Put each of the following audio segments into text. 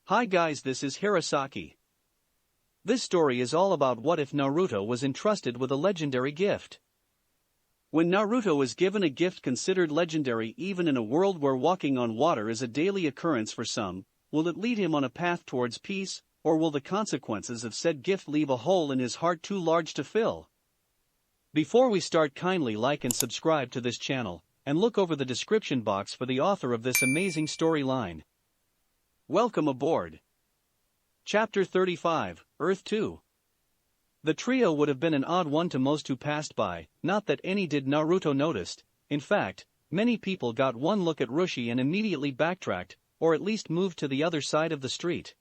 Hi guys, this is Hirosaki. This story is all about what if Naruto was entrusted with a legendary gift. When Naruto is given a gift considered legendary even in a world where walking on water is a daily occurrence for some, will it lead him on a path towards peace, or will the consequences of said gift leave a hole in his heart too large to fill? Before we start, kindly like and subscribe to this channel, and look over the description box for the author of this amazing storyline. Welcome aboard. Chapter 35, Earth 2. The trio would have been an odd one to most who passed by, not that any did Naruto noticed. In fact, many people got one look at Roshi and immediately backtracked, or at least moved to the other side of the street.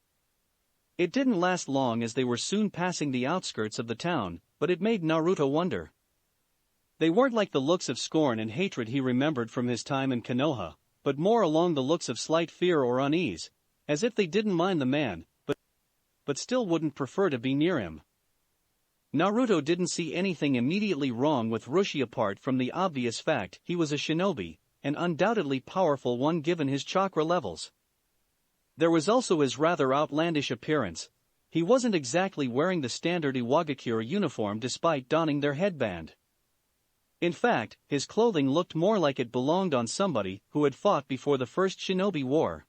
It didn't last long as they were soon passing the outskirts of the town, but it made Naruto wonder. They weren't like the looks of scorn and hatred he remembered from his time in Konoha, but more along the looks of slight fear or unease, as if they didn't mind the man, but still wouldn't prefer to be near him. Naruto didn't see anything immediately wrong with Roshi apart from the obvious fact he was a shinobi, an undoubtedly powerful one given his chakra levels. There was also his rather outlandish appearance. He wasn't exactly wearing the standard Iwagakure uniform despite donning their headband. In fact, his clothing looked more like it belonged on somebody who had fought before the first shinobi war.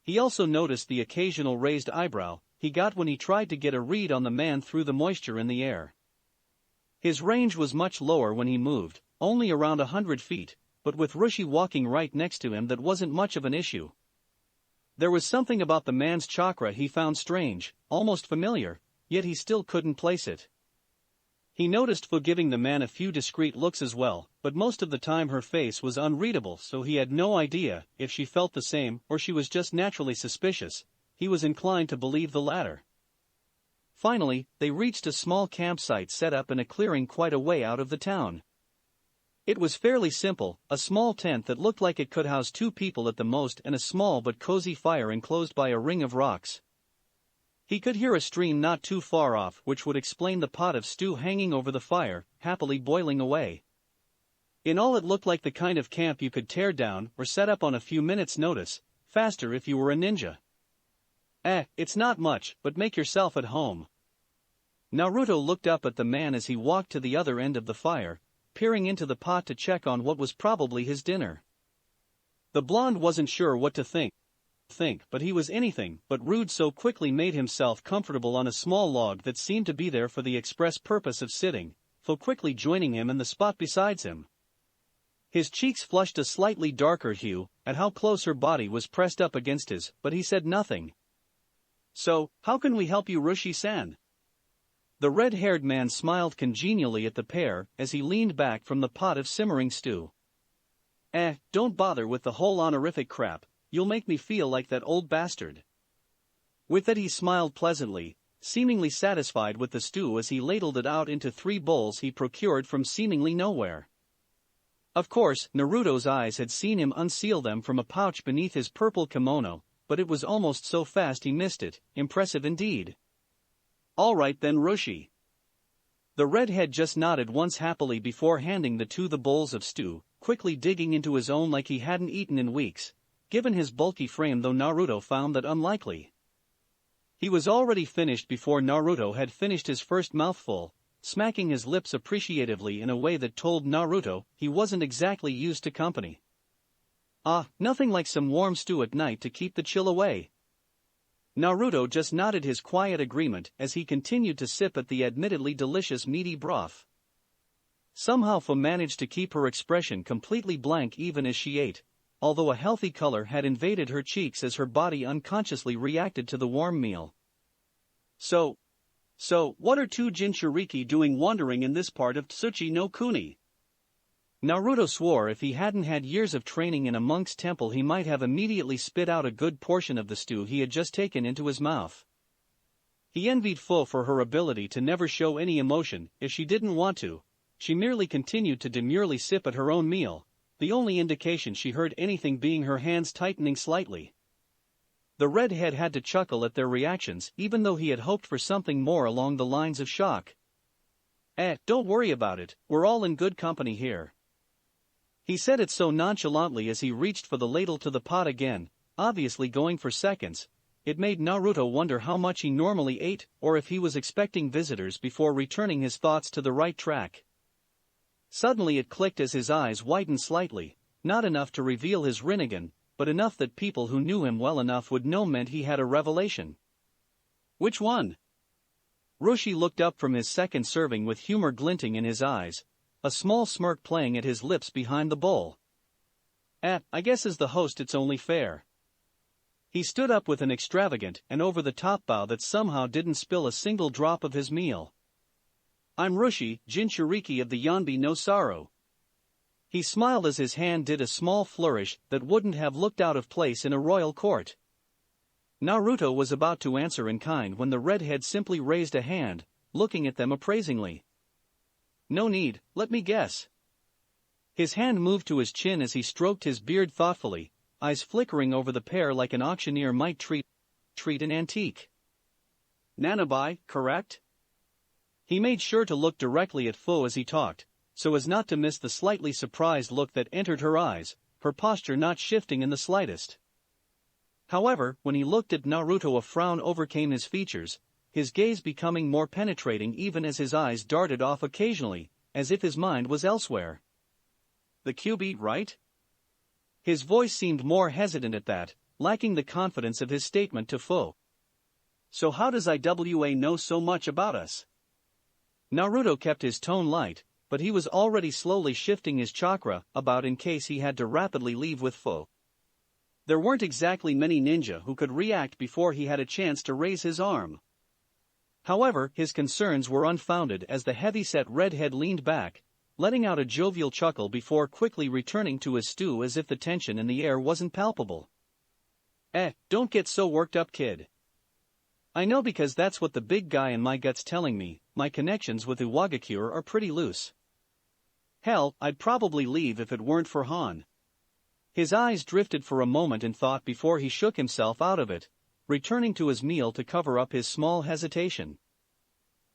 He also noticed the occasional raised eyebrow he got when he tried to get a read on the man through the moisture in the air. His range was much lower when he moved, only around 100 feet, but with Roshi walking right next to him that wasn't much of an issue. There was something about the man's chakra he found strange, almost familiar, yet he still couldn't place it. He noticed Fu giving the man a few discreet looks as well, but most of the time her face was unreadable, so he had no idea if she felt the same or she was just naturally suspicious. He was inclined to believe the latter. Finally, they reached a small campsite set up in a clearing quite a way out of the town. It was fairly simple, a small tent that looked like it could house 2 people at the most and a small but cozy fire enclosed by a ring of rocks. He could hear a stream not too far off, which would explain the pot of stew hanging over the fire, happily boiling away. In all, it looked like the kind of camp you could tear down or set up on a few minutes' notice, faster if you were a ninja. It's not much, but make yourself at home. Naruto looked up at the man as he walked to the other end of the fire, peering into the pot to check on what was probably his dinner. The blonde wasn't sure what to think, but he was anything but rude, so quickly made himself comfortable on a small log that seemed to be there for the express purpose of sitting, Fu quickly joining him in the spot beside him. His cheeks flushed a slightly darker hue at how close her body was pressed up against his, but he said nothing. "So, how can we help you, Roshi-san?" The red-haired man smiled congenially at the pair as he leaned back from the pot of simmering stew. Don't bother with the whole honorific crap, you'll make me feel like that old bastard." With that he smiled pleasantly, seemingly satisfied with the stew as he ladled it out into 3 bowls he procured from seemingly nowhere. Of course, Naruto's eyes had seen him unseal them from a pouch beneath his purple kimono, but it was almost so fast he missed it. Impressive indeed. "All right then, Roshi." The redhead just nodded once happily before handing the 2 bowls of stew, quickly digging into his own like he hadn't eaten in weeks, given his bulky frame, though Naruto found that unlikely. He was already finished before Naruto had finished his first mouthful, smacking his lips appreciatively in a way that told Naruto he wasn't exactly used to company. Nothing like some warm stew at night to keep the chill away. Naruto just nodded his quiet agreement as he continued to sip at the admittedly delicious meaty broth. Somehow Fu managed to keep her expression completely blank even as she ate, although a healthy color had invaded her cheeks as her body unconsciously reacted to the warm meal. So, what are 2 Jinchuriki doing wandering in this part of Tsuchi no Kuni? Naruto swore if he hadn't had years of training in a monk's temple he might have immediately spit out a good portion of the stew he had just taken into his mouth. He envied Fu for her ability to never show any emotion if she didn't want to. She merely continued to demurely sip at her own meal, the only indication she heard anything being her hands tightening slightly. The redhead had to chuckle at their reactions even though he had hoped for something more along the lines of shock. Don't worry about it, we're all in good company here. He said it so nonchalantly as he reached for the ladle to the pot again, obviously going for seconds. it made Naruto wonder how much he normally ate or if he was expecting visitors before returning his thoughts to the right track. Suddenly it clicked as his eyes widened slightly, not enough to reveal his Rinnegan, but enough that people who knew him well enough would know meant he had a revelation. Which one? Roshi looked up from his second serving with humor glinting in his eyes, a small smirk playing at his lips behind the bowl. I guess as the host it's only fair. He stood up with an extravagant and over-the-top bow that somehow didn't spill a single drop of his meal. I'm Roshi, Jinchuriki of the Yanbi no Saro. He smiled as his hand did a small flourish that wouldn't have looked out of place in a royal court. Naruto was about to answer in kind when the redhead simply raised a hand, looking at them appraisingly. No need, let me guess. His hand moved to his chin as he stroked his beard thoughtfully, eyes flickering over the pair like an auctioneer might treat an antique. Nanabai, correct? He made sure to look directly at Fo as he talked, so as not to miss the slightly surprised look that entered her eyes, her posture not shifting in the slightest. However, when he looked at Naruto, a frown overcame his features, his gaze becoming more penetrating even as his eyes darted off occasionally, as if his mind was elsewhere. The QB, right? His voice seemed more hesitant at that, lacking the confidence of his statement to Fo. So how does IWA know so much about us? Naruto kept his tone light, but he was already slowly shifting his chakra about in case he had to rapidly leave with Fo. There weren't exactly many ninja who could react before he had a chance to raise his arm. However, his concerns were unfounded as the heavy-set redhead leaned back, letting out a jovial chuckle before quickly returning to his stew as if the tension in the air wasn't palpable. Don't get so worked up, kid. I know because that's what the big guy in my gut's telling me, my connections with Iwagakure are pretty loose. Hell, I'd probably leave if it weren't for Han. His eyes drifted for a moment in thought before he shook himself out of it, returning to his meal to cover up his small hesitation.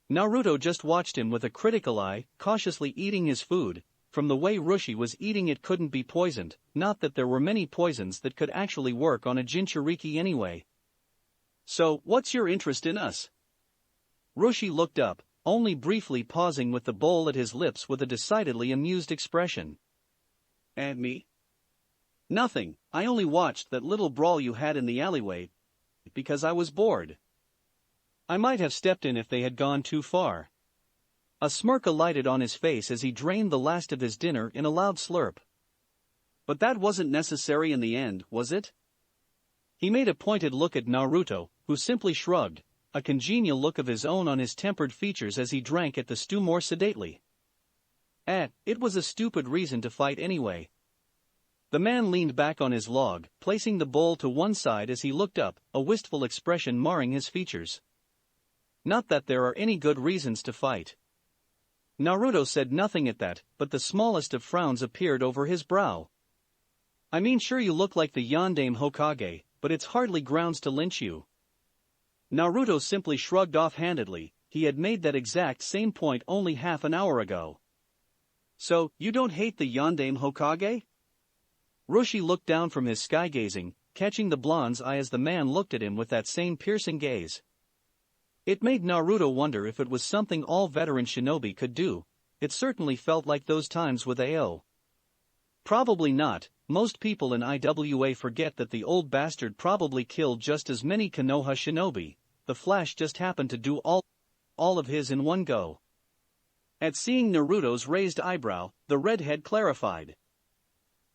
Naruto just watched him with a critical eye, cautiously eating his food. From the way Roshi was eating it couldn't be poisoned, not that there were many poisons that could actually work on a Jinchuriki anyway. So, what's your interest in us? Roshi looked up, only briefly pausing with the bowl at his lips with a decidedly amused expression. And me? Nothing, I only watched that little brawl you had in the alleyway, because I was bored. I might have stepped in if they had gone too far. A smirk alighted on his face as he drained the last of his dinner in a loud slurp. But that wasn't necessary in the end, was it? He made a pointed look at Naruto, who simply shrugged, a congenial look of his own on his tempered features as he drank at the stew more sedately. It was a stupid reason to fight anyway. The man leaned back on his log, placing the bowl to one side as he looked up, a wistful expression marring his features. Not that there are any good reasons to fight. Naruto said nothing at that, but the smallest of frowns appeared over his brow. I mean, sure, you look like the Yondaime Hokage, but it's hardly grounds to lynch you. Naruto simply shrugged offhandedly, he had made that exact same point only half an hour ago. So, you don't hate the Yondaime Hokage? Roshi looked down from his sky-gazing, catching the blonde's eye as the man looked at him with that same piercing gaze. It made Naruto wonder if it was something all veteran shinobi could do. It certainly felt like those times with AO. Probably not, most people in IWA forget that the old bastard probably killed just as many Konoha shinobi, the Flash just happened to do all of his in one go. At seeing Naruto's raised eyebrow, the redhead clarified.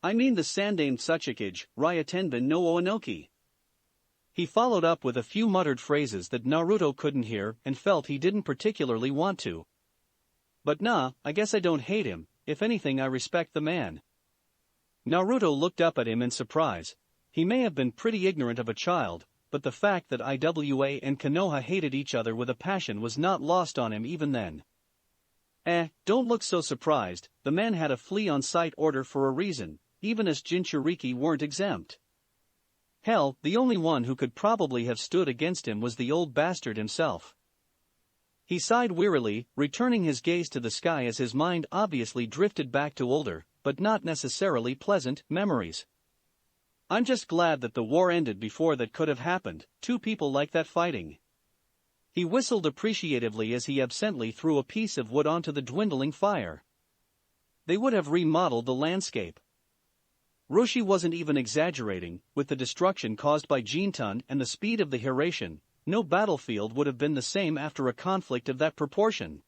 I mean the Sandaime Tsuchikage, Ryatenbin no Oinoki. He followed up with a few muttered phrases that Naruto couldn't hear and felt he didn't particularly want to. But nah, I guess I don't hate him, if anything I respect the man. Naruto looked up at him in surprise. He may have been pretty ignorant of a child, but the fact that IWA and Konoha hated each other with a passion was not lost on him even then. Don't look so surprised, the man had a flea-on-sight order for a reason. Even as Jinchuriki weren't exempt. Hell, the only one who could probably have stood against him was the old bastard himself. He sighed wearily, returning his gaze to the sky as his mind obviously drifted back to older, but not necessarily pleasant, memories. I'm just glad that the war ended before that could have happened, two people like that fighting. He whistled appreciatively as he absently threw a piece of wood onto the dwindling fire. They would have remodeled the landscape. Roshi wasn't even exaggerating. With the destruction caused by Jintan and the speed of the Hirosaki, no battlefield would have been the same after a conflict of that proportion.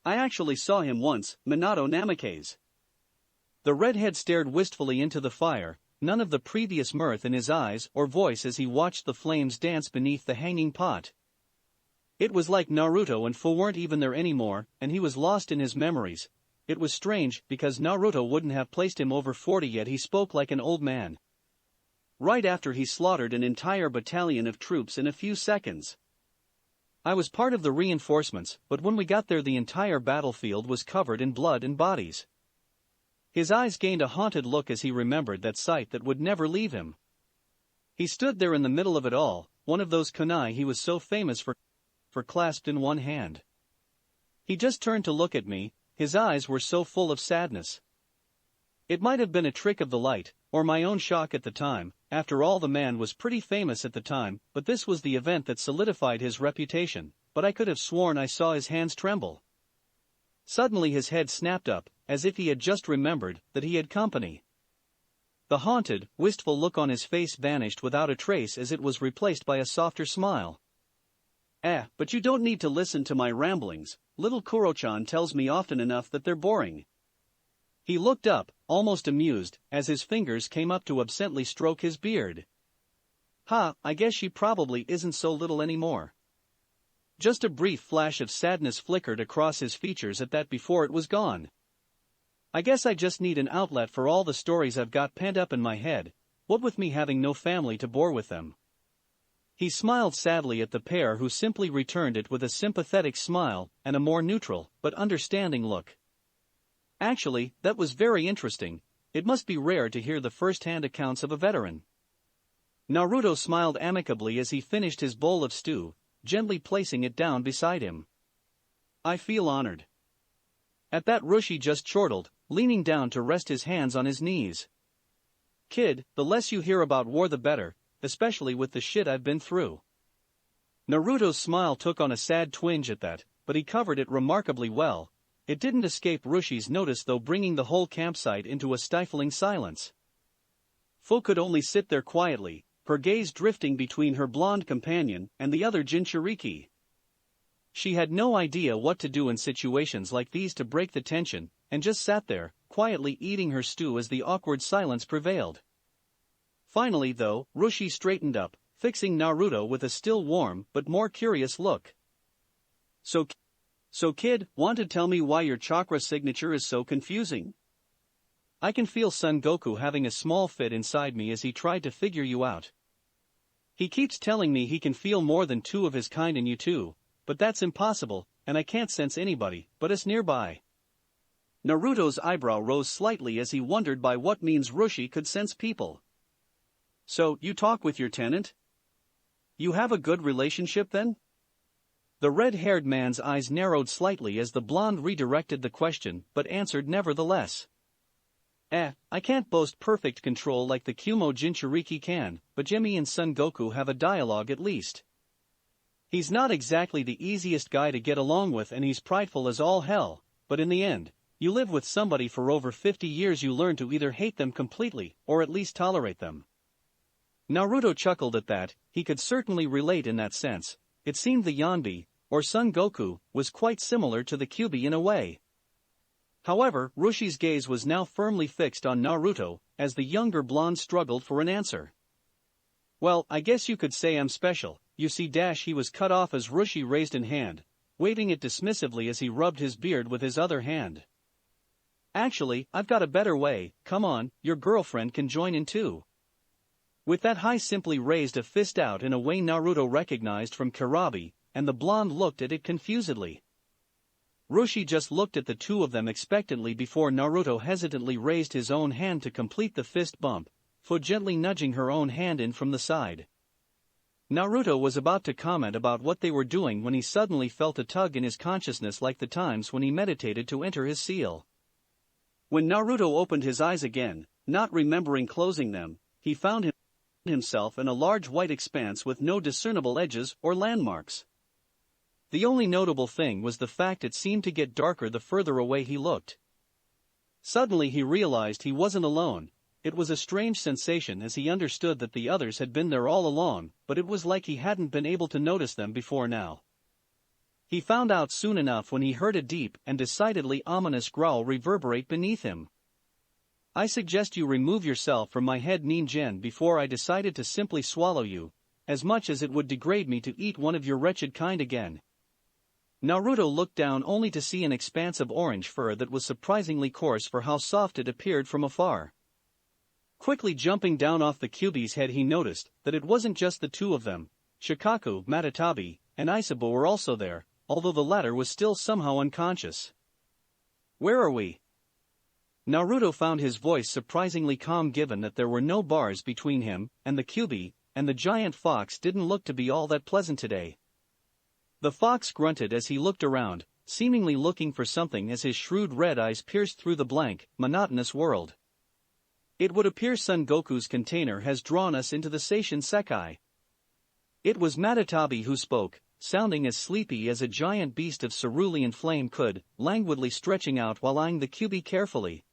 I actually saw him once, Minato Namikaze. The redhead stared wistfully into the fire, none of the previous mirth in his eyes or voice as he watched the flames dance beneath the hanging pot. It was like Naruto and Fu weren't even there anymore, and he was lost in his memories. It was strange, because Naruto wouldn't have placed him over 40 yet he spoke like an old man. Right after he slaughtered an entire battalion of troops in a few seconds. I was part of the reinforcements, but when we got there the entire battlefield was covered in blood and bodies. His eyes gained a haunted look as he remembered that sight that would never leave him. He stood there in the middle of it all, one of those kunai he was so famous for clasped in one hand. He just turned to look at me, his eyes were so full of sadness. It might have been a trick of the light, or my own shock at the time. After all, the man was pretty famous at the time, but this was the event that solidified his reputation, but I could have sworn I saw his hands tremble. Suddenly his head snapped up, as if he had just remembered that he had company. The haunted, wistful look on his face vanished without a trace as it was replaced by a softer smile. But you don't need to listen to my ramblings, little Kuro-chan tells me often enough that they're boring. He looked up, almost amused, as his fingers came up to absently stroke his beard. I guess she probably isn't so little anymore. Just a brief flash of sadness flickered across his features at that before it was gone. I guess I just need an outlet for all the stories I've got pent up in my head, what with me having no family to bore with them. He smiled sadly at the pair who simply returned it with a sympathetic smile and a more neutral but understanding look. Actually, that was very interesting. It must be rare to hear the first-hand accounts of a veteran. Naruto smiled amicably as he finished his bowl of stew, gently placing it down beside him. I feel honored. At that Roshi just chortled, leaning down to rest his hands on his knees. Kid, the less you hear about war the better, especially with the shit I've been through. Naruto's smile took on a sad twinge at that, but he covered it remarkably well. It didn't escape Roshi's notice though, bringing the whole campsite into a stifling silence. Fu could only sit there quietly, her gaze drifting between her blonde companion and the other Jinchuriki. She had no idea what to do in situations like these to break the tension, and just sat there, quietly eating her stew as the awkward silence prevailed. Finally though, Roshi straightened up, fixing Naruto with a still warm but more curious look. So kid, want to tell me why your chakra signature is so confusing? I can feel Son Goku having a small fit inside me as he tried to figure you out. He keeps telling me he can feel more than two of his kind in you too, but that's impossible, and I can't sense anybody but us nearby. Naruto's eyebrow rose slightly as he wondered by what means Roshi could sense people. So, you talk with your tenant? You have a good relationship then? The red-haired man's eyes narrowed slightly as the blonde redirected the question but answered nevertheless. I can't boast perfect control like the Kumo Jinchuriki can, but Jimmy and Son Goku have a dialogue at least. He's not exactly the easiest guy to get along with and he's prideful as all hell, but in the end, you live with somebody for over 50 years, you learn to either hate them completely or at least tolerate them. Naruto chuckled at that. He could certainly relate in that sense. It seemed the Yanbi, or Son Goku, was quite similar to the Kyuubi in a way. However, Roshi's gaze was now firmly fixed on Naruto, as the younger blonde struggled for an answer. Well, I guess you could say I'm special, you see. He was cut off as Roshi raised an hand, waving it dismissively as he rubbed his beard with his other hand. Actually, I've got a better way, come on, your girlfriend can join in too. With that, he simply raised a fist out in a way Naruto recognized from Karabi, and the blonde looked at it confusedly. Roshi just looked at the two of them expectantly before Naruto hesitantly raised his own hand to complete the fist bump, Fu gently nudging her own hand in from the side. Naruto was about to comment about what they were doing when he suddenly felt a tug in his consciousness like the times when he meditated to enter his seal. When Naruto opened his eyes again, not remembering closing them, he found himself in a large white expanse with no discernible edges or landmarks. The only notable thing was the fact it seemed to get darker the further away he looked. Suddenly he realized he wasn't alone. It was a strange sensation as he understood that the others had been there all along, but it was like he hadn't been able to notice them before now. He found out soon enough when he heard a deep and decidedly ominous growl reverberate beneath him. "I suggest you remove yourself from my head, Nin-Gen, before I decided to simply swallow you, as much as it would degrade me to eat one of your wretched kind again." Naruto looked down only to see an expanse of orange fur that was surprisingly coarse for how soft it appeared from afar. Quickly jumping down off the Kyuubi's head, he noticed that it wasn't just the two of them. Shikaku, Matatabi, and Isaba were also there, although the latter was still somehow unconscious. "Where are we?" Naruto found his voice surprisingly calm given that there were no bars between him and the Kyuubi, and the giant fox didn't look to be all that pleasant today. The fox grunted as he looked around, seemingly looking for something as his shrewd red eyes pierced through the blank, monotonous world. "It would appear Son Goku's container has drawn us into the Seishin Sekai." It was Matatabi who spoke, sounding as sleepy as a giant beast of cerulean flame could, languidly stretching out while eyeing the Kyuubi carefully.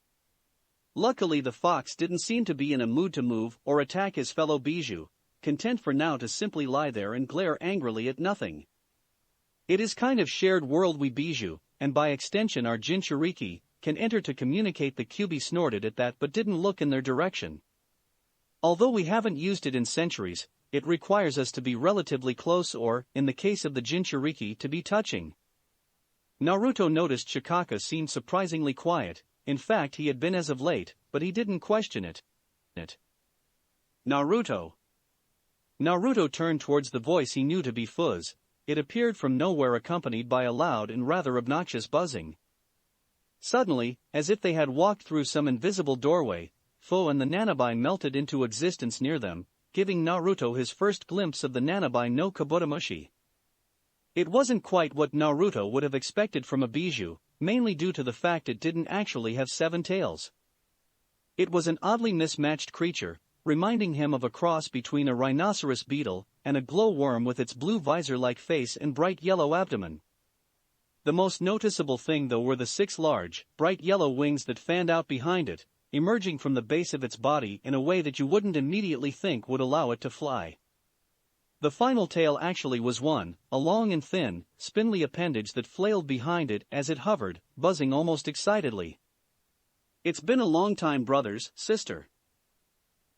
Luckily the fox didn't seem to be in a mood to move or attack his fellow Bijou, content for now to simply lie there and glare angrily at nothing. "It is kind of shared world we Bijou, and by extension our Jinchuriki, can enter to communicate." The Kyuubi snorted at that but didn't look in their direction. "Although we haven't used it in centuries, it requires us to be relatively close or, in the case of the Jinchuriki, to be touching." Naruto noticed Shikaka seemed surprisingly quiet. In fact he had been as of late, but he didn't question it. "Naruto." Naruto turned towards the voice he knew to be Fuzz. It appeared from nowhere accompanied by a loud and rather obnoxious buzzing. Suddenly, as if they had walked through some invisible doorway, Fu and the Nanabi melted into existence near them, giving Naruto his first glimpse of the Nanabi no Kabutomushi. It wasn't quite what Naruto would have expected from a Bijou, mainly due to the fact it didn't actually have 7 tails. It was an oddly mismatched creature, reminding him of a cross between a rhinoceros beetle and a glowworm with its blue visor-like face and bright yellow abdomen. The most noticeable thing though were the 6 large, bright yellow wings that fanned out behind it, emerging from the base of its body in a way that you wouldn't immediately think would allow it to fly. The final tail actually was a long and thin, spindly appendage that flailed behind it as it hovered, buzzing almost excitedly. "It's been a long time, brothers, sister."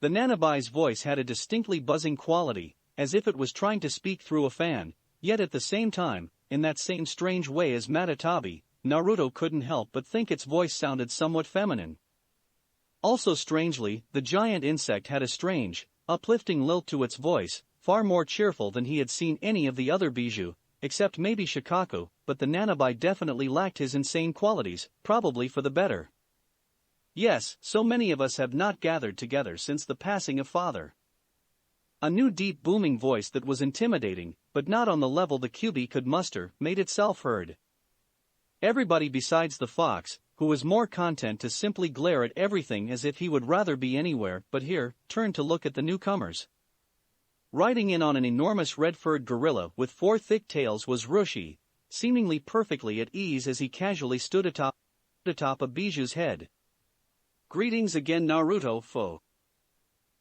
The Nanabi's voice had a distinctly buzzing quality, as if it was trying to speak through a fan, yet at the same time, in that same strange way as Matatabi, Naruto couldn't help but think its voice sounded somewhat feminine. Also strangely, the giant insect had a strange, uplifting lilt to its voice, far more cheerful than he had seen any of the other Bijou, except maybe Shikaku, but the Nanabi definitely lacked his insane qualities, probably for the better. "Yes, so many of us have not gathered together since the passing of father." A new deep booming voice that was intimidating, but not on the level the Kyuubi could muster, made itself heard. Everybody besides the fox, who was more content to simply glare at everything as if he would rather be anywhere but here, turned to look at the newcomers. Riding in on an enormous red-furred gorilla with 4 thick tails was Roshi, seemingly perfectly at ease as he casually stood atop of Bijou's head. "Greetings again, Naruto, Fu."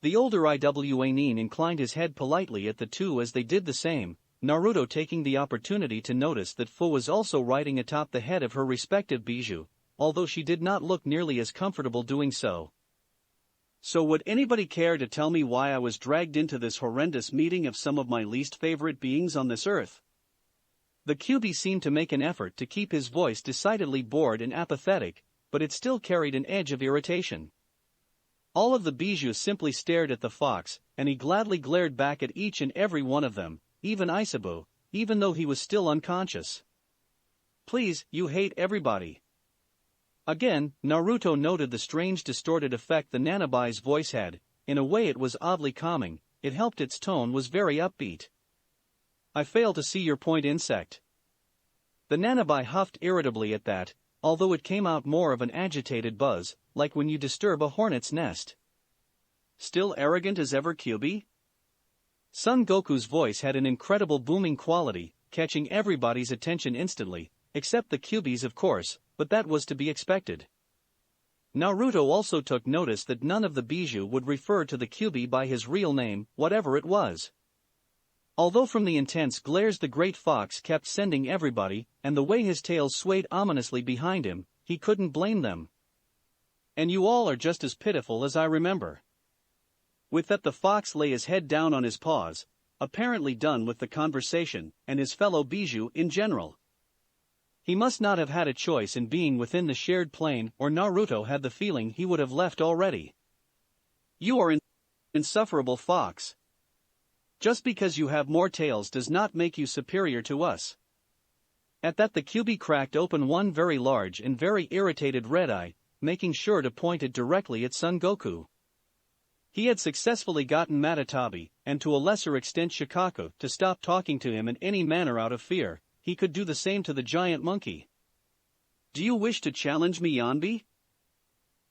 The older Iwanin inclined his head politely at the two as they did the same, Naruto taking the opportunity to notice that Fu was also riding atop the head of her respective Bijou, although she did not look nearly as comfortable doing so. "So would anybody care to tell me why I was dragged into this horrendous meeting of some of my least favorite beings on this earth?" The Kyuubi seemed to make an effort to keep his voice decidedly bored and apathetic, but it still carried an edge of irritation. All of the Bijou simply stared at the fox, and he gladly glared back at each and every one of them, even Isabu, even though he was still unconscious. "Please, you hate everybody." Again, Naruto noted the strange distorted effect the Nanabi's voice had. In a way it was oddly calming, it helped its tone was very upbeat. "I fail to see your point, insect." The Nanabi huffed irritably at that, although it came out more of an agitated buzz, like when you disturb a hornet's nest. still arrogant as ever, Kyuubi?" Son Goku's voice had an incredible booming quality, catching everybody's attention instantly, except the Kyuubis of course, but that was to be expected. Naruto also took notice that none of the Bijou would refer to the Kyuubi by his real name, whatever it was. Although from the intense glares the great fox kept sending everybody, and the way his tail swayed ominously behind him, he couldn't blame them. "And you all are just as pitiful as I remember." With that, the fox lay his head down on his paws, apparently done with the conversation and his fellow Bijou in general. He must not have had a choice in being within the shared plane, or Naruto had the feeling he would have left already. "You are insufferable, fox. Just because you have more tails does not make you superior to us." At that, the Kyuubi cracked open one very large and very irritated red eye, making sure to point it directly at Son Goku. He had successfully gotten Matatabi, and to a lesser extent Shikaku, to stop talking to him in any manner out of fear. He could do the same to the giant monkey. "Do you wish to challenge me, Yanbi?"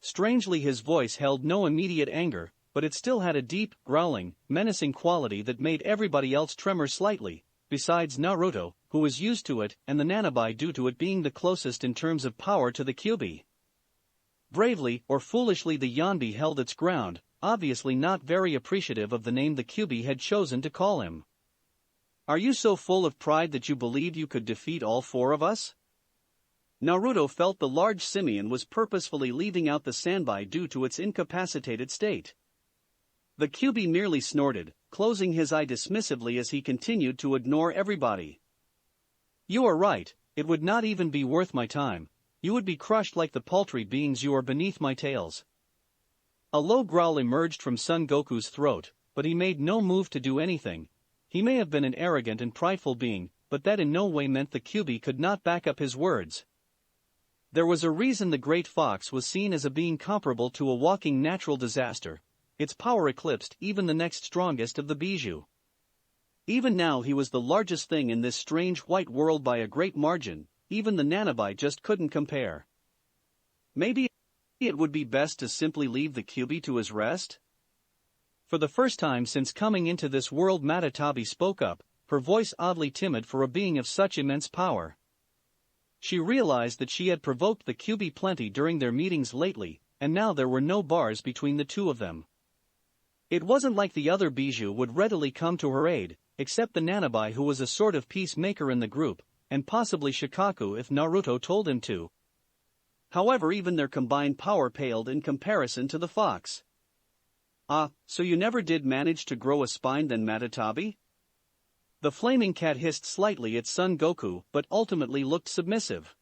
Strangely, his voice held no immediate anger, but it still had a deep, growling, menacing quality that made everybody else tremor slightly, besides Naruto, who was used to it, and the Nanabi due to it being the closest in terms of power to the Kyuubi. Bravely or foolishly the Yanbi held its ground, obviously not very appreciative of the name the Kyuubi had chosen to call him. "Are you so full of pride that you believed you could defeat all four of us?" Naruto felt the large simian was purposefully leaving out the Sanbai due to its incapacitated state. The Kyuubi merely snorted, closing his eye dismissively as he continued to ignore everybody. "You are right, it would not even be worth my time. You would be crushed like the paltry beings you are beneath my tails." A low growl emerged from Son Goku's throat, but he made no move to do anything. He may have been an arrogant and prideful being, but that in no way meant the Kyuubi could not back up his words. There was a reason the great fox was seen as a being comparable to a walking natural disaster. Its power eclipsed even the next strongest of the Bijou. Even now he was the largest thing in this strange white world by a great margin. Even the Nanabi just couldn't compare. Maybe it would be best to simply leave the Kyuubi to his rest? For the first time since coming into this world, Matatabi spoke up, her voice oddly timid for a being of such immense power. She realized that she had provoked the Kyuubi plenty during their meetings lately, and now there were no bars between the two of them. It wasn't like the other Bijou would readily come to her aid, except the Nanabi, who was a sort of peacemaker in the group, and possibly Shikaku if Naruto told him to. However, even their combined power paled in comparison to the fox. "Ah, so you never did manage to grow a spine then, Matatabi?" The flaming cat hissed slightly at Son Goku, but ultimately looked submissive.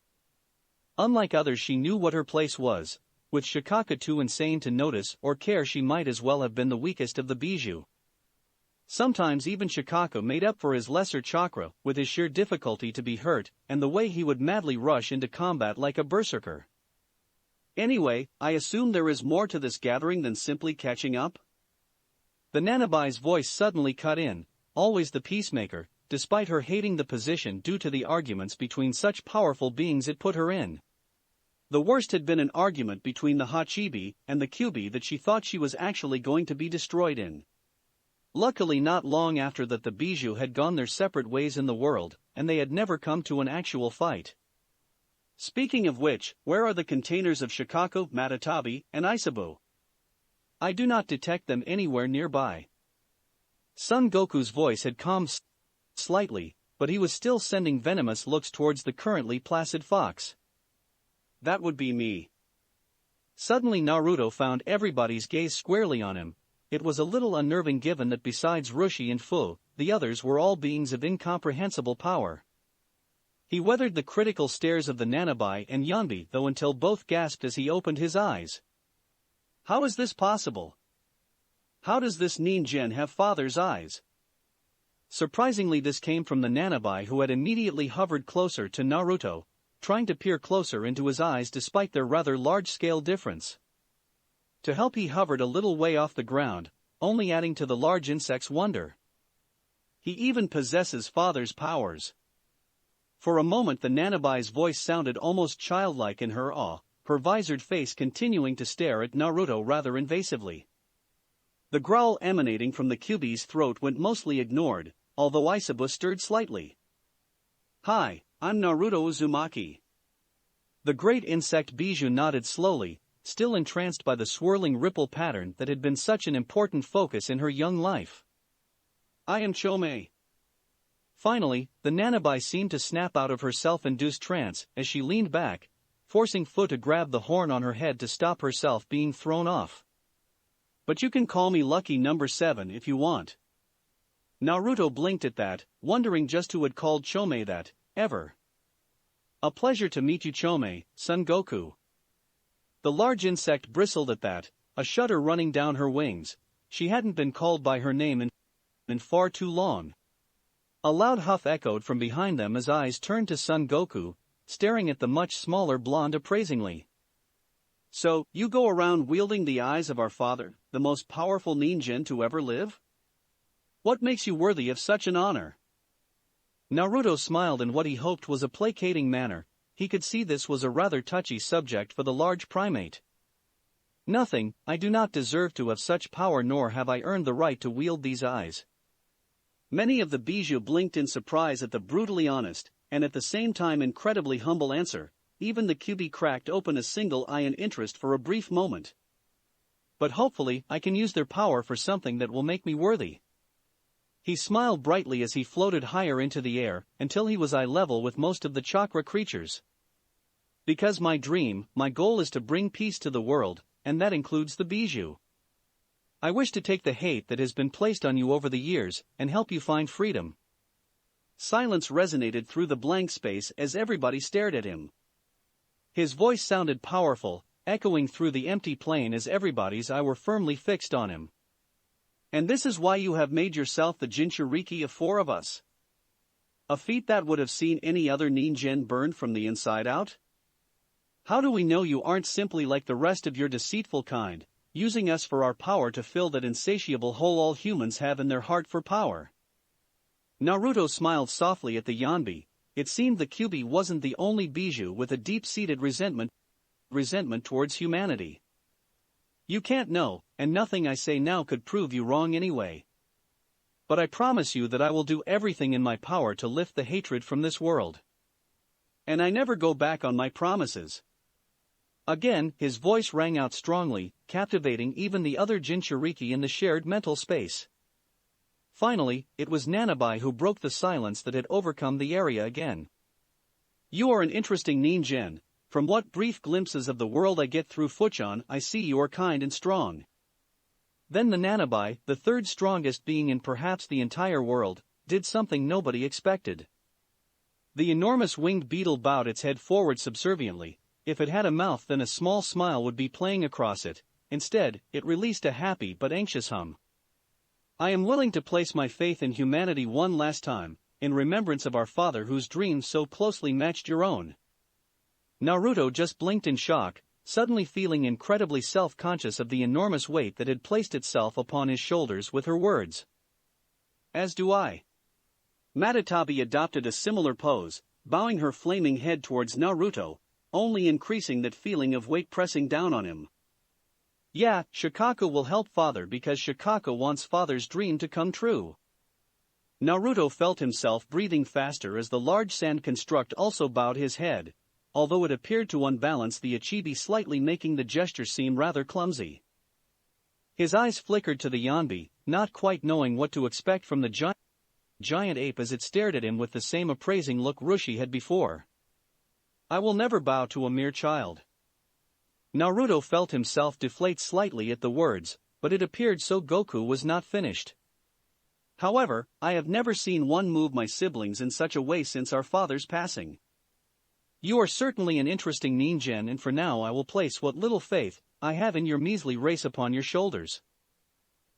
Unlike others, she knew what her place was. With Shikaku too insane to notice or care, she might as well have been the weakest of the Bijou. Sometimes even Shikaku made up for his lesser chakra with his sheer difficulty to be hurt and the way he would madly rush into combat like a berserker. "Anyway, I assume there is more to this gathering than simply catching up?" The Nanabi's voice suddenly cut in, always the peacemaker, despite her hating the position due to the arguments between such powerful beings it put her in. The worst had been an argument between the Hachibi and the Kyuubi that she thought she was actually going to be destroyed in. Luckily, not long after that, the Bijou had gone their separate ways in the world, and they had never come to an actual fight. Speaking of which, where are the containers of Shikaku, Matatabi, and Isabu? I do not detect them anywhere nearby. Son Goku's voice had calmed slightly, but he was still sending venomous looks towards the currently placid fox. "That would be me." Suddenly Naruto found everybody's gaze squarely on him. It was a little unnerving given that besides Roshi and Fu, the others were all beings of incomprehensible power. He weathered the critical stares of the Nanabi and Yanbi, though, until both gasped as he opened his eyes. "How is this possible? How does this Ninjen have father's eyes?" Surprisingly, this came from the Nanabi, who had immediately hovered closer to Naruto, trying to peer closer into his eyes despite their rather large-scale difference. To help, he hovered a little way off the ground, only adding to the large insect's wonder. "He even possesses father's powers." For a moment the Nanabi's voice sounded almost childlike in her awe, her visored face continuing to stare at Naruto rather invasively. The growl emanating from the Kyuubi's throat went mostly ignored, although Isaba stirred slightly. "Hi, I'm Naruto Uzumaki." The great insect Bijou nodded slowly, still entranced by the swirling ripple pattern that had been such an important focus in her young life. "I am Chome." Finally, the Nanabai seemed to snap out of her self-induced trance as she leaned back, forcing Fu to grab the horn on her head to stop herself being thrown off. "But you can call me Lucky Number 7 if you want." Naruto blinked at that, wondering just who had called Chome that, ever. "A pleasure to meet you, Chome, Son Goku." The large insect bristled at that, a shudder running down her wings. She hadn't been called by her name in far too long. A loud huff echoed from behind them as eyes turned to Son Goku, staring at the much smaller blonde appraisingly. "So, you go around wielding the eyes of our father, the most powerful ninja to ever live? What makes you worthy of such an honor?" Naruto smiled in what he hoped was a placating manner. He could see this was a rather touchy subject for the large primate. "Nothing, I do not deserve to have such power, nor have I earned the right to wield these eyes." Many of the Bijou blinked in surprise at the brutally honest, and at the same time incredibly humble answer. Even the Kyuubi cracked open a single eye in interest for a brief moment. "But hopefully I can use their power for something that will make me worthy." He smiled brightly as he floated higher into the air, until he was eye level with most of the Chakra creatures. "Because my dream, my goal is to bring peace to the world, and that includes the Bijou. I wish to take the hate that has been placed on you over the years, and help you find freedom." Silence resonated through the blank space as everybody stared at him. His voice sounded powerful, echoing through the empty plane as everybody's eye were firmly fixed on him. "And this is why you have made yourself the Jinchuriki of 4 of us? A feat that would have seen any other ninja burned from the inside out? How do we know you aren't simply like the rest of your deceitful kind, using us for our power to fill that insatiable hole all humans have in their heart for power?" Naruto smiled softly at the Yanbi. It seemed the Kyuubi wasn't the only Bijou with a deep-seated resentment towards humanity. "You can't know, and nothing I say now could prove you wrong anyway. But I promise you that I will do everything in my power to lift the hatred from this world. And I never go back on my promises." Again, his voice rang out strongly, captivating even the other Jinchuriki in the shared mental space. Finally, it was Nanabai who broke the silence that had overcome the area again. "You are an interesting ninja. From what brief glimpses of the world I get through Fuchan, I see you are kind and strong." Then the Nanabai, the third strongest being in perhaps the entire world, did something nobody expected. The enormous winged beetle bowed its head forward subserviently. If it had a mouth, then a small smile would be playing across it. Instead, it released a happy but anxious hum. "I am willing to place my faith in humanity one last time, in remembrance of our father whose dreams so closely matched your own." Naruto just blinked in shock, suddenly feeling incredibly self-conscious of the enormous weight that had placed itself upon his shoulders with her words. "As do I." Matatabi adopted a similar pose, bowing her flaming head towards Naruto, only increasing that feeling of weight pressing down on him. "Yeah, Shikaku will help father because Shikaku wants father's dream to come true." Naruto felt himself breathing faster as the large sand construct also bowed his head, although it appeared to unbalance the Ichibi slightly, making the gesture seem rather clumsy. His eyes flickered to the Yanbi, not quite knowing what to expect from the giant ape as it stared at him with the same appraising look Roshi had before. "I will never bow to a mere child." Naruto felt himself deflate slightly at the words, but it appeared so Goku was not finished. "However, I have never seen one move my siblings in such a way since our father's passing. You are certainly an interesting ninja, and for now I will place what little faith I have in your measly race upon your shoulders."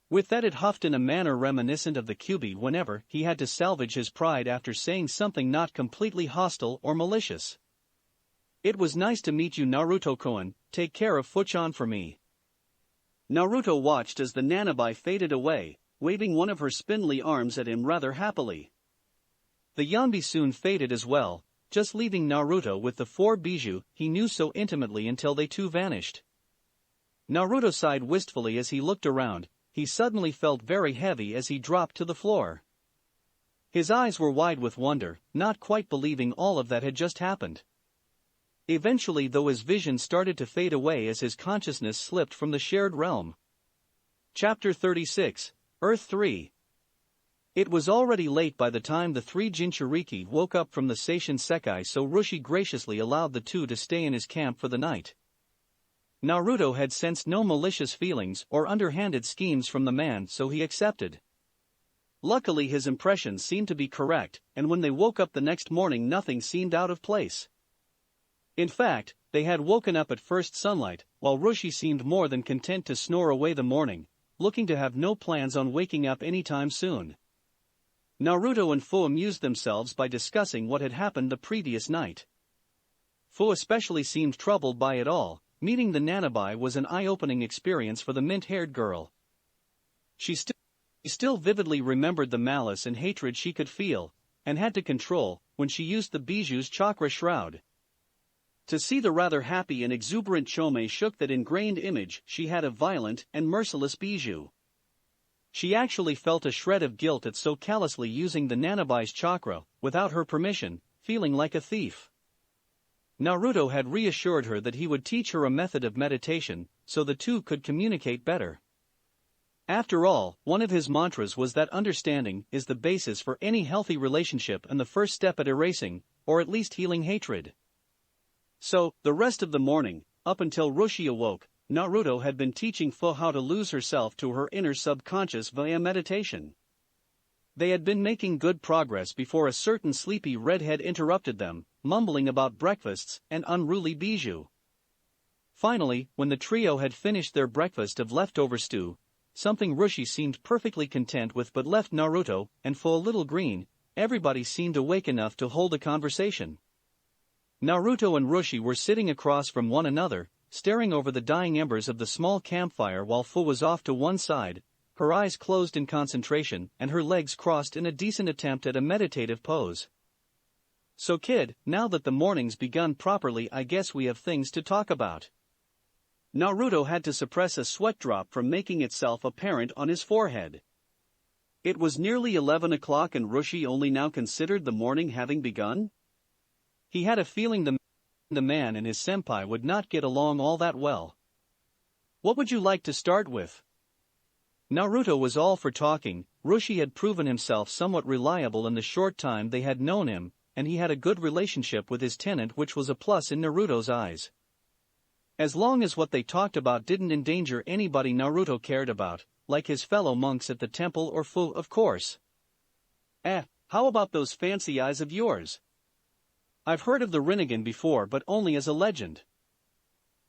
With that, it huffed in a manner reminiscent of the Kyuubi whenever he had to salvage his pride after saying something not completely hostile or malicious. "It was nice to meet you, Naruto-kun, take care of Fuchan for me." Naruto watched as the Nanabai faded away, waving one of her spindly arms at him rather happily. The Yanbi soon faded as well, just leaving Naruto with the 4 Bijou he knew so intimately until they too vanished. Naruto sighed wistfully as he looked around. he suddenly felt very heavy as he dropped to the floor. His eyes were wide with wonder, not quite believing all of that had just happened. Eventually, though, his vision started to fade away as his consciousness slipped from the shared realm. Chapter 36, Earth 3. It was already late by the time the three Jinchuriki woke up from the Seishin Sekai, so Roshi graciously allowed the two to stay in his camp for the night. Naruto had sensed no malicious feelings or underhanded schemes from the man, so he accepted. Luckily, his impressions seemed to be correct, and when they woke up the next morning, nothing seemed out of place. In fact, they had woken up at first sunlight, while Roshi seemed more than content to snore away the morning, looking to have no plans on waking up anytime soon. Naruto and Fu amused themselves by discussing what had happened the previous night. Fu especially seemed troubled by it all. Meeting the Nanabi was an eye-opening experience for the mint-haired girl. She still vividly remembered the malice and hatred she could feel, and had to control, when she used the Bijuu's chakra shroud. To see the rather happy and exuberant Chome shook that ingrained image she had of violent and merciless Bijuu. She actually felt a shred of guilt at so callously using the Nanabi's chakra, without her permission, feeling like a thief. Naruto had reassured her that he would teach her a method of meditation, so the two could communicate better. After all, one of his mantras was that understanding is the basis for any healthy relationship and the first step at erasing, or at least healing hatred. So, the rest of the morning, up until Roshi awoke, Naruto had been teaching Fu how to lose herself to her inner subconscious via meditation. They had been making good progress before a certain sleepy redhead interrupted them, mumbling about breakfasts and unruly Bijuu. Finally, when the trio had finished their breakfast of leftover stew, something Roshi seemed perfectly content with but left Naruto and Fu a little green, everybody seemed awake enough to hold a conversation. Naruto and Roshi were sitting across from one another, staring over the dying embers of the small campfire while Fu was off to one side, her eyes closed in concentration and her legs crossed in a decent attempt at a meditative pose. "So kid, now that the morning's begun properly, I guess we have things to talk about." Naruto had to suppress a sweat drop from making itself apparent on his forehead. It was nearly 11 o'clock and Roshi only now considered the morning having begun? He had a feeling the man and his senpai would not get along all that well. "What would you like to start with?" Naruto was all for talking. Roshi had proven himself somewhat reliable in the short time they had known him, and he had a good relationship with his tenant, which was a plus in Naruto's eyes. As long as what they talked about didn't endanger anybody Naruto cared about, like his fellow monks at the temple or Fu, of course. How about those fancy eyes of yours? I've heard of the Rinnegan before, but only as a legend.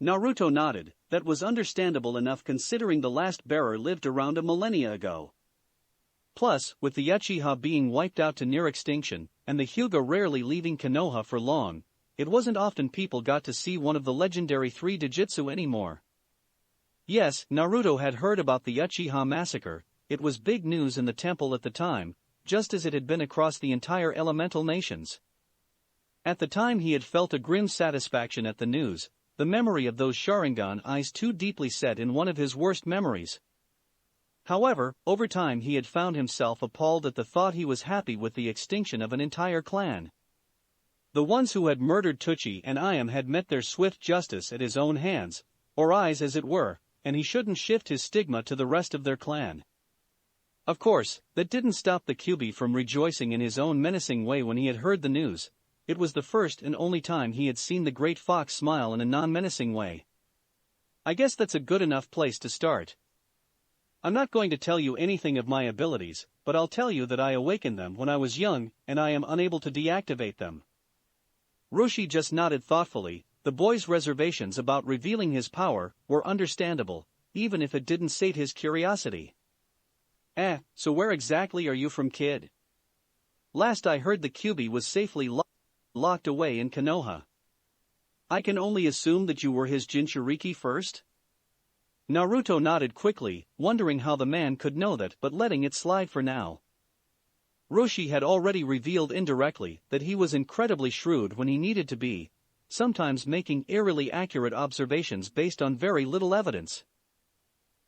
Naruto nodded. That was understandable enough considering the last bearer lived around a millennia ago. Plus, with the Uchiha being wiped out to near extinction, and the Hyuga rarely leaving Konoha for long, it wasn't often people got to see one of the legendary three Dijutsu anymore. Yes, Naruto had heard about the Uchiha massacre. It was big news in the temple at the time, just as it had been across the entire elemental nations. At the time he had felt a grim satisfaction at the news, the memory of those Sharingan eyes too deeply set in one of his worst memories. However, over time he had found himself appalled at the thought he was happy with the extinction of an entire clan. The ones who had murdered Tucci and Iam had met their swift justice at his own hands, or eyes as it were, and he shouldn't shift his stigma to the rest of their clan. Of course, that didn't stop the Kyuubi from rejoicing in his own menacing way when he had heard the news. It was the first and only time he had seen the great fox smile in a non-menacing way. I guess that's a good enough place to start. I'm not going to tell you anything of my abilities, but I'll tell you that I awakened them when I was young, and I am unable to deactivate them. Roshi just nodded thoughtfully. The boy's reservations about revealing his power were understandable, even if it didn't sate his curiosity. So where exactly are you from, kid? Last I heard the Kyuubi was safely locked away in Konoha. I can only assume that you were his Jinchuriki first? Naruto nodded quickly, wondering how the man could know that but letting it slide for now. Roshi had already revealed indirectly that he was incredibly shrewd when he needed to be, sometimes making eerily accurate observations based on very little evidence.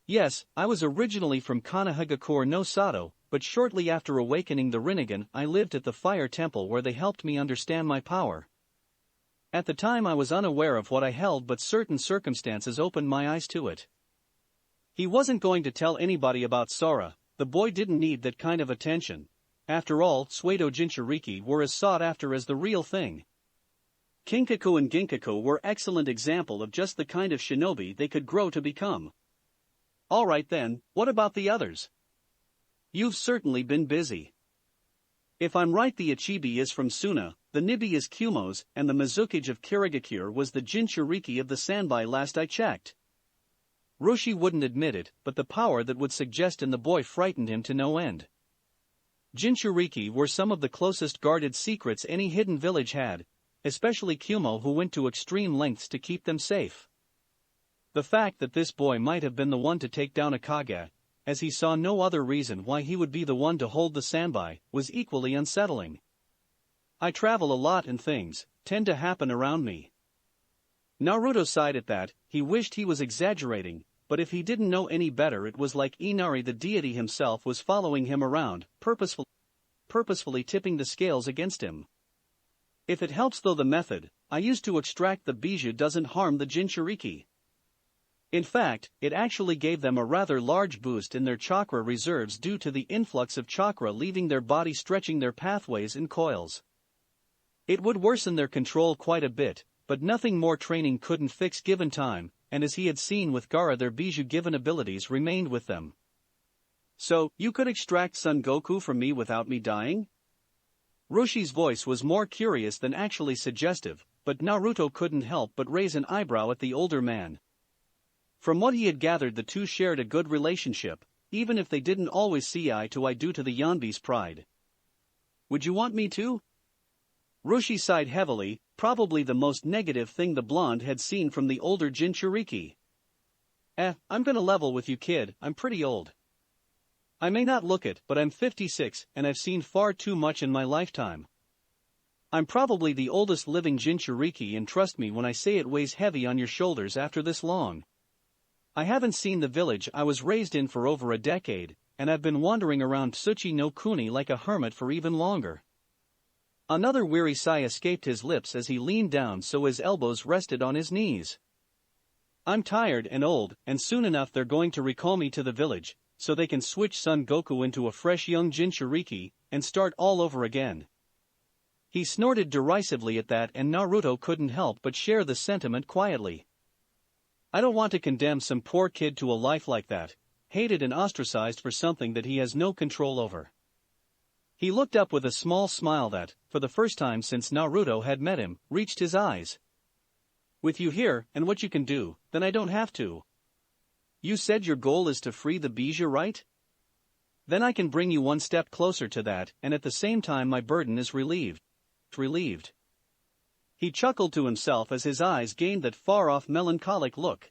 Yes, I was originally from Kanahagakure no Sato, but shortly after awakening the Rinnegan I lived at the Fire Temple where they helped me understand my power. At the time I was unaware of what I held, but certain circumstances opened my eyes to it. He wasn't going to tell anybody about Sora. The boy didn't need that kind of attention. After all, Suedo Jinchuriki were as sought after as the real thing. Kinkaku and Ginkaku were excellent example of just the kind of shinobi they could grow to become. Alright then, what about the others? You've certainly been busy. If I'm right, the Ichibi is from Suna, the Nibi is Kumo's, and the Mizukage of Kirigakure was the Jinchuriki of the Sanbai last I checked. Roshi wouldn't admit it, but the power that would suggest in the boy frightened him to no end. Jinchuriki were some of the closest guarded secrets any hidden village had, especially Kumo, who went to extreme lengths to keep them safe. The fact that this boy might have been the one to take down Akage, as he saw no other reason why he would be the one to hold the Sanbai, was equally unsettling. I travel a lot and things tend to happen around me. Naruto sighed at that. He wished he was exaggerating, but if he didn't know any better, it was like Inari the deity himself was following him around, purposefully tipping the scales against him. If it helps though, the method I used to extract the bijou doesn't harm the Jinchuriki. In fact, it actually gave them a rather large boost in their chakra reserves due to the influx of chakra leaving their body, stretching their pathways in coils. It would worsen their control quite a bit, but nothing more training couldn't fix given time, and as he had seen with Gaara, their bijou-given abilities remained with them. So, you could extract Son Goku from me without me dying? Roshi's voice was more curious than actually suggestive, but Naruto couldn't help but raise an eyebrow at the older man. From what he had gathered, the two shared a good relationship, even if they didn't always see eye to eye due to the Yonbi's pride. Would you want me to? Roshi sighed heavily, probably the most negative thing the blonde had seen from the older Jinchuriki. I'm gonna level with you, kid, I'm pretty old. I may not look it, but I'm 56, and I've seen far too much in my lifetime. I'm probably the oldest living Jinchuriki, and trust me when I say it weighs heavy on your shoulders after this long. I haven't seen the village I was raised in for over a decade, and I've been wandering around Tsuchi no Kuni like a hermit for even longer. Another weary sigh escaped his lips as he leaned down so his elbows rested on his knees. I'm tired and old, and soon enough they're going to recall me to the village, so they can switch Son Goku into a fresh young Jinchuriki, and start all over again. He snorted derisively at that, and Naruto couldn't help but share the sentiment quietly. I don't want to condemn some poor kid to a life like that, hated and ostracized for something that he has no control over. He looked up with a small smile that, for the first time since Naruto had met him, reached his eyes. With you here, and what you can do, then I don't have to. You said your goal is to free the bijou, right? Then I can bring you one step closer to that, and at the same time my burden is relieved. He chuckled to himself as his eyes gained that far-off melancholic look.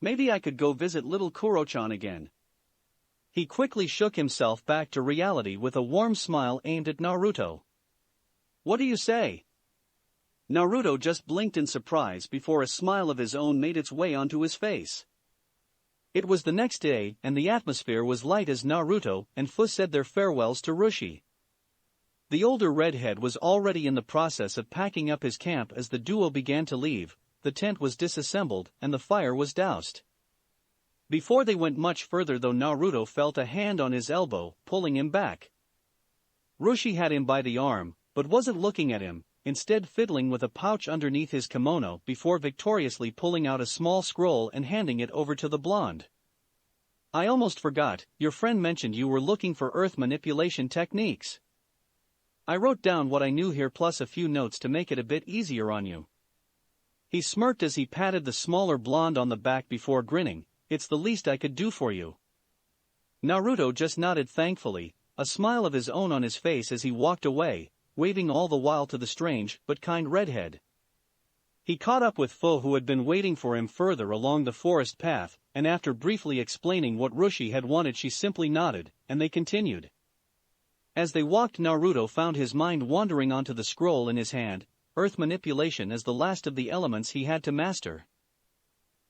Maybe I could go visit little Kuro-chan again. He quickly shook himself back to reality with a warm smile aimed at Naruto. What do you say? Naruto just blinked in surprise before a smile of his own made its way onto his face. It was the next day, and the atmosphere was light as Naruto and Fu said their farewells to Roshi. The older redhead was already in the process of packing up his camp as the duo began to leave. The tent was disassembled and the fire was doused. Before they went much further though, Naruto felt a hand on his elbow, pulling him back. Roshi had him by the arm, but wasn't looking at him, instead fiddling with a pouch underneath his kimono before victoriously pulling out a small scroll and handing it over to the blonde. I almost forgot, your friend mentioned you were looking for earth manipulation techniques. I wrote down what I knew here plus a few notes to make it a bit easier on you. He smirked as he patted the smaller blonde on the back before grinning. It's the least I could do for you. Naruto just nodded thankfully, a smile of his own on his face as he walked away, waving all the while to the strange but kind redhead. He caught up with Fu, who had been waiting for him further along the forest path, and after briefly explaining what Roshi had wanted she simply nodded, and they continued. As they walked, Naruto found his mind wandering onto the scroll in his hand, earth manipulation as the last of the elements he had to master.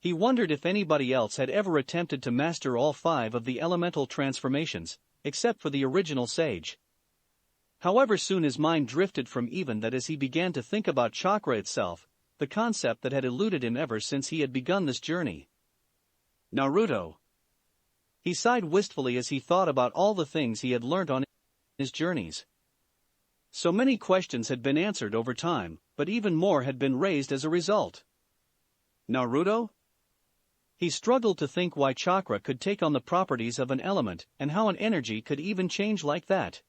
He wondered if anybody else had ever attempted to master all 5 of the elemental transformations, except for the original sage. However, soon his mind drifted from even that as he began to think about chakra itself, the concept that had eluded him ever since he had begun this journey. Naruto. He sighed wistfully as he thought about all the things he had learnt on his journeys. So many questions had been answered over time, but even more had been raised as a result. Naruto? He struggled to think why chakra could take on the properties of an element and how an energy could even change like that.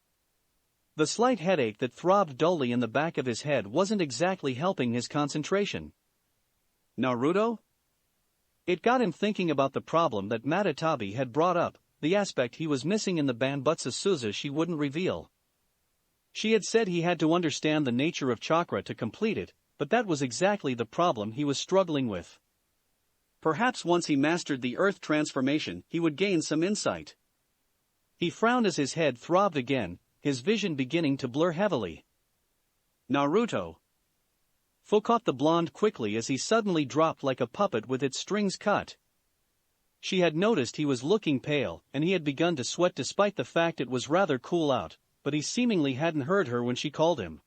The slight headache that throbbed dully in the back of his head wasn't exactly helping his concentration. Naruto? It got him thinking about the problem that Matatabi had brought up, the aspect he was missing in the Banbutsu Suza she wouldn't reveal. She had said he had to understand the nature of chakra to complete it, but that was exactly the problem he was struggling with. Perhaps once he mastered the earth transformation, he would gain some insight. He frowned as his head throbbed again, his vision beginning to blur heavily. Naruto. Fu caught the blonde quickly as he suddenly dropped like a puppet with its strings cut. She had noticed he was looking pale, and he had begun to sweat despite the fact it was rather cool out, but he seemingly hadn't heard her when she called him.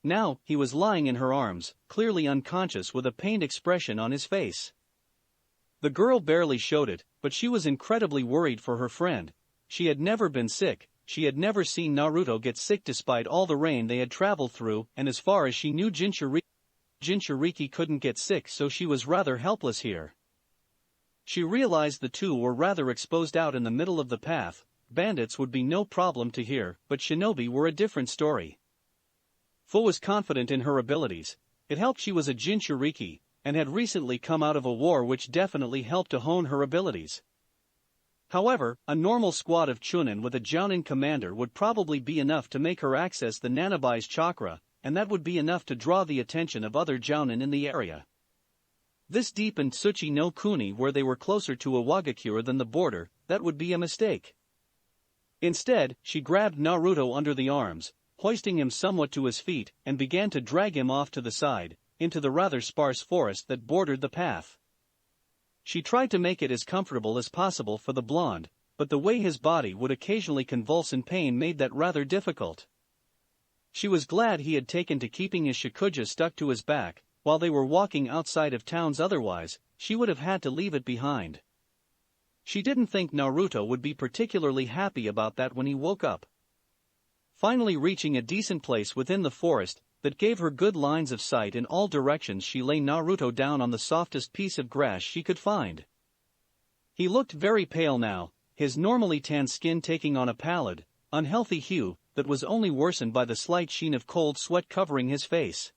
Now, he was lying in her arms, clearly unconscious with a pained expression on his face. The girl barely showed it, but she was incredibly worried for her friend. She had never been sick. She had never seen Naruto get sick despite all the rain they had traveled through, and as far as she knew Jinchuriki couldn't get sick, so she was rather helpless here. She realized the two were rather exposed out in the middle of the path. Bandits would be no problem to hear, but shinobi were a different story. Fu was confident in her abilities. It helped she was a Jinchuriki, and had recently come out of a war which definitely helped to hone her abilities. However, a normal squad of Chunin with a Jounin commander would probably be enough to make her access the Nanabai's chakra, and that would be enough to draw the attention of other Jounin in the area. This deep in Tsuchi no Kuni, where they were closer to Iwagakure than the border, that would be a mistake. Instead, she grabbed Naruto under the arms, hoisting him somewhat to his feet, and began to drag him off to the side, into the rather sparse forest that bordered the path. She tried to make it as comfortable as possible for the blonde, but the way his body would occasionally convulse in pain made that rather difficult. She was glad he had taken to keeping his shakuja stuck to his back while they were walking outside of towns, otherwise, she would have had to leave it behind. She didn't think Naruto would be particularly happy about that when he woke up. Finally reaching a decent place within the forest that gave her good lines of sight in all directions, she lay Naruto down on the softest piece of grass she could find. He looked very pale now, his normally tan skin taking on a pallid, unhealthy hue that was only worsened by the slight sheen of cold sweat covering his face.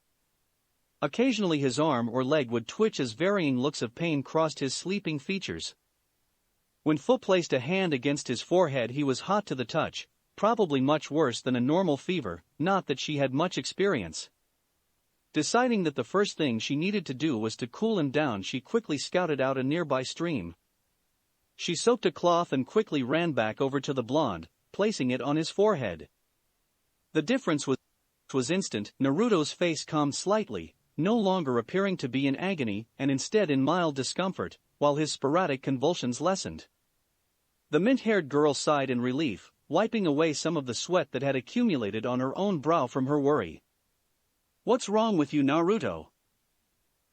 Occasionally his arm or leg would twitch as varying looks of pain crossed his sleeping features. When Fu placed a hand against his forehead, he was hot to the touch, probably much worse than a normal fever, not that she had much experience. Deciding that the first thing she needed to do was to cool him down, she quickly scouted out a nearby stream. She soaked a cloth and quickly ran back over to the blonde, placing it on his forehead. The difference was instant. Naruto's face calmed slightly, no longer appearing to be in agony and instead in mild discomfort, while his sporadic convulsions lessened. The mint-haired girl sighed in relief, wiping away some of the sweat that had accumulated on her own brow from her worry. "What's wrong with you, Naruto?"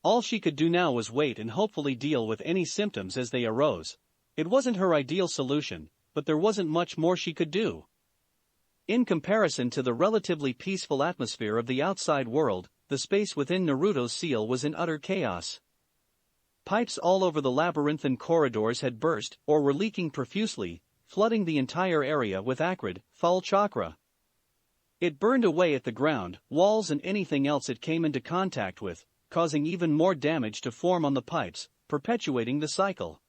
All she could do now was wait and hopefully deal with any symptoms as they arose. It wasn't her ideal solution, but there wasn't much more she could do. In comparison to the relatively peaceful atmosphere of the outside world, the space within Naruto's seal was in utter chaos. Pipes all over the labyrinthine corridors had burst or were leaking profusely, flooding the entire area with acrid, foul chakra. It burned away at the ground, walls and anything else it came into contact with, causing even more damage to form on the pipes, perpetuating the cycle.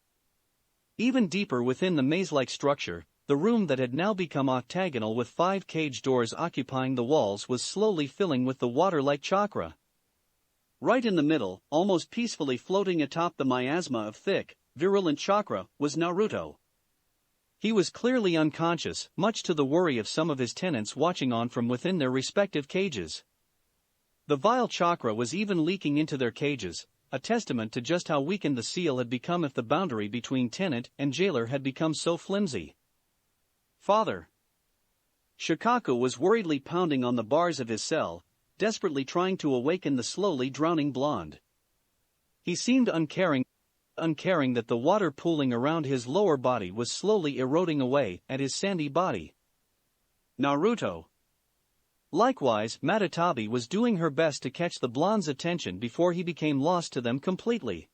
Even deeper within the maze-like structure, the room that had now become octagonal with 5 cage doors occupying the walls was slowly filling with the water-like chakra. Right in the middle, almost peacefully floating atop the miasma of thick, virulent chakra, was Naruto. He was clearly unconscious, much to the worry of some of his tenants watching on from within their respective cages. The vile chakra was even leaking into their cages, a testament to just how weakened the seal had become if the boundary between tenant and jailer had become so flimsy. Father. Shikaku was worriedly pounding on the bars of his cell, desperately trying to awaken the slowly drowning blonde. He seemed uncaring that the water pooling around his lower body was slowly eroding away at his sandy body. Naruto. Likewise, Matatabi was doing her best to catch the blonde's attention before he became lost to them completely.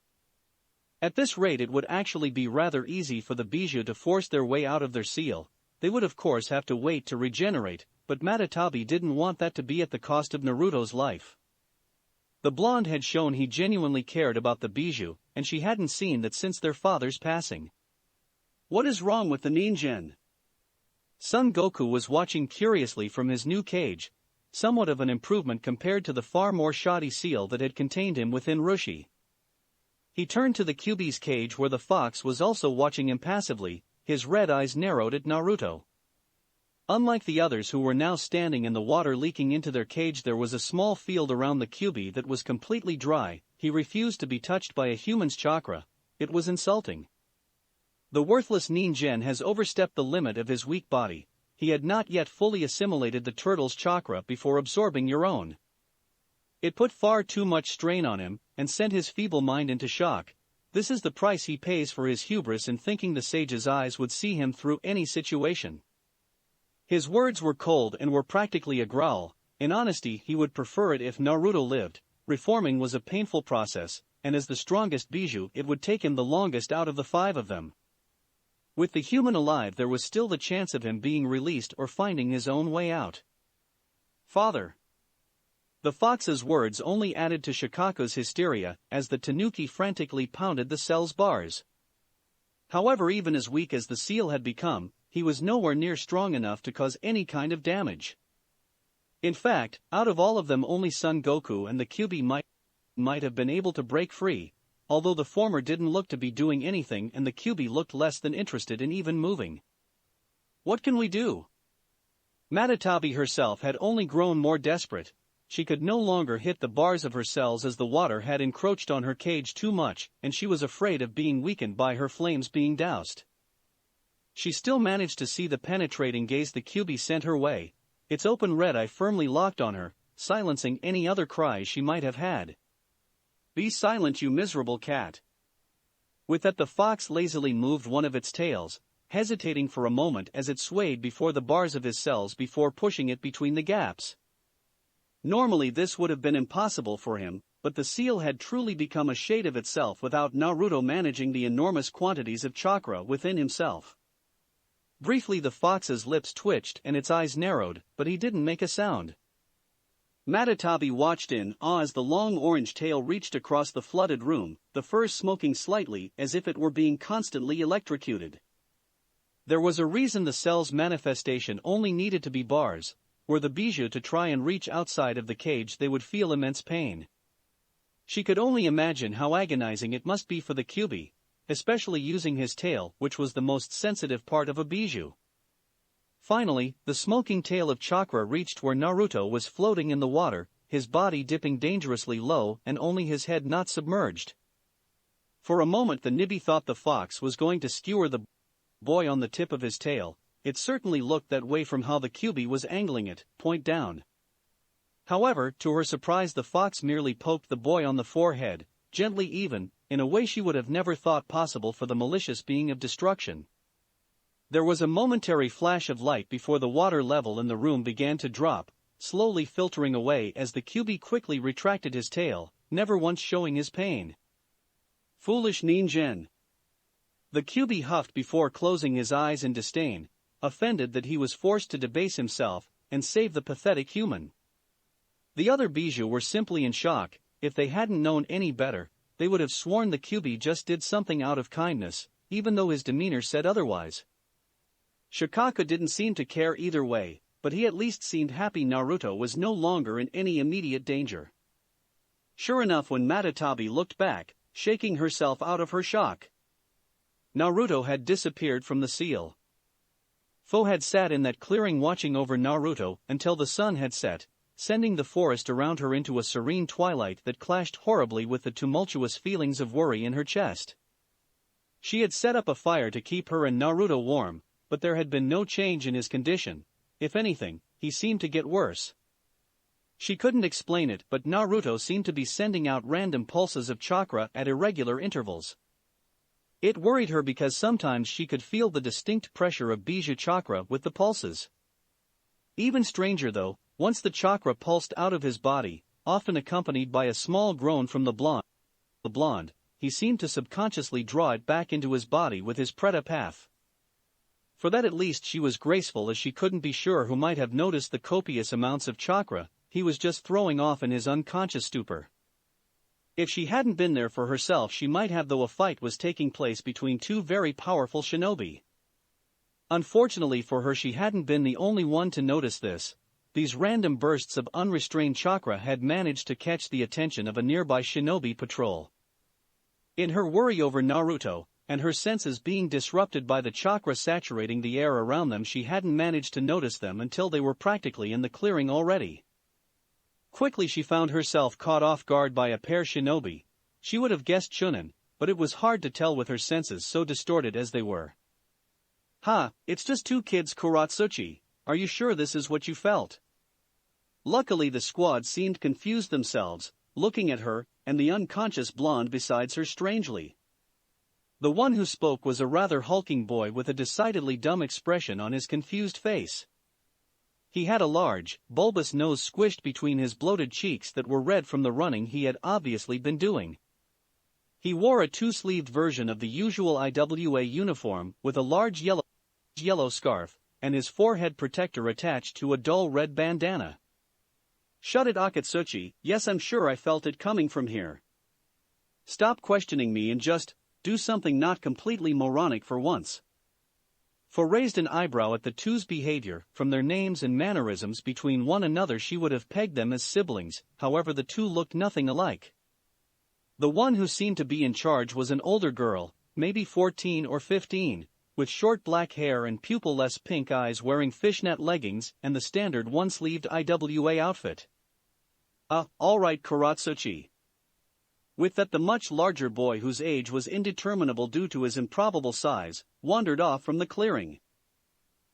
At this rate, it would actually be rather easy for the bijou to force their way out of their seal. They would of course have to wait to regenerate, but Matatabi didn't want that to be at the cost of Naruto's life. The blonde had shown he genuinely cared about the bijou, and she hadn't seen that since their father's passing. What is wrong with the ninjen? Son Goku was watching curiously from his new cage, somewhat of an improvement compared to the far more shoddy seal that had contained him within Rushi. He turned to the Kyuubi's cage where the fox was also watching impassively, his red eyes narrowed at Naruto. Unlike the others who were now standing in the water leaking into their cage, there was a small field around the Kyuubi that was completely dry. He refused to be touched by a human's chakra. It was insulting. The worthless ninjen has overstepped the limit of his weak body. He had not yet fully assimilated the turtle's chakra before absorbing your own. It put far too much strain on him, and sent his feeble mind into shock. This is the price he pays for his hubris in thinking the sage's eyes would see him through any situation. His words were cold and were practically a growl. In honesty, he would prefer it if Naruto lived. Reforming was a painful process, and as the strongest bijou, it would take him the longest out of the 5 of them. With the human alive, there was still the chance of him being released or finding his own way out. Father. The fox's words only added to Shikaku's hysteria as the tanuki frantically pounded the cell's bars. However, even as weak as the seal had become, he was nowhere near strong enough to cause any kind of damage. In fact, out of all of them, only Son Goku and the Kyuubi might have been able to break free, although the former didn't look to be doing anything and the Kyuubi looked less than interested in even moving. What can we do? Matatabi herself had only grown more desperate. She could no longer hit the bars of her cells as the water had encroached on her cage too much, and she was afraid of being weakened by her flames being doused. She still managed to see the penetrating gaze the Kyuubi sent her way, its open red eye firmly locked on her, silencing any other cries she might have had. Be silent, you miserable cat. With that, the fox lazily moved one of its tails, hesitating for a moment as it swayed before the bars of his cells before pushing it between the gaps. Normally this would have been impossible for him, but the seal had truly become a shade of itself without Naruto managing the enormous quantities of chakra within himself. Briefly the fox's lips twitched and its eyes narrowed, but he didn't make a sound. Matatabi watched in awe as the long orange tail reached across the flooded room, the furs smoking slightly as if it were being constantly electrocuted. There was a reason the cell's manifestation only needed to be bars. Were the bijou to try and reach outside of the cage, they would feel immense pain. She could only imagine how agonizing it must be for the Kyuubi, especially using his tail, which was the most sensitive part of a bijou. Finally, the smoking tail of chakra reached where Naruto was floating in the water, his body dipping dangerously low and only his head not submerged. For a moment the Nibi thought the fox was going to skewer the boy on the tip of his tail. It certainly looked that way from how the Kyuubi was angling it, point down. However, to her surprise, the fox merely poked the boy on the forehead, gently even, in a way she would have never thought possible for the malicious being of destruction. There was a momentary flash of light before the water level in the room began to drop, slowly filtering away as the Kyuubi quickly retracted his tail, never once showing his pain. Foolish ninjen. The Kyuubi huffed before closing his eyes in disdain, offended that he was forced to debase himself and save the pathetic human. The other bijou were simply in shock. If they hadn't known any better, they would have sworn the Kyuubi just did something out of kindness, even though his demeanor said otherwise. Shikaku didn't seem to care either way, but he at least seemed happy Naruto was no longer in any immediate danger. Sure enough, when Matatabi looked back, shaking herself out of her shock, Naruto had disappeared from the seal. Fo had sat in that clearing watching over Naruto until the sun had set, sending the forest around her into a serene twilight that clashed horribly with the tumultuous feelings of worry in her chest. She had set up a fire to keep her and Naruto warm, but there had been no change in his condition. If anything, he seemed to get worse. She couldn't explain it, but Naruto seemed to be sending out random pulses of chakra at irregular intervals. It worried her because sometimes she could feel the distinct pressure of Bija chakra with the pulses. Even stranger though, once the chakra pulsed out of his body, often accompanied by a small groan from the blonde, he seemed to subconsciously draw it back into his body with his preta path. For that at least she was grateful, as she couldn't be sure who might have noticed the copious amounts of chakra he was just throwing off in his unconscious stupor. If she hadn't been there for herself, she might have, though a fight was taking place between two very powerful shinobi. Unfortunately for her, she hadn't been the only one to notice this. These random bursts of unrestrained chakra had managed to catch the attention of a nearby shinobi patrol. In her worry over Naruto, and her senses being disrupted by the chakra saturating the air around them, she hadn't managed to notice them until they were practically in the clearing already. Quickly she found herself caught off guard by a pair shinobi. She would have guessed Chunin, but it was hard to tell with her senses so distorted as they were. "Ha, it's just two kids, Kuratsuchi. Are you sure this is what you felt?" Luckily the squad seemed confused themselves, looking at her and the unconscious blonde beside her strangely. The one who spoke was a rather hulking boy with a decidedly dumb expression on his confused face. He had a large, bulbous nose squished between his bloated cheeks that were red from the running he had obviously been doing. He wore a two-sleeved version of the usual IWA uniform with a large yellow scarf, and his forehead protector attached to a dull red bandana. "Shut it, Akatsuchi. Yes, I'm sure I felt it coming from here. Stop questioning me and just do something not completely moronic for once." For raised an eyebrow at the two's behavior. From their names and mannerisms between one another she would have pegged them as siblings, however the two looked nothing alike. The one who seemed to be in charge was an older girl, maybe 14 or 15, with short black hair and pupil-less pink eyes, wearing fishnet leggings and the standard one-sleeved IWA outfit. All right, Kuratsuchi." With that, the much larger boy, whose age was indeterminable due to his improbable size, wandered off from the clearing.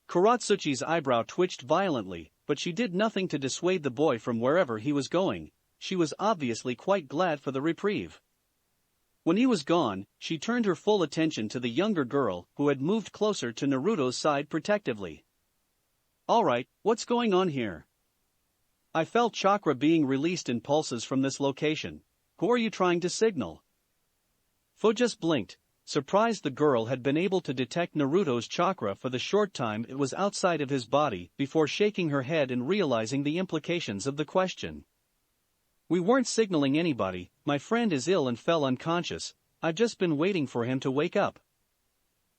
Kuratsuchi's eyebrow twitched violently, but she did nothing to dissuade the boy from wherever he was going. She was obviously quite glad for the reprieve. When he was gone, she turned her full attention to the younger girl, who had moved closer to Naruto's side protectively. "All right, what's going on here? I felt chakra being released in pulses from this location. Who are you trying to signal?" Fu just blinked, surprised the girl had been able to detect Naruto's chakra for the short time it was outside of his body, before shaking her head and realizing the implications of the question. "We weren't signaling anybody. My friend is ill and fell unconscious. I've just been waiting for him to wake up."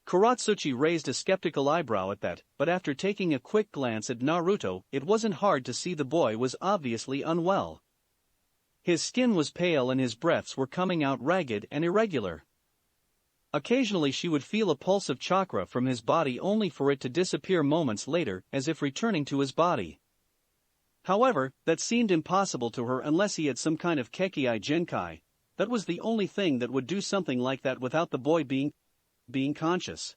Kuratsuchi raised a skeptical eyebrow at that, but after taking a quick glance at Naruto, it wasn't hard to see the boy was obviously unwell. His skin was pale and his breaths were coming out ragged and irregular. Occasionally she would feel a pulse of chakra from his body, only for it to disappear moments later, as if returning to his body. However, that seemed impossible to her unless he had some kind of Kekei Genkai. That was the only thing that would do something like that without the boy being conscious.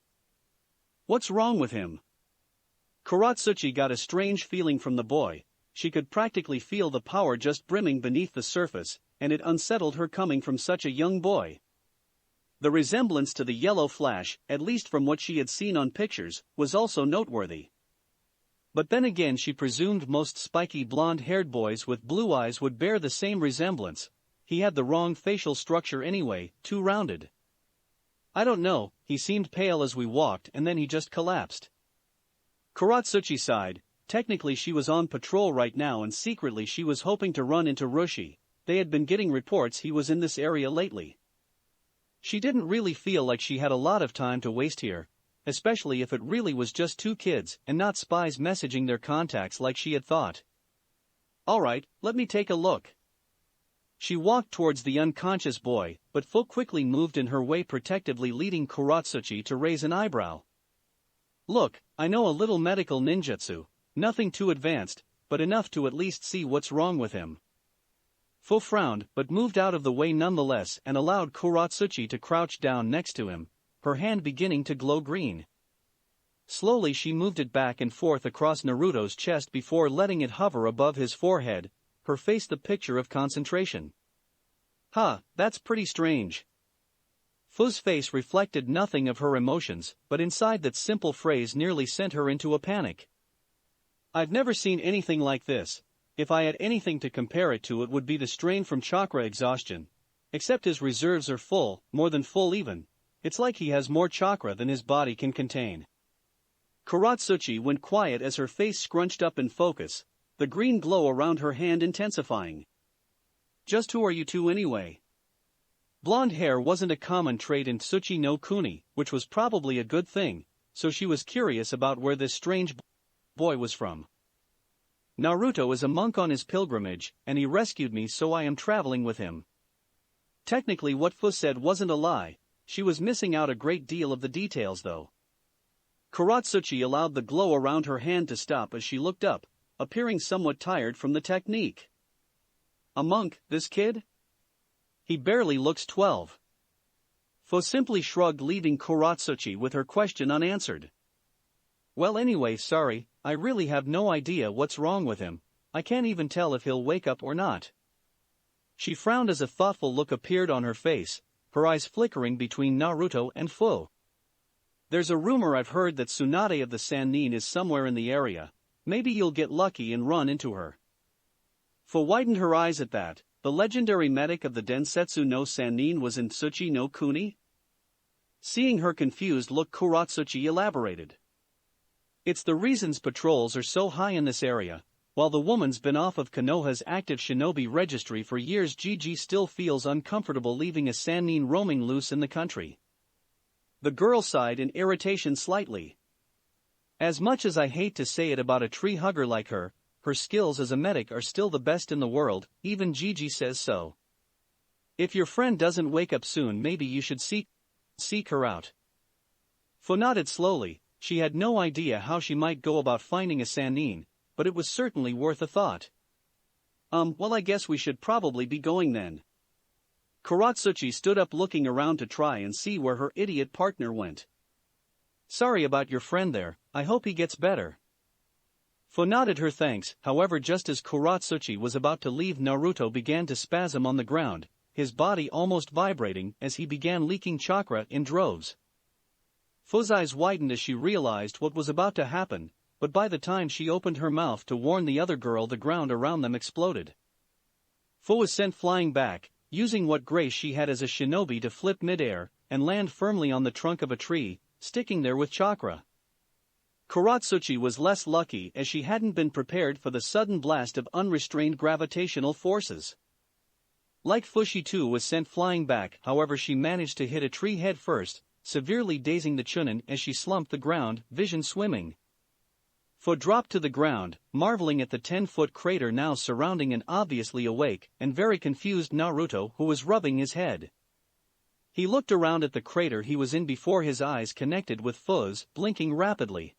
What's wrong with him? Kuratsuchi got a strange feeling from the boy. She could practically feel the power just brimming beneath the surface, and it unsettled her coming from such a young boy. The resemblance to the yellow flash, at least from what she had seen on pictures, was also noteworthy. But then again, she presumed most spiky blonde-haired boys with blue eyes would bear the same resemblance. He had the wrong facial structure anyway, too rounded. "I don't know, he seemed pale as we walked and then he just collapsed." Kuratsuchi sighed. Technically she was on patrol right now and secretly she was hoping to run into Rushi. They had been getting reports he was in this area lately. She didn't really feel like she had a lot of time to waste here, especially if it really was just two kids and not spies messaging their contacts like she had thought. "All right, let me take a look." She walked towards the unconscious boy, but Fu quickly moved in her way, protectively leading Kuratsuchi to raise an eyebrow. "Look, I know a little medical ninjutsu. Nothing too advanced, but enough to at least see what's wrong with him. Fu frowned but moved out of the way nonetheless and allowed Kuratsuchi to crouch down next to him, her hand beginning to glow green. Slowly she moved it back and forth across Naruto's chest before letting it hover above his forehead, her face the picture of concentration. That's pretty strange. Fu's face reflected nothing of her emotions, but inside that simple phrase nearly sent her into a panic. I've never seen anything like this. If I had anything to compare it to, it would be the strain from chakra exhaustion. Except his reserves are full, more than full even. It's like he has more chakra than his body can contain. Kuratsuchi went quiet as her face scrunched up in focus, the green glow around her hand intensifying. Just who are you two anyway? Blonde hair wasn't a common trait in Tsuchi no Kuni, which was probably a good thing, so she was curious about where this strange boy was from. Naruto is a monk on his pilgrimage, and he rescued me, so I am traveling with him. Technically what Fu said wasn't a lie, she was missing out a great deal of the details though. Kuratsuchi allowed the glow around her hand to stop as she looked up, appearing somewhat tired from the technique. A monk, this kid? He barely looks 12. Fu simply shrugged, leaving Kuratsuchi with her question unanswered. Well anyway, sorry, I really have no idea what's wrong with him, I can't even tell if he'll wake up or not. She frowned as a thoughtful look appeared on her face, her eyes flickering between Naruto and Fu. There's a rumor I've heard that Tsunade of the Sannin is somewhere in the area, maybe you'll get lucky and run into her. Fu widened her eyes at that. The legendary medic of the Densetsu no Sannin was in Tsuchi no Kuni? Seeing her confused look, Kuratsuchi elaborated. It's the reasons patrols are so high in this area. While the woman's been off of Konoha's active shinobi registry for years, Gigi still feels uncomfortable leaving a Sannin roaming loose in the country. The girl sighed in irritation slightly. As much as I hate to say it about a tree hugger like her, her skills as a medic are still the best in the world, even Gigi says so. If your friend doesn't wake up soon, maybe you should seek her out. Fu nodded slowly. She had no idea how she might go about finding a Sannin, but it was certainly worth a thought. Well, I guess we should probably be going then. Kuratsuchi stood up, looking around to try and see where her idiot partner went. Sorry about your friend there, I hope he gets better. Fu nodded her thanks. However, just as Kuratsuchi was about to leave, Naruto began to spasm on the ground, his body almost vibrating as he began leaking chakra in droves. Fu's eyes widened as she realized what was about to happen, but by the time she opened her mouth to warn the other girl, the ground around them exploded. Fu was sent flying back, using what grace she had as a shinobi to flip midair and land firmly on the trunk of a tree, sticking there with chakra. Kuratsuchi was less lucky as she hadn't been prepared for the sudden blast of unrestrained gravitational forces. Like Fu, she too was sent flying back, however she managed to hit a tree head first, severely dazing the Chunin as she slumped the ground, vision swimming. Fu dropped to the ground, marveling at the 10-foot crater now surrounding an obviously awake and very confused Naruto who was rubbing his head. He looked around at the crater he was in before his eyes connected with Fu's, blinking rapidly.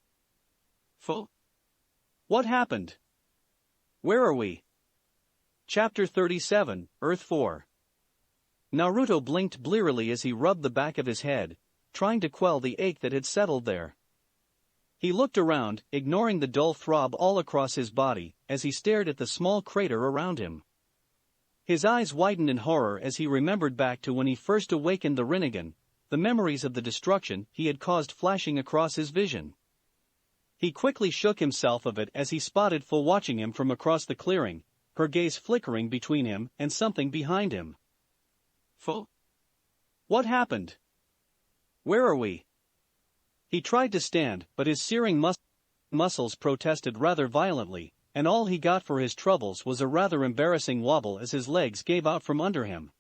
Fu? What happened? Where are we? Chapter 37, Earth 4. Naruto blinked blearily as he rubbed the back of his head, trying to quell the ache that had settled there. He looked around, ignoring the dull throb all across his body, as he stared at the small crater around him. His eyes widened in horror as he remembered back to when he first awakened the Rinnegan, the memories of the destruction he had caused flashing across his vision. He quickly shook himself of it as he spotted Fu watching him from across the clearing, her gaze flickering between him and something behind him. Fu? What happened? Where are we? He tried to stand, but his searing muscles protested rather violently, and all he got for his troubles was a rather embarrassing wobble as his legs gave out from under him.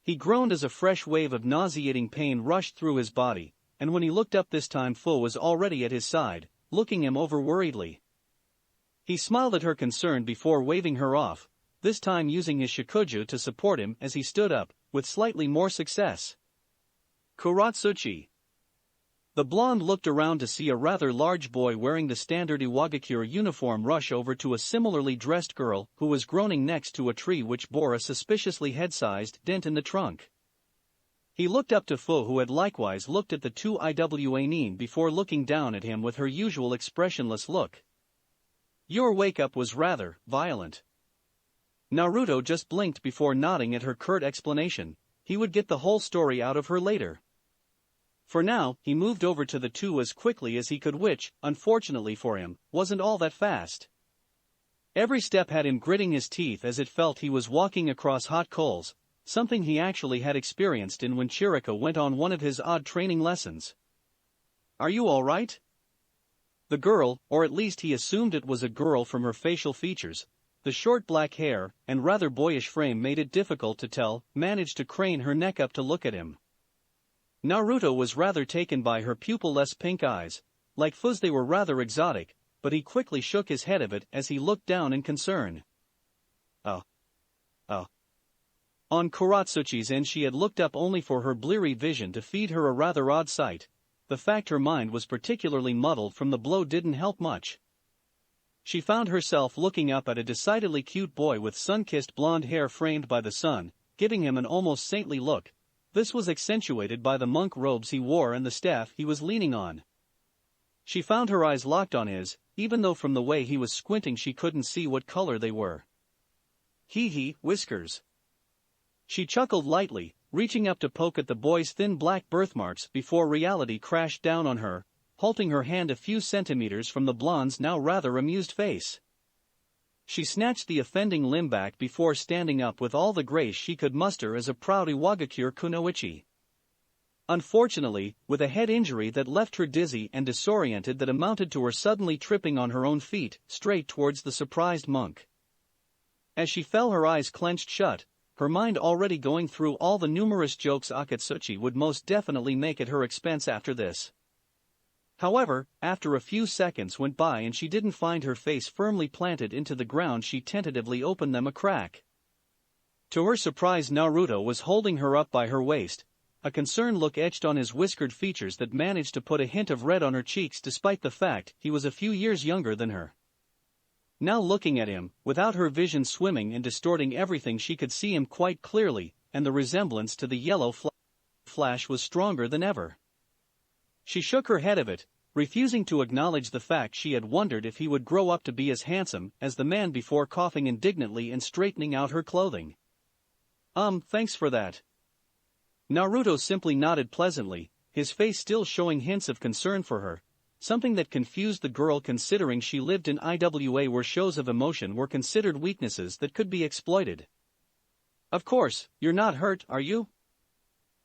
He groaned as a fresh wave of nauseating pain rushed through his body, and when he looked up this time, Fu was already at his side, looking him over worriedly. He smiled at her concern before waving her off, this time using his shikuju to support him as he stood up, with slightly more success. Kuratsuchi. The blonde looked around to see a rather large boy wearing the standard Iwagakure uniform rush over to a similarly dressed girl who was groaning next to a tree which bore a suspiciously head-sized dent in the trunk. He looked up to Fu, who had likewise looked at the two Iwa before looking down at him with her usual expressionless look. Your wake-up was rather violent. Naruto just blinked before nodding at her curt explanation. He would get the whole story out of her later. For now, he moved over to the two as quickly as he could, which, unfortunately for him, wasn't all that fast. Every step had him gritting his teeth as it felt he was walking across hot coals, something he actually had experienced in when Chirika went on one of his odd training lessons. Are you all right? The girl, or at least he assumed it was a girl from her facial features, the short black hair and rather boyish frame made it difficult to tell, managed to crane her neck up to look at him. Naruto was rather taken by her pupil-less pink eyes. Like Fu's, they were rather exotic, but he quickly shook his head of it as he looked down in concern. Oh. On Kuratsuchi's end, she had looked up only for her bleary vision to feed her a rather odd sight. The fact her mind was particularly muddled from the blow didn't help much. She found herself looking up at a decidedly cute boy with sun-kissed blonde hair framed by the sun, giving him an almost saintly look. This was accentuated by the monk robes he wore and the staff he was leaning on. She found her eyes locked on his, even though from the way he was squinting she couldn't see what color they were. Whiskers. She chuckled lightly, reaching up to poke at the boy's thin black birthmarks before reality crashed down on her, halting her hand a few centimeters from the blonde's now rather amused face. She snatched the offending limb back before standing up with all the grace she could muster as a proud Iwagakure kunoichi. Unfortunately, with a head injury that left her dizzy and disoriented that amounted to her suddenly tripping on her own feet, straight towards the surprised monk. As she fell, her eyes clenched shut, her mind already going through all the numerous jokes Akatsuchi would most definitely make at her expense after this. However, after a few seconds went by and she didn't find her face firmly planted into the ground, she tentatively opened them a crack. To her surprise, Naruto was holding her up by her waist, a concerned look etched on his whiskered features that managed to put a hint of red on her cheeks despite the fact he was a few years younger than her. Now looking at him, without her vision swimming and distorting everything, she could see him quite clearly, and the resemblance to the yellow flash was stronger than ever. She shook her head of it, refusing to acknowledge the fact she had wondered if he would grow up to be as handsome as the man before coughing indignantly and straightening out her clothing. Thanks for that. Naruto simply nodded pleasantly, his face still showing hints of concern for her, something that confused the girl considering she lived in Iwa where shows of emotion were considered weaknesses that could be exploited. Of course, you're not hurt, are you?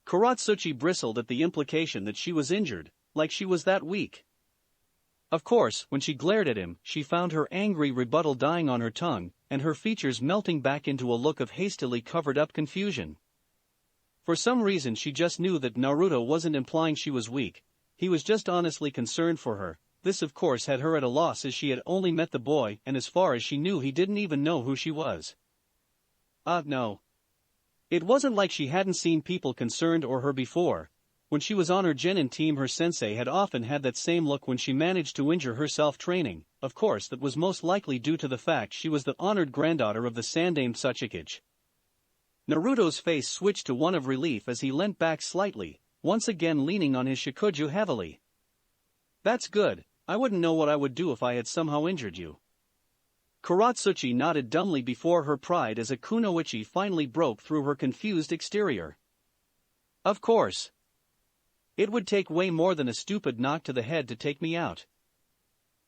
Kuratsuchi bristled at the implication that she was injured, like she was that weak. Of course, when she glared at him, she found her angry rebuttal dying on her tongue, and her features melting back into a look of hastily covered-up confusion. For some reason she just knew that Naruto wasn't implying she was weak, he was just honestly concerned for her. This of course had her at a loss, as she had only met the boy and as far as she knew he didn't even know who she was. No. It wasn't like she hadn't seen people concerned or her before. When she was on her genin team, her sensei had often had that same look when she managed to injure herself training. Of course that was most likely due to the fact she was the honored granddaughter of the Sandaime Tsuchikage. Naruto's face switched to one of relief as he leant back slightly, once again leaning on his shikuju heavily. That's good, I wouldn't know what I would do if I had somehow injured you. Kuratsuchi nodded dumbly before her pride as a kunoichi finally broke through her confused exterior. Of course. It would take way more than a stupid knock to the head to take me out.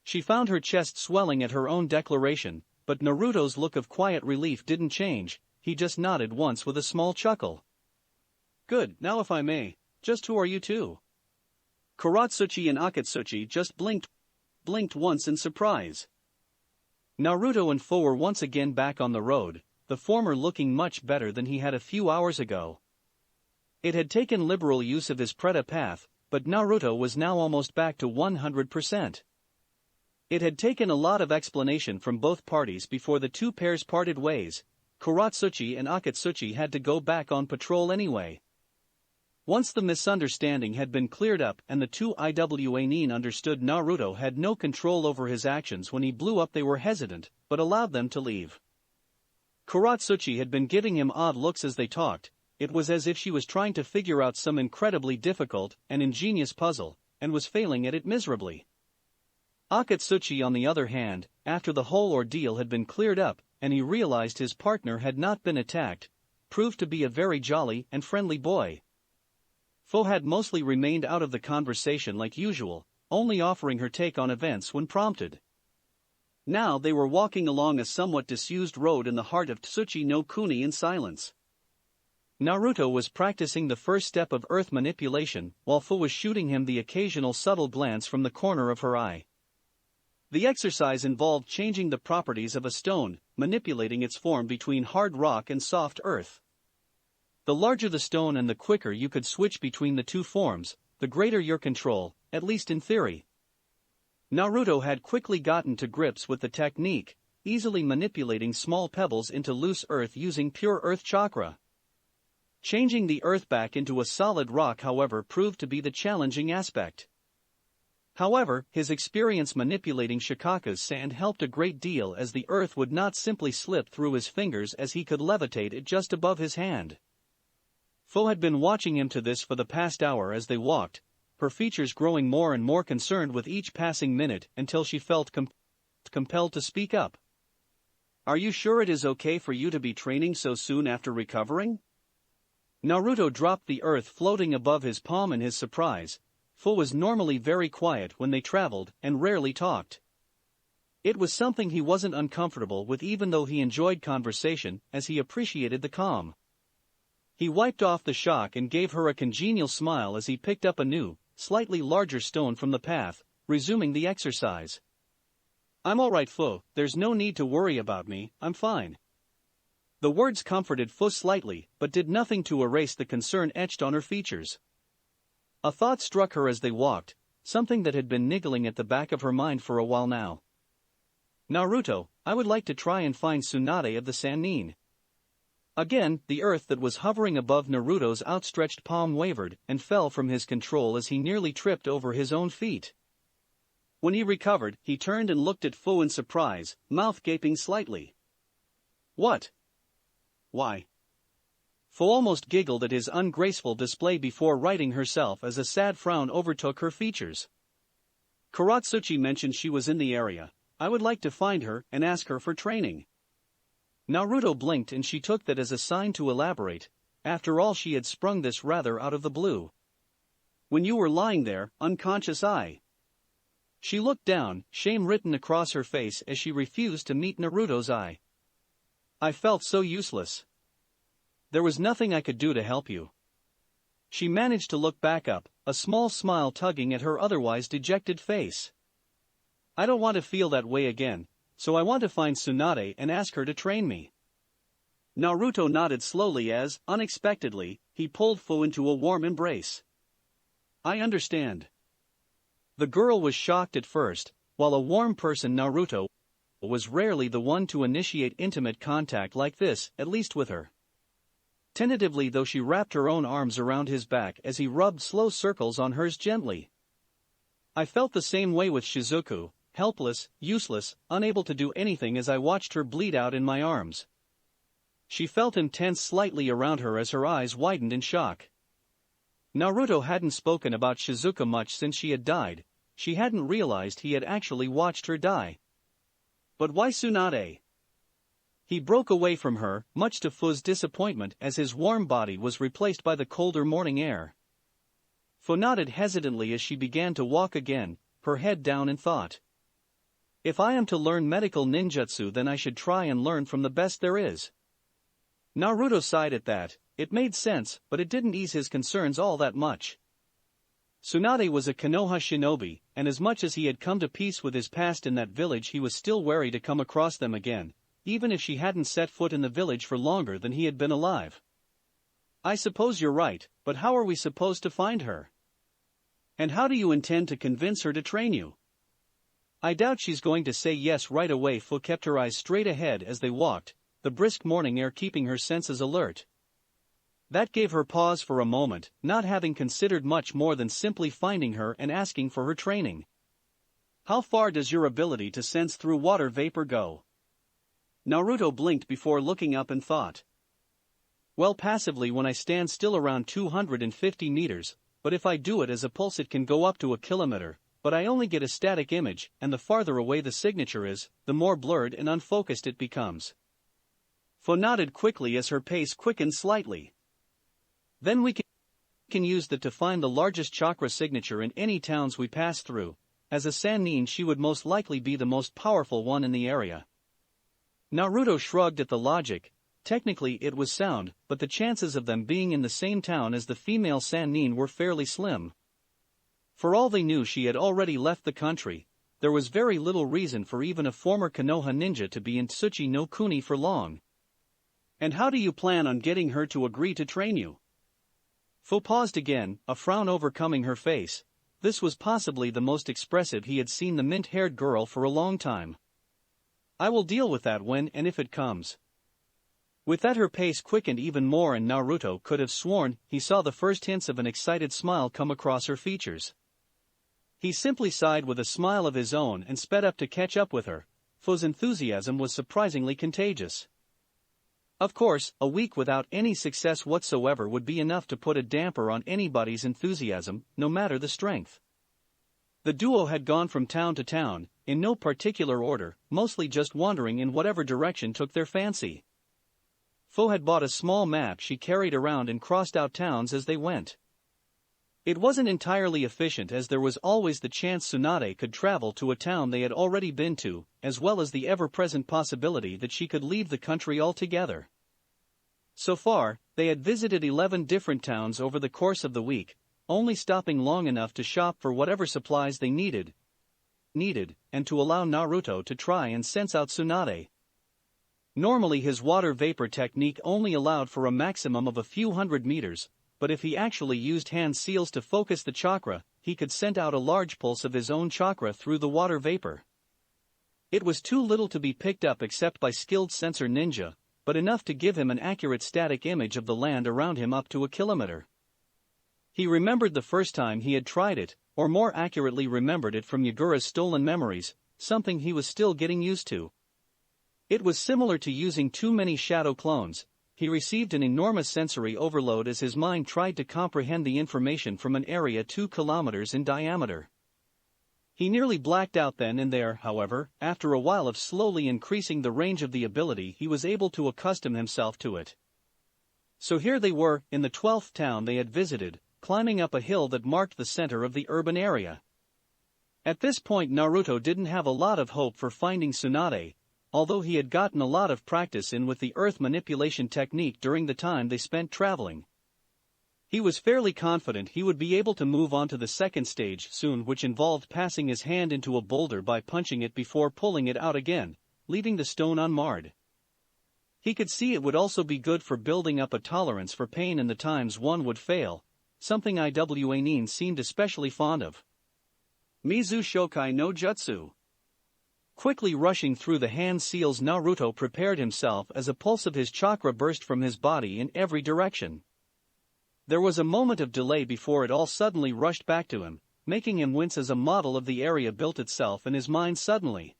She found her chest swelling at her own declaration, but Naruto's look of quiet relief didn't change, he just nodded once with a small chuckle. Good, now if I may, just who are you two? Kuratsuchi and Akatsuchi just blinked once in surprise. Naruto and Fu were once again back on the road, the former looking much better than he had a few hours ago. It had taken liberal use of his Preta path, but Naruto was now almost back to 100%. It had taken a lot of explanation from both parties before the two pairs parted ways. Kuratsuchi and Akatsuchi had to go back on patrol anyway. Once the misunderstanding had been cleared up and the two Iwanin understood Naruto had no control over his actions when he blew up, they were hesitant, but allowed them to leave. Kuratsuchi had been giving him odd looks as they talked. It was as if she was trying to figure out some incredibly difficult and ingenious puzzle, and was failing at it miserably. Akatsuchi, on the other hand, after the whole ordeal had been cleared up, and he realized his partner had not been attacked, proved to be a very jolly and friendly boy. Fo had mostly remained out of the conversation like usual, only offering her take on events when prompted. Now they were walking along a somewhat disused road in the heart of Tsuchi no Kuni in silence. Naruto was practicing the first step of earth manipulation, while Fo was shooting him the occasional subtle glance from the corner of her eye. The exercise involved changing the properties of a stone, manipulating its form between hard rock and soft earth. The larger the stone and the quicker you could switch between the two forms, the greater your control, at least in theory. Naruto had quickly gotten to grips with the technique, easily manipulating small pebbles into loose earth using pure earth chakra. Changing the earth back into a solid rock, however, proved to be the challenging aspect. However, his experience manipulating Shikaka's sand helped a great deal, as the earth would not simply slip through his fingers as he could levitate it just above his hand. Fo had been watching him to this for the past hour as they walked, her features growing more and more concerned with each passing minute until she felt compelled to speak up. "Are you sure it is okay for you to be training so soon after recovering?" Naruto dropped the earth floating above his palm in his surprise. Fo was normally very quiet when they traveled and rarely talked. It was something he wasn't uncomfortable with, even though he enjoyed conversation, as he appreciated the calm. He wiped off the shock and gave her a congenial smile as he picked up a new, slightly larger stone from the path, resuming the exercise. "I'm alright, Fo, there's no need to worry about me, I'm fine." The words comforted Fo slightly, but did nothing to erase the concern etched on her features. A thought struck her as they walked, something that had been niggling at the back of her mind for a while now. "Naruto, I would like to try and find Tsunade of the Sannin." Again, the earth that was hovering above Naruto's outstretched palm wavered and fell from his control as he nearly tripped over his own feet. When he recovered, he turned and looked at Fo in surprise, mouth gaping slightly. "What? Why?" Fo almost giggled at his ungraceful display before righting herself as a sad frown overtook her features. "Kuratsuchi mentioned she was in the area. I would like to find her and ask her for training." Naruto blinked and she took that as a sign to elaborate. After all, she had sprung this rather out of the blue. "When you were lying there, unconscious, She looked down, shame written across her face as she refused to meet Naruto's eye. "I felt so useless. There was nothing I could do to help you." She managed to look back up, a small smile tugging at her otherwise dejected face. "I don't want to feel that way again, so I want to find Tsunade and ask her to train me." Naruto nodded slowly as, unexpectedly, he pulled Fo into a warm embrace. "I understand." The girl was shocked at first. While a warm person, Naruto was rarely the one to initiate intimate contact like this, at least with her. Tentatively though, she wrapped her own arms around his back as he rubbed slow circles on hers gently. "I felt the same way with Shizuku, helpless, useless, unable to do anything as I watched her bleed out in my arms." She felt him tense slightly around her as her eyes widened in shock. Naruto hadn't spoken about Shizuka much since she had died. She hadn't realized he had actually watched her die. "But why Tsunade?" He broke away from her, much to Fo's disappointment, as his warm body was replaced by the colder morning air. Fo nodded hesitantly as she began to walk again, her head down in thought. "If I am to learn medical ninjutsu, then I should try and learn from the best there is." Naruto sighed at that. It made sense, but it didn't ease his concerns all that much. Tsunade was a Konoha shinobi, and as much as he had come to peace with his past in that village, he was still wary to come across them again, even if she hadn't set foot in the village for longer than he had been alive. "I suppose you're right, but how are we supposed to find her? And how do you intend to convince her to train you?" "I doubt she's going to say yes right away." Fo kept her eyes straight ahead as they walked, the brisk morning air keeping her senses alert. That gave her pause for a moment, not having considered much more than simply finding her and asking for her training. How far does your ability to sense through water vapor go? Naruto blinked before looking up and thought. Well, passively when I stand still around 250 meters, but if I do it as a pulse it can go up to a kilometer, but I only get a static image, and the farther away the signature is, the more blurred and unfocused it becomes. Fo nodded quickly as her pace quickened slightly. Then we can use that to find the largest chakra signature in any towns we pass through. As a Sannin, she would most likely be the most powerful one in the area. Naruto shrugged at the logic. Technically it was sound, but the chances of them being in the same town as the female Sannin were fairly slim. For all they knew, she had already left the country. There was very little reason for even a former Konoha ninja to be in Tsuchi no Kuni for long. And how do you plan on getting her to agree to train you? Fo paused again, a frown overcoming her face. This was possibly the most expressive he had seen the mint-haired girl for a long time. I will deal with that when and if it comes. With that her pace quickened even more, and Naruto could have sworn he saw the first hints of an excited smile come across her features. He simply sighed with a smile of his own and sped up to catch up with her. Fo's enthusiasm was surprisingly contagious. Of course, a week without any success whatsoever would be enough to put a damper on anybody's enthusiasm, no matter the strength. The duo had gone from town to town, in no particular order, mostly just wandering in whatever direction took their fancy. Fo had bought a small map she carried around and crossed out towns as they went. It wasn't entirely efficient, as there was always the chance Tsunade could travel to a town they had already been to, as well as the ever-present possibility that she could leave the country altogether. So far, they had visited 11 different towns over the course of the week, only stopping long enough to shop for whatever supplies they needed, and to allow Naruto to try and sense out Tsunade. Normally his water vapor technique only allowed for a maximum of a few hundred meters, but if he actually used hand seals to focus the chakra, he could send out a large pulse of his own chakra through the water vapor. It was too little to be picked up except by skilled sensor ninja, but enough to give him an accurate static image of the land around him up to a kilometer. He remembered the first time he had tried it, or more accurately remembered it from Yagura's stolen memories, something he was still getting used to. It was similar to using too many shadow clones. He received an enormous sensory overload as his mind tried to comprehend the information from an area 2 kilometers in diameter. He nearly blacked out then and there. However, after a while of slowly increasing the range of the ability, he was able to accustom himself to it. So here they were, in the 12th town they had visited, climbing up a hill that marked the center of the urban area. At this point Naruto didn't have a lot of hope for finding Tsunade, although he had gotten a lot of practice in with the earth manipulation technique during the time they spent traveling. He was fairly confident he would be able to move on to the second stage soon, which involved passing his hand into a boulder by punching it before pulling it out again, leaving the stone unmarred. He could see it would also be good for building up a tolerance for pain in the times one would fail, something Iwa seemed especially fond of. Mizu Shokai no Jutsu. Quickly rushing through the hand seals, Naruto prepared himself as a pulse of his chakra burst from his body in every direction. There was a moment of delay before it all suddenly rushed back to him, making him wince as a model of the area built itself in his mind suddenly.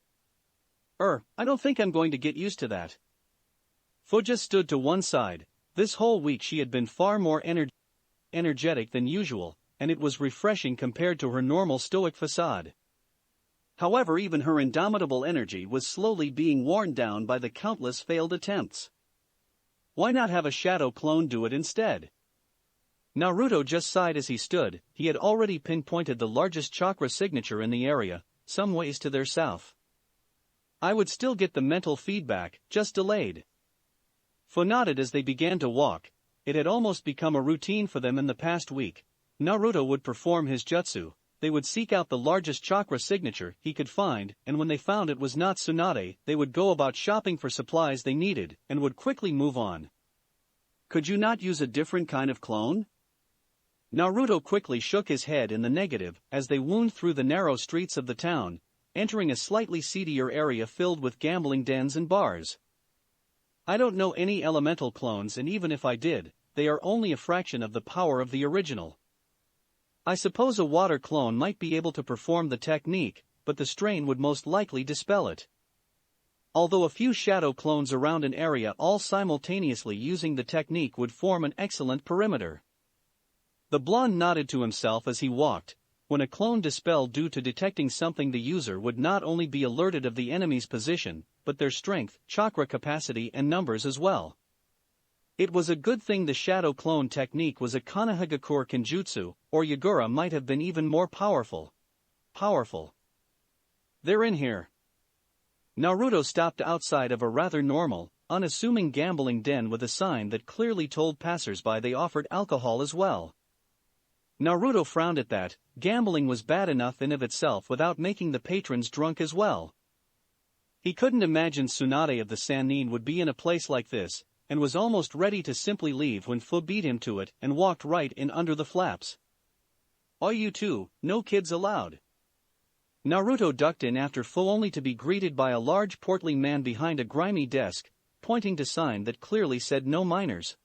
I don't think I'm going to get used to that. Fo just stood to one side. This whole week she had been far more energetic than usual, and it was refreshing compared to her normal stoic facade. However, even her indomitable energy was slowly being worn down by the countless failed attempts. Why not have a shadow clone do it instead? Naruto just sighed as he stood. He had already pinpointed the largest chakra signature in the area, some ways to their south. I would still get the mental feedback, just delayed. Fo nodded as they began to walk. It had almost become a routine for them in the past week. Naruto would perform his jutsu. They would seek out the largest chakra signature he could find, and when they found it was not Tsunade, they would go about shopping for supplies they needed, and would quickly move on. Could you not use a different kind of clone? Naruto quickly shook his head in the negative as they wound through the narrow streets of the town, entering a slightly seedier area filled with gambling dens and bars. I don't know any elemental clones, and even if I did, they are only a fraction of the power of the original. I suppose a water clone might be able to perform the technique, but the strain would most likely dispel it. Although a few shadow clones around an area all simultaneously using the technique would form an excellent perimeter. The blonde nodded to himself as he walked. When a clone dispelled due to detecting something, the user would not only be alerted of the enemy's position, but their strength, chakra capacity and numbers as well. It was a good thing the shadow clone technique was a Konohagakure Kenjutsu, or Yagura might have been even more powerful. They're in here. Naruto stopped outside of a rather normal, unassuming gambling den with a sign that clearly told passers-by they offered alcohol as well. Naruto frowned at that. Gambling was bad enough in of itself without making the patrons drunk as well. He couldn't imagine Tsunade of the Sannin would be in a place like this, and was almost ready to simply leave when Fu beat him to it and walked right in under the flaps. "Oh, you too, no kids allowed." Naruto ducked in after Fu, only to be greeted by a large portly man behind a grimy desk, pointing to sign that clearly said no minors.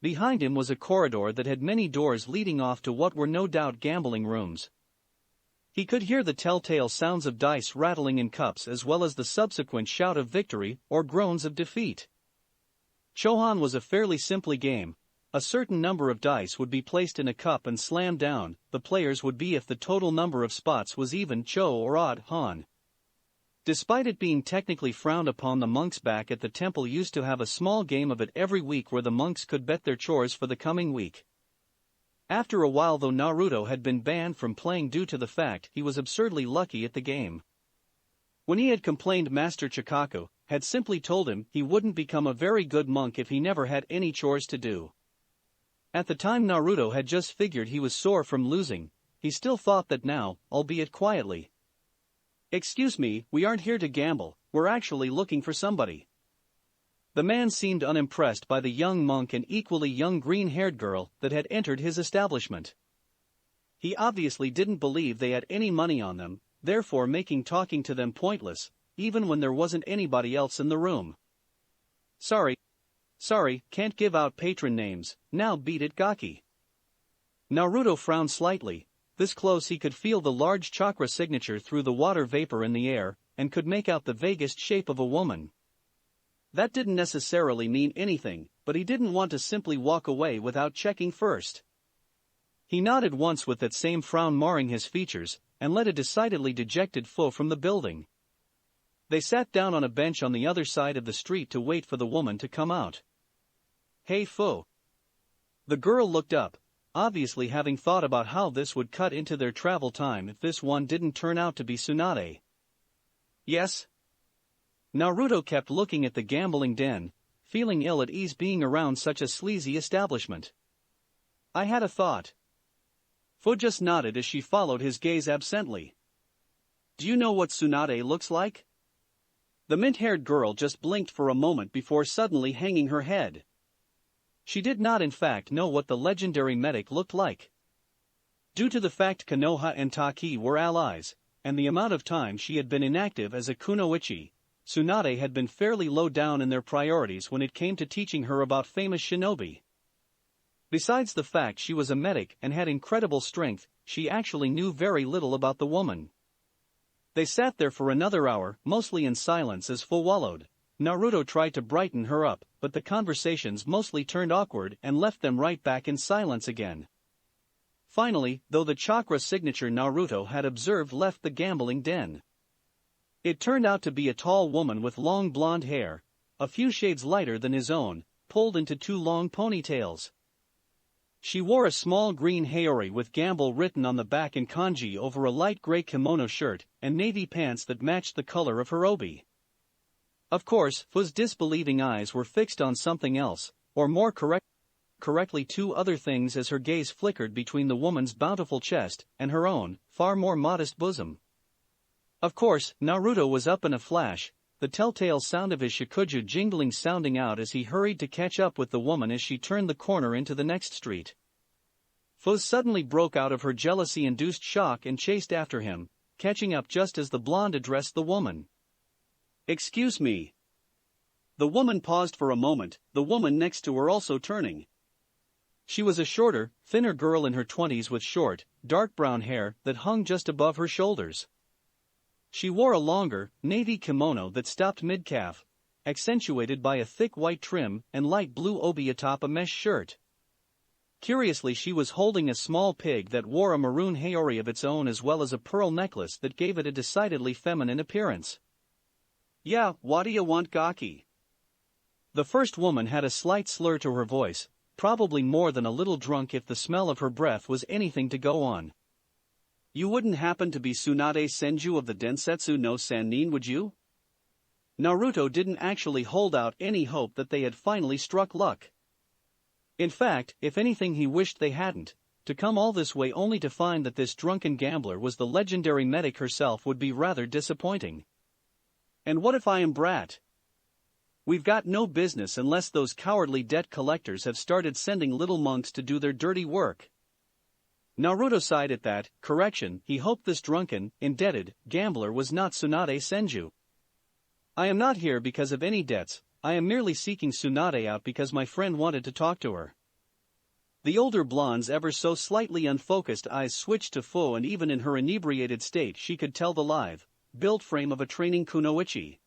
Behind him was a corridor that had many doors leading off to what were no doubt gambling rooms. He could hear the telltale sounds of dice rattling in cups as well as the subsequent shout of victory or groans of defeat. Chohan was a fairly simple game. A certain number of dice would be placed in a cup and slammed down. The players would be if the total number of spots was even Cho or odd Han. Despite it being technically frowned upon, the monks back at the temple used to have a small game of it every week where the monks could bet their chores for the coming week. After a while though, Naruto had been banned from playing due to the fact he was absurdly lucky at the game. When he had complained, Master Chikaku had simply told him he wouldn't become a very good monk if he never had any chores to do. At the time Naruto had just figured he was sore from losing. He still thought that now, albeit quietly. "Excuse me, we aren't here to gamble, we're actually looking for somebody." The man seemed unimpressed by the young monk and equally young green-haired girl that had entered his establishment. He obviously didn't believe they had any money on them, therefore making talking to them pointless, even when there wasn't anybody else in the room. Sorry, can't give out patron names, now beat it, Gaki." Naruto frowned slightly. This close he could feel the large chakra signature through the water vapor in the air, and could make out the vaguest shape of a woman. That didn't necessarily mean anything, but he didn't want to simply walk away without checking first. He nodded once with that same frown marring his features, and led a decidedly dejected Fu from the building. They sat down on a bench on the other side of the street to wait for the woman to come out. "Hey Fu." The girl looked up, obviously having thought about how this would cut into their travel time if this one didn't turn out to be Tsunade. "Yes?" Naruto kept looking at the gambling den, feeling ill at ease being around such a sleazy establishment. "I had a thought." Fu just nodded as she followed his gaze absently. "Do you know what Tsunade looks like?" The mint-haired girl just blinked for a moment before suddenly hanging her head. She did not in fact know what the legendary medic looked like. Due to the fact Konoha and Taki were allies, and the amount of time she had been inactive as a kunoichi, Tsunade had been fairly low down in their priorities when it came to teaching her about famous shinobi. Besides the fact she was a medic and had incredible strength, she actually knew very little about the woman. They sat there for another hour, mostly in silence as Fu wallowed. Naruto tried to brighten her up, but the conversations mostly turned awkward and left them right back in silence again. Finally, though the chakra signature Naruto had observed left the gambling den. It turned out to be a tall woman with long blonde hair, a few shades lighter than his own, pulled into two long ponytails. She wore a small green haori with gamble written on the back in kanji over a light gray kimono shirt and navy pants that matched the color of her obi. Of course, Fu's disbelieving eyes were fixed on something else, or more correctly two other things as her gaze flickered between the woman's bountiful chest and her own, far more modest bosom. Of course, Naruto was up in a flash, the telltale sound of his shikuju jingling sounding out as he hurried to catch up with the woman as she turned the corner into the next street. Fu suddenly broke out of her jealousy-induced shock and chased after him, catching up just as the blonde addressed the woman. "Excuse me." The woman paused for a moment, the woman next to her also turning. She was a shorter, thinner girl in her 20s with short, dark brown hair that hung just above her shoulders. She wore a longer, navy kimono that stopped mid-calf, accentuated by a thick white trim and light blue obi atop a mesh shirt. Curiously, she was holding a small pig that wore a maroon haori of its own as well as a pearl necklace that gave it a decidedly feminine appearance. "Yeah, what do you want, Gaki?" The first woman had a slight slur to her voice, probably more than a little drunk if the smell of her breath was anything to go on. "You wouldn't happen to be Tsunade Senju of the Densetsu no Sannin, would you?" Naruto didn't actually hold out any hope that they had finally struck luck. In fact, if anything, he wished they hadn't. To come all this way only to find that this drunken gambler was the legendary medic herself would be rather disappointing. "And what if I am Brat? We've got no business unless those cowardly debt collectors have started sending little monks to do their dirty work." Naruto sighed at that. Correction, he hoped this drunken, indebted, gambler was not Tsunade Senju. "I am not here because of any debts, I am merely seeking Tsunade out because my friend wanted to talk to her." The older blonde's ever so slightly unfocused eyes switched to full, and even in her inebriated state she could tell the lithe, built frame of a training kunoichi.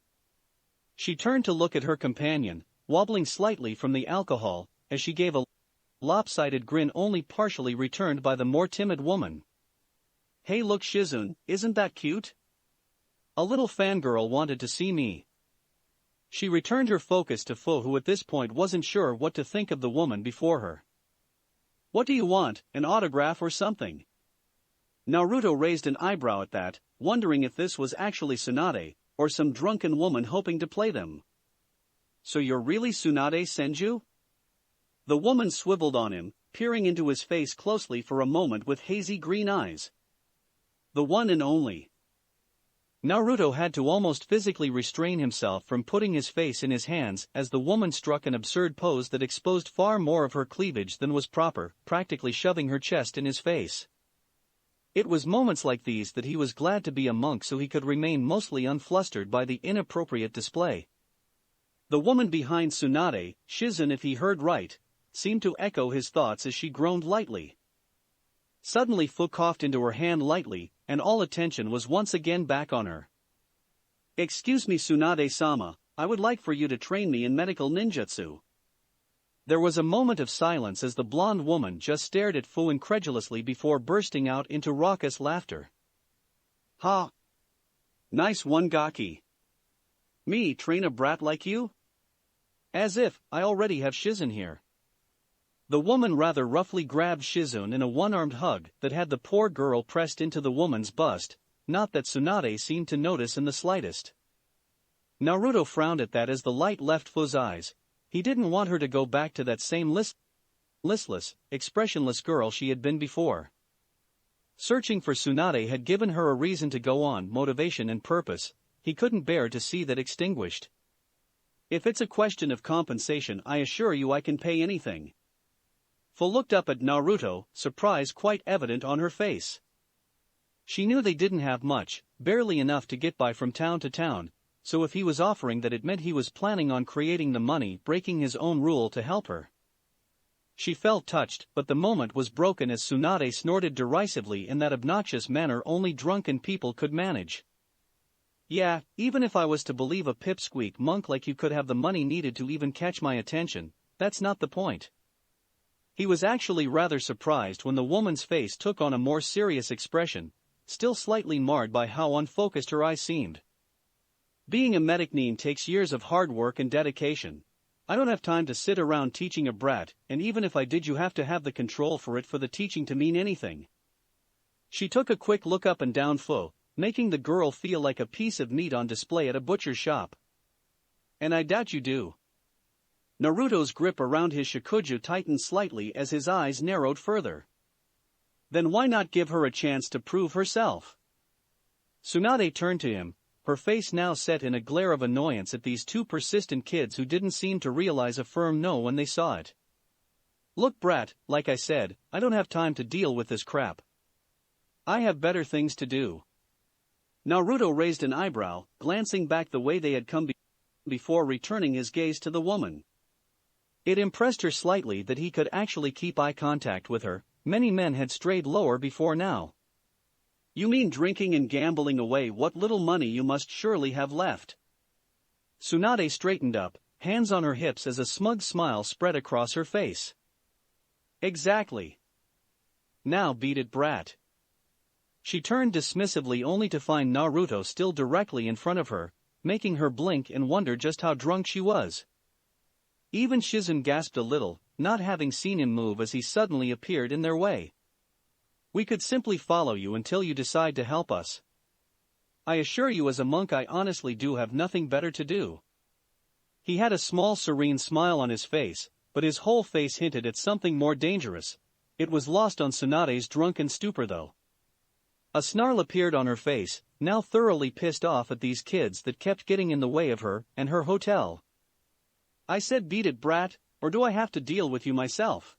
She turned to look at her companion, wobbling slightly from the alcohol, as she gave a lopsided grin only partially returned by the more timid woman. "Hey, look, Shizune, isn't that cute? A little fangirl wanted to see me." She returned her focus to Fu, who at this point wasn't sure what to think of the woman before her. "What do you want, an autograph or something?" Naruto raised an eyebrow at that, wondering if this was actually Tsunade, or some drunken woman hoping to play them. "So you're really Tsunade Senju?" The woman swiveled on him, peering into his face closely for a moment with hazy green eyes. "The one and only." Naruto had to almost physically restrain himself from putting his face in his hands as the woman struck an absurd pose that exposed far more of her cleavage than was proper, practically shoving her chest in his face. It was moments like these that he was glad to be a monk so he could remain mostly unflustered by the inappropriate display. The woman behind Tsunade, Shizune if he heard right, seemed to echo his thoughts as she groaned lightly. Suddenly Fu coughed into her hand lightly, and all attention was once again back on her. "Excuse me, Tsunade-sama, I would like for you to train me in medical ninjutsu." There was a moment of silence as the blonde woman just stared at Fu incredulously before bursting out into raucous laughter. "Ha! Nice one, Gaki. Me train a brat like you? As if I already have Shizune here." The woman rather roughly grabbed Shizune in a one-armed hug that had the poor girl pressed into the woman's bust, not that Tsunade seemed to notice in the slightest. Naruto frowned at that as the light left Fu's eyes. He didn't want her to go back to that same listless, expressionless girl she had been before. Searching for Tsunade had given her a reason to go on, motivation and purpose. He couldn't bear to see that extinguished. "If it's a question of compensation, I assure you I can pay anything." Fu looked up at Naruto, surprise quite evident on her face. She knew they didn't have much, barely enough to get by from town to town, so if he was offering that, it meant he was planning on creating the money, breaking his own rule to help her. She felt touched, but the moment was broken as Tsunade snorted derisively in that obnoxious manner only drunken people could manage. "Yeah, even if I was to believe a pipsqueak monk like you could have the money needed to even catch my attention, that's not the point." He was actually rather surprised when the woman's face took on a more serious expression, still slightly marred by how unfocused her eyes seemed. "Being a medic nin takes years of hard work and dedication. I don't have time to sit around teaching a brat, and even if I did, you have to have the control for the teaching to mean anything." She took a quick look up and down Fu, making the girl feel like a piece of meat on display at a butcher's shop. "And I doubt you do." Naruto's grip around his shakuju tightened slightly as his eyes narrowed further. "Then why not give her a chance to prove herself?" Tsunade turned to him, her face now set in a glare of annoyance at these two persistent kids who didn't seem to realize a firm no when they saw it. "Look, brat, like I said, I don't have time to deal with this crap. I have better things to do." Naruto raised an eyebrow, glancing back the way they had come before returning his gaze to the woman. It impressed her slightly that he could actually keep eye contact with her. Many men had strayed lower before now. You mean drinking and gambling away what little money you must surely have left? Tsunade straightened up, hands on her hips as a smug smile spread across her face. Exactly. Now beat it, brat. She turned dismissively only to find Naruto still directly in front of her, making her blink and wonder just how drunk she was. Even Shizun gasped a little, not having seen him move as he suddenly appeared in their way. We could simply follow you until you decide to help us. I assure you as a monk I honestly do have nothing better to do. He had a small serene smile on his face, but his whole face hinted at something more dangerous. It was lost on Tsunade's drunken stupor though. A snarl appeared on her face, now thoroughly pissed off at these kids that kept getting in the way of her and her hotel. I said beat it, brat, or do I have to deal with you myself?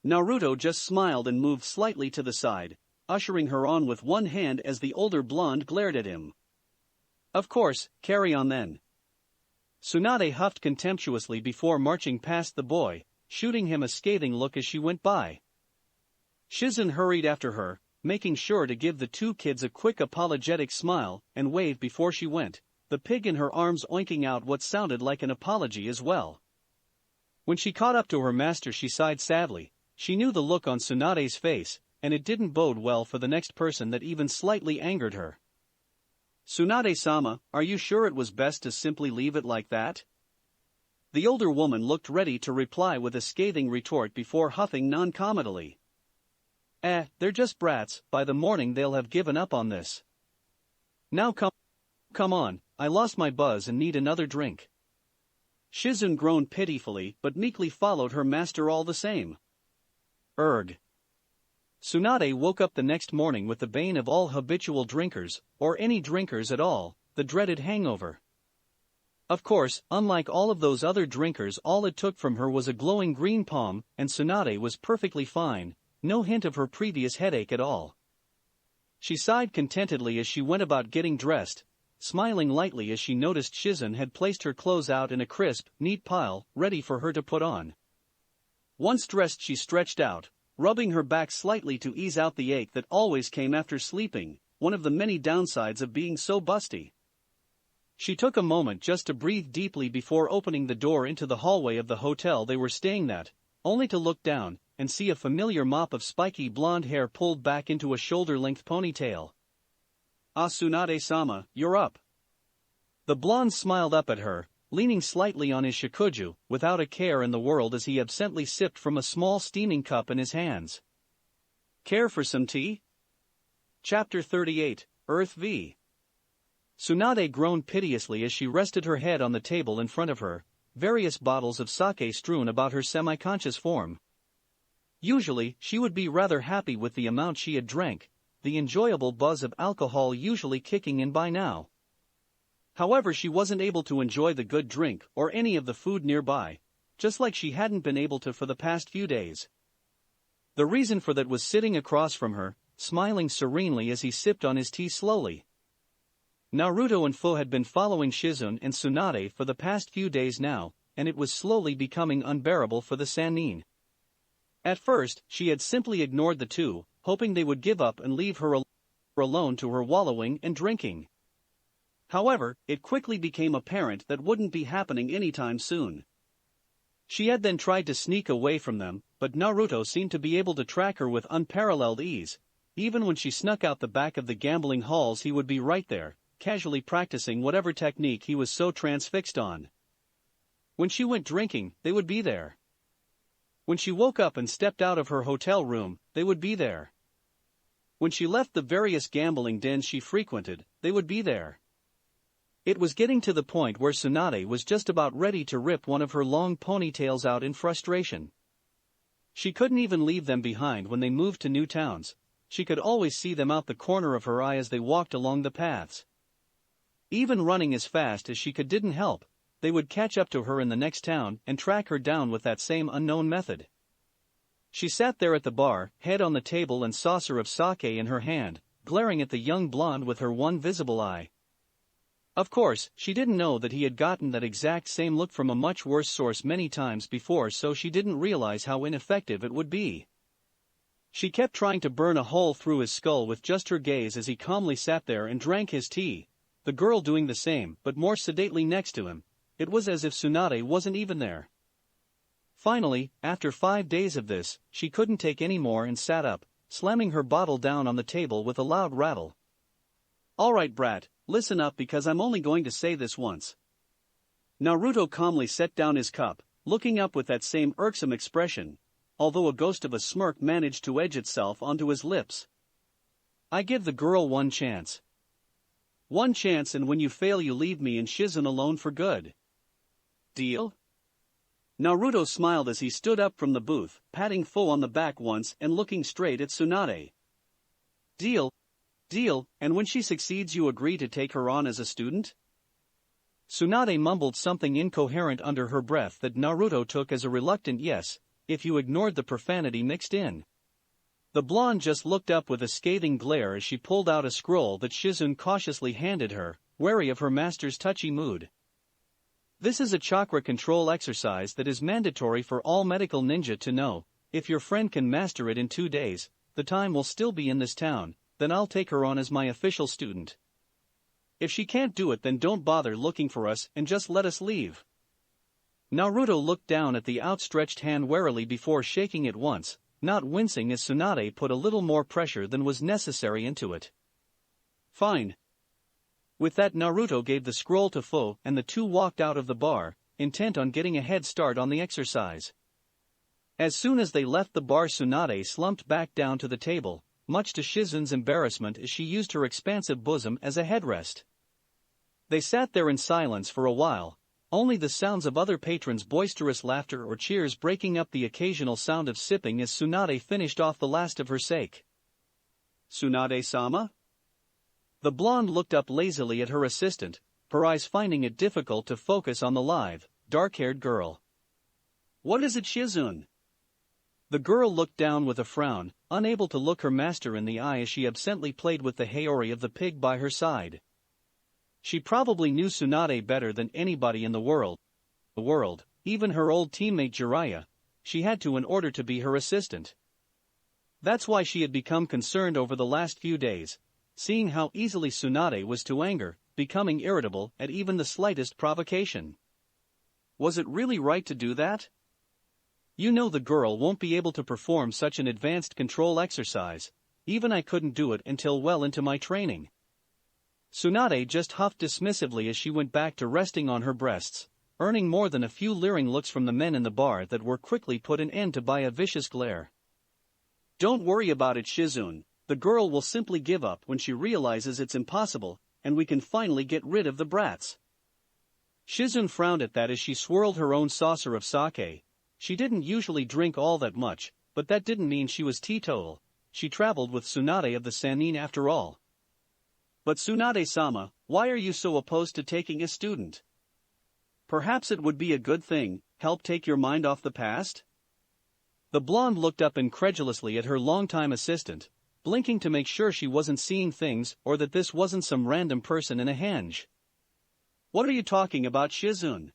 Naruto just smiled and moved slightly to the side, ushering her on with one hand as the older blonde glared at him. Of course, carry on then. Tsunade huffed contemptuously before marching past the boy, shooting him a scathing look as she went by. Shizun hurried after her, making sure to give the two kids a quick apologetic smile and wave before she went, the pig in her arms oinking out what sounded like an apology as well. When she caught up to her master she sighed sadly. She knew the look on Tsunade's face, and it didn't bode well for the next person that even slightly angered her. Tsunade-sama, are you sure it was best to simply leave it like that? The older woman looked ready to reply with a scathing retort before huffing non-committally. They're just brats, by the morning they'll have given up on this. Now come on, I lost my buzz and need another drink. Shizun groaned pitifully but meekly followed her master all the same. Tsunade woke up the next morning with the bane of all habitual drinkers, or any drinkers at all, the dreaded hangover. Of course, unlike all of those other drinkers, all it took from her was a glowing green palm, and Tsunade was perfectly fine, no hint of her previous headache at all. She sighed contentedly as she went about getting dressed, smiling lightly as she noticed Shizun had placed her clothes out in a crisp, neat pile, ready for her to put on. Once dressed she stretched out, rubbing her back slightly to ease out the ache that always came after sleeping, one of the many downsides of being so busty. She took a moment just to breathe deeply before opening the door into the hallway of the hotel they were staying at, only to look down and see a familiar mop of spiky blonde hair pulled back into a shoulder-length ponytail. Tsunade-sama, you're up. The blonde smiled up at her, leaning slightly on his shikuju, without a care in the world as he absently sipped from a small steaming cup in his hands. Care for some tea? Chapter 38, Earth v. Tsunade groaned piteously as she rested her head on the table in front of her, various bottles of sake strewn about her semi-conscious form. Usually, she would be rather happy with the amount she had drank, the enjoyable buzz of alcohol usually kicking in by now. However, she wasn't able to enjoy the good drink or any of the food nearby, just like she hadn't been able to for the past few days. The reason for that was sitting across from her, smiling serenely as he sipped on his tea slowly. Naruto and Fu had been following Shizun and Tsunade for the past few days now, and it was slowly becoming unbearable for the Sannin. At first, she had simply ignored the two, hoping they would give up and leave her alone to her wallowing and drinking. However, it quickly became apparent that wouldn't be happening anytime soon. She had then tried to sneak away from them, but Naruto seemed to be able to track her with unparalleled ease. Even when she snuck out the back of the gambling halls, he would be right there, casually practicing whatever technique he was so transfixed on. When she went drinking, they would be there. When she woke up and stepped out of her hotel room, they would be there. When she left the various gambling dens she frequented, they would be there. It was getting to the point where Tsunade was just about ready to rip one of her long ponytails out in frustration. She couldn't even leave them behind when they moved to new towns. She could always see them out the corner of her eye as they walked along the paths. Even running as fast as she could didn't help. They would catch up to her in the next town and track her down with that same unknown method. She sat there at the bar, head on the table and saucer of sake in her hand, glaring at the young blonde with her one visible eye. Of course, she didn't know that he had gotten that exact same look from a much worse source many times before, so she didn't realize how ineffective it would be. She kept trying to burn a hole through his skull with just her gaze as he calmly sat there and drank his tea, the girl doing the same but more sedately next to him. It was as if Tsunade wasn't even there. Finally, after 5 days of this, she couldn't take any more and sat up, slamming her bottle down on the table with a loud rattle. "Alright, brat, listen up because I'm only going to say this once." Naruto calmly set down his cup, looking up with that same irksome expression, although a ghost of a smirk managed to edge itself onto his lips. "I give the girl one chance. One chance, and when you fail you leave me and Shizune alone for good. Deal?" Naruto smiled as he stood up from the booth, patting Fo on the back once and looking straight at Tsunade. "Deal? Deal, and when she succeeds you agree to take her on as a student?" Tsunade mumbled something incoherent under her breath that Naruto took as a reluctant yes, if you ignored the profanity mixed in. The blonde just looked up with a scathing glare as she pulled out a scroll that Shizune cautiously handed her, wary of her master's touchy mood. "This is a chakra control exercise that is mandatory for all medical ninja to know. If your friend can master it in 2 days, the time will still be in this town, then I'll take her on as my official student. If she can't do it, then don't bother looking for us and just let us leave." Naruto looked down at the outstretched hand warily before shaking it once, not wincing as Tsunade put a little more pressure than was necessary into it. "Fine." With that, Naruto gave the scroll to Fo and the two walked out of the bar, intent on getting a head start on the exercise. As soon as they left the bar, Tsunade slumped back down to the table, much to Shizune's embarrassment as she used her expansive bosom as a headrest. They sat there in silence for a while, only the sounds of other patrons' boisterous laughter or cheers breaking up the occasional sound of sipping as Tsunade finished off the last of her sake. "Tsunade-sama?" The blonde looked up lazily at her assistant, her eyes finding it difficult to focus on the lithe, dark-haired girl. "What is it, Shizune?" The girl looked down with a frown, unable to look her master in the eye as she absently played with the Haori of the pig by her side. She probably knew Tsunade better than anybody in the world, even her old teammate Jiraiya. She had to in order to be her assistant. That's why she had become concerned over the last few days, seeing how easily Tsunade was to anger, becoming irritable at even the slightest provocation. Was it really right to do that? You know the girl won't be able to perform such an advanced control exercise. Even I couldn't do it until well into my training. Tsunade just huffed dismissively as she went back to resting on her breasts, earning more than a few leering looks from the men in the bar that were quickly put an end to by a vicious glare. "Don't worry about it, Shizune. The girl will simply give up when she realizes it's impossible, and we can finally get rid of the brats." Shizune frowned at that as she swirled her own saucer of sake. She didn't usually drink all that much, but that didn't mean she was teetotal. She traveled with Tsunade of the Sannin after all. "But Tsunade-sama, why are you so opposed to taking a student? Perhaps it would be a good thing, help take your mind off the past?" The blonde looked up incredulously at her longtime assistant, blinking to make sure she wasn't seeing things or that this wasn't some random person in a henge. "What are you talking about, Shizune?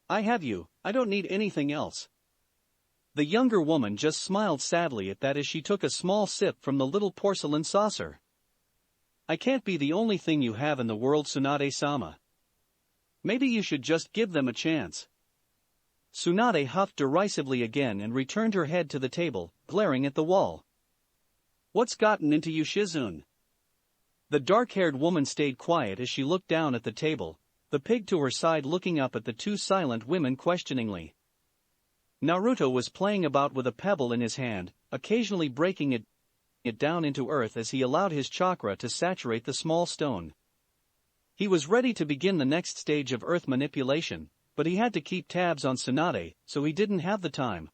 I have you, I don't need anything else." The younger woman just smiled sadly at that as she took a small sip from the little porcelain saucer. "I can't be the only thing you have in the world, Tsunade-sama. Maybe you should just give them a chance." Tsunade huffed derisively again and returned her head to the table, glaring at the wall. "What's gotten into you, Shizune?" The dark-haired woman stayed quiet as she looked down at the table, the pig to her side looking up at the two silent women questioningly. Naruto was playing about with a pebble in his hand, occasionally breaking it down into earth as he allowed his chakra to saturate the small stone. He was ready to begin the next stage of earth manipulation, but he had to keep tabs on Tsunade, so he didn't have the time.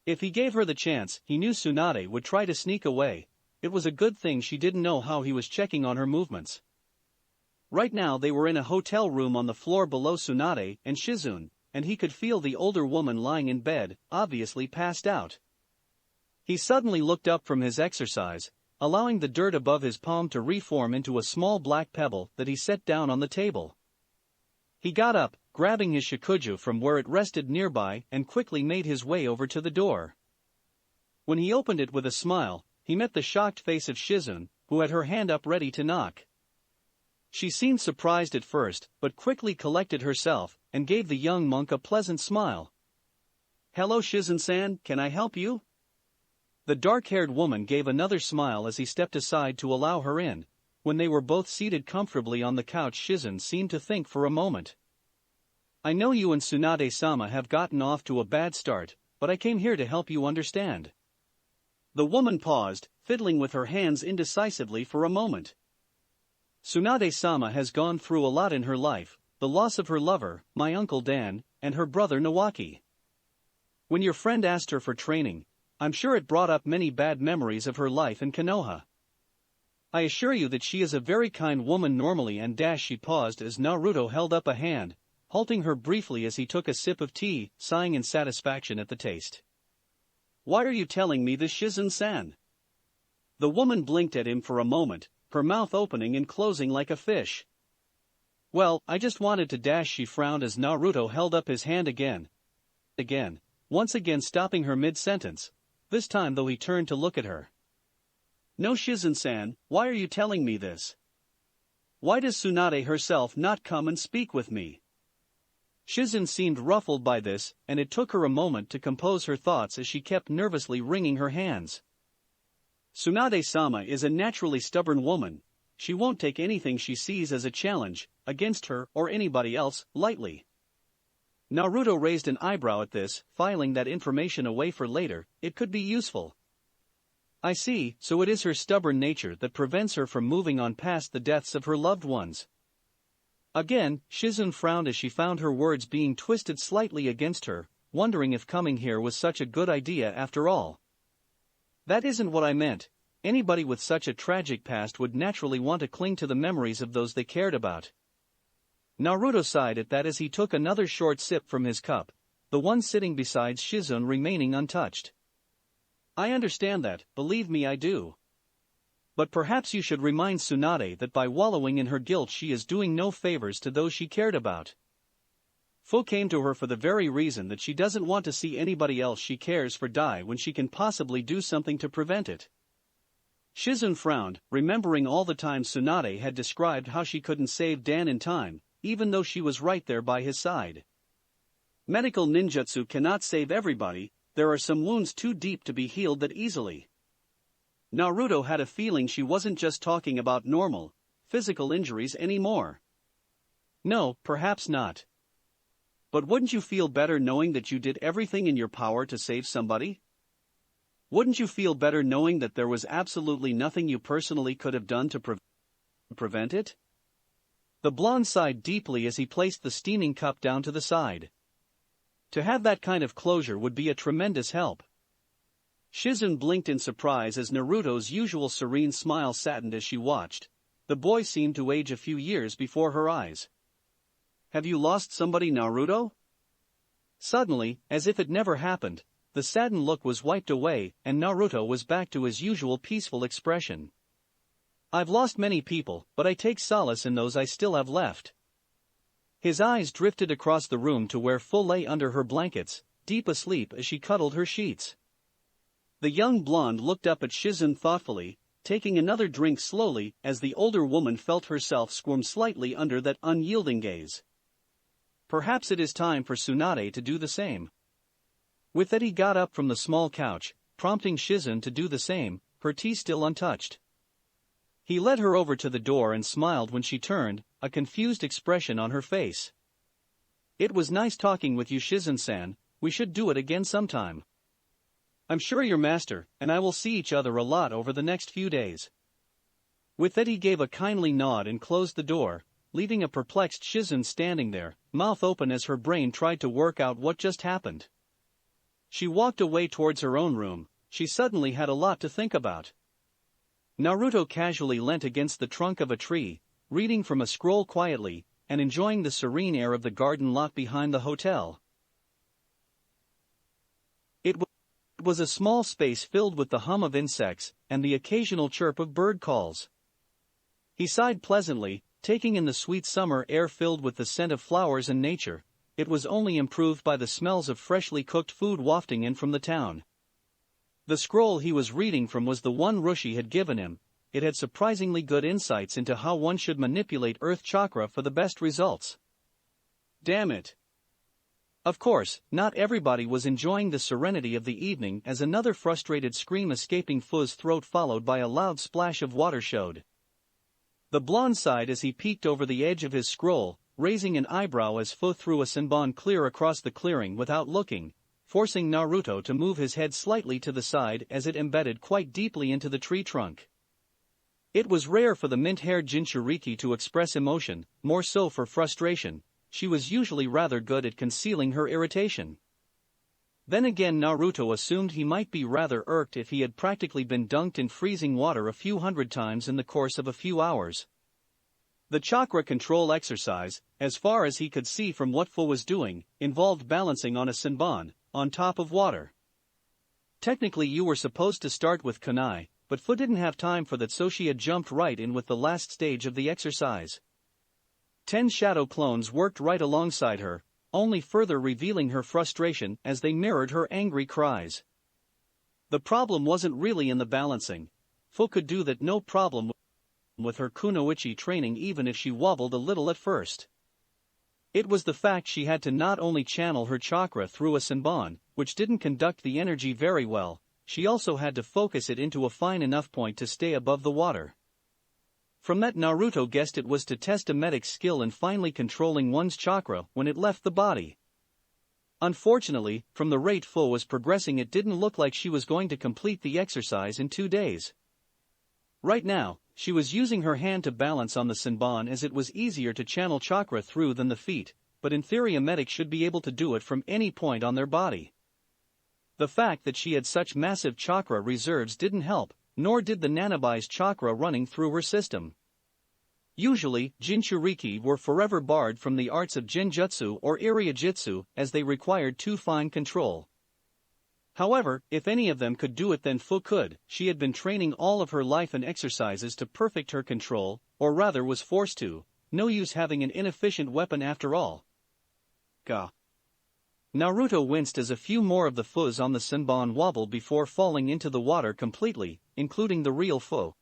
If he gave her the chance, he knew Tsunade would try to sneak away. It was a good thing she didn't know how he was checking on her movements. Right now they were in a hotel room on the floor below Tsunade and Shizune, and he could feel the older woman lying in bed, obviously passed out. He suddenly looked up from his exercise, allowing the dirt above his palm to reform into a small black pebble that he set down on the table. He got up, grabbing his shakuju from where it rested nearby, and quickly made his way over to the door. When he opened it with a smile, he met the shocked face of Shizun, who had her hand up ready to knock. She seemed surprised at first, but quickly collected herself, and gave the young monk a pleasant smile. "Hello Shizun-san, can I help you?" The dark-haired woman gave another smile as he stepped aside to allow her in. When they were both seated comfortably on the couch, Shizun seemed to think for a moment. "I know you and Tsunade-sama have gotten off to a bad start, but I came here to help you understand." The woman paused, fiddling with her hands indecisively for a moment. "Tsunade-sama has gone through a lot in her life, the loss of her lover, my uncle Dan, and her brother Nawaki. When your friend asked her for training, I'm sure it brought up many bad memories of her life in Konoha. I assure you that she is a very kind woman normally." And she paused as Naruto held up a hand, halting her briefly as he took a sip of tea, sighing in satisfaction at the taste. "Why are you telling me this, Shizun-san?" The woman blinked at him for a moment, her mouth opening and closing like a fish. "Well, I just wanted to." She frowned as Naruto held up his hand again, once again stopping her mid-sentence, this time though he turned to look at her. "No Shizun-san, why are you telling me this? Why does Tsunade herself not come and speak with me?" Shizun seemed ruffled by this, and it took her a moment to compose her thoughts as she kept nervously wringing her hands. "Tsunade-sama is a naturally stubborn woman. She won't take anything she sees as a challenge, against her or anybody else, lightly." Naruto raised an eyebrow at this, filing that information away for later. It could be useful. "I see, so it is her stubborn nature that prevents her from moving on past the deaths of her loved ones." Again, Shizun frowned as she found her words being twisted slightly against her, wondering if coming here was such a good idea after all. "That isn't what I meant. Anybody with such a tragic past would naturally want to cling to the memories of those they cared about." Naruto sighed at that as he took another short sip from his cup, the one sitting beside Shizun remaining untouched. "I understand that, believe me I do. But perhaps you should remind Tsunade that by wallowing in her guilt she is doing no favors to those she cared about. Fu came to her for the very reason that she doesn't want to see anybody else she cares for die when she can possibly do something to prevent it." Shizun frowned, remembering all the times Tsunade had described how she couldn't save Dan in time, even though she was right there by his side. "Medical ninjutsu cannot save everybody, there are some wounds too deep to be healed that easily." Naruto had a feeling she wasn't just talking about normal, physical injuries anymore. "No, perhaps not. But wouldn't you feel better knowing that you did everything in your power to save somebody? Wouldn't you feel better knowing that there was absolutely nothing you personally could have done to prevent it?" The blonde sighed deeply as he placed the steaming cup down to the side. To have that kind of closure would be a tremendous help. Shizun blinked in surprise as Naruto's usual serene smile saddened as she watched. The boy seemed to age a few years before her eyes. "Have you lost somebody, Naruto?" Suddenly, as if it never happened, the saddened look was wiped away and Naruto was back to his usual peaceful expression. "I've lost many people, but I take solace in those I still have left." His eyes drifted across the room to where Fu lay under her blankets, deep asleep as she cuddled her sheets. The young blonde looked up at Shizun thoughtfully, taking another drink slowly as the older woman felt herself squirm slightly under that unyielding gaze. Perhaps it is time for Tsunade to do the same. With that he got up from the small couch, prompting Shizun to do the same, her tea still untouched. He led her over to the door and smiled when she turned, a confused expression on her face. "It was nice talking with you, Shizun-san, we should do it again sometime. I'm sure your master and I will see each other a lot over the next few days." With that he gave a kindly nod and closed the door, leaving a perplexed Shizun standing there, mouth open as her brain tried to work out what just happened. She walked away towards her own room. She suddenly had a lot to think about. Naruto casually leant against the trunk of a tree, reading from a scroll quietly, and enjoying the serene air of the garden lot behind the hotel. It was a small space filled with the hum of insects and the occasional chirp of bird calls. He sighed pleasantly, taking in the sweet summer air filled with the scent of flowers and nature. It was only improved by the smells of freshly cooked food wafting in from the town. The scroll he was reading from was the one Roshi had given him. It had surprisingly good insights into how one should manipulate Earth Chakra for the best results. Damn it! Of course, not everybody was enjoying the serenity of the evening as another frustrated scream escaping Fu's throat followed by a loud splash of water showed. The blonde sighed as he peeked over the edge of his scroll, raising an eyebrow as Fu threw a senbon clear across the clearing without looking, forcing Naruto to move his head slightly to the side as it embedded quite deeply into the tree trunk. It was rare for the mint-haired Jinchuriki to express emotion, more so for frustration. She was usually rather good at concealing her irritation. Then again, Naruto assumed he might be rather irked if he had practically been dunked in freezing water a few hundred times in the course of a few hours. The chakra control exercise, as far as he could see from what Fu was doing, involved balancing on a senbon, on top of water. Technically you were supposed to start with kunai, but Fu didn't have time for that, so she had jumped right in with the last stage of the exercise. 10 shadow clones worked right alongside her, only further revealing her frustration as they mirrored her angry cries. The problem wasn't really in the balancing. Fu could do that no problem with her kunoichi training even if she wobbled a little at first. It was the fact she had to not only channel her chakra through a senbon, which didn't conduct the energy very well, she also had to focus it into a fine enough point to stay above the water. From that, Naruto guessed it was to test a medic's skill in finally controlling one's chakra when it left the body. Unfortunately, from the rate Fu was progressing, it didn't look like she was going to complete the exercise in 2 days. Right now, she was using her hand to balance on the senbon as it was easier to channel chakra through than the feet, but in theory a medic should be able to do it from any point on their body. The fact that she had such massive chakra reserves didn't help, nor did the Nanabi's chakra running through her system. Usually, Jinchuriki were forever barred from the arts of Genjutsu or Iriajitsu as they required too fine control. However, if any of them could do it, then Fu could. She had been training all of her life in exercises to perfect her control, or rather was forced to. No use having an inefficient weapon after all. Gah. Naruto winced as a few more of the Fus on the senbon wobbled before falling into the water completely, including the real Fu.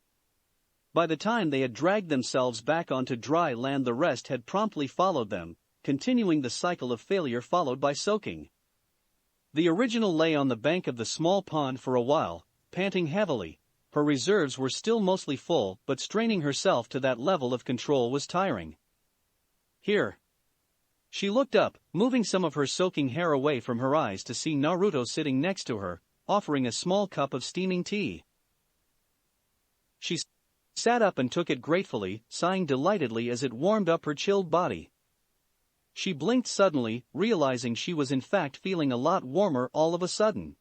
By the time they had dragged themselves back onto dry land, the rest had promptly followed them, continuing the cycle of failure followed by soaking. The original lay on the bank of the small pond for a while, panting heavily. Her reserves were still mostly full, but straining herself to that level of control was tiring. Here. She looked up, moving some of her soaking hair away from her eyes to see Naruto sitting next to her, offering a small cup of steaming tea. She sat up and took it gratefully, sighing delightedly as it warmed up her chilled body. She blinked suddenly, realizing she was in fact feeling a lot warmer all of a sudden.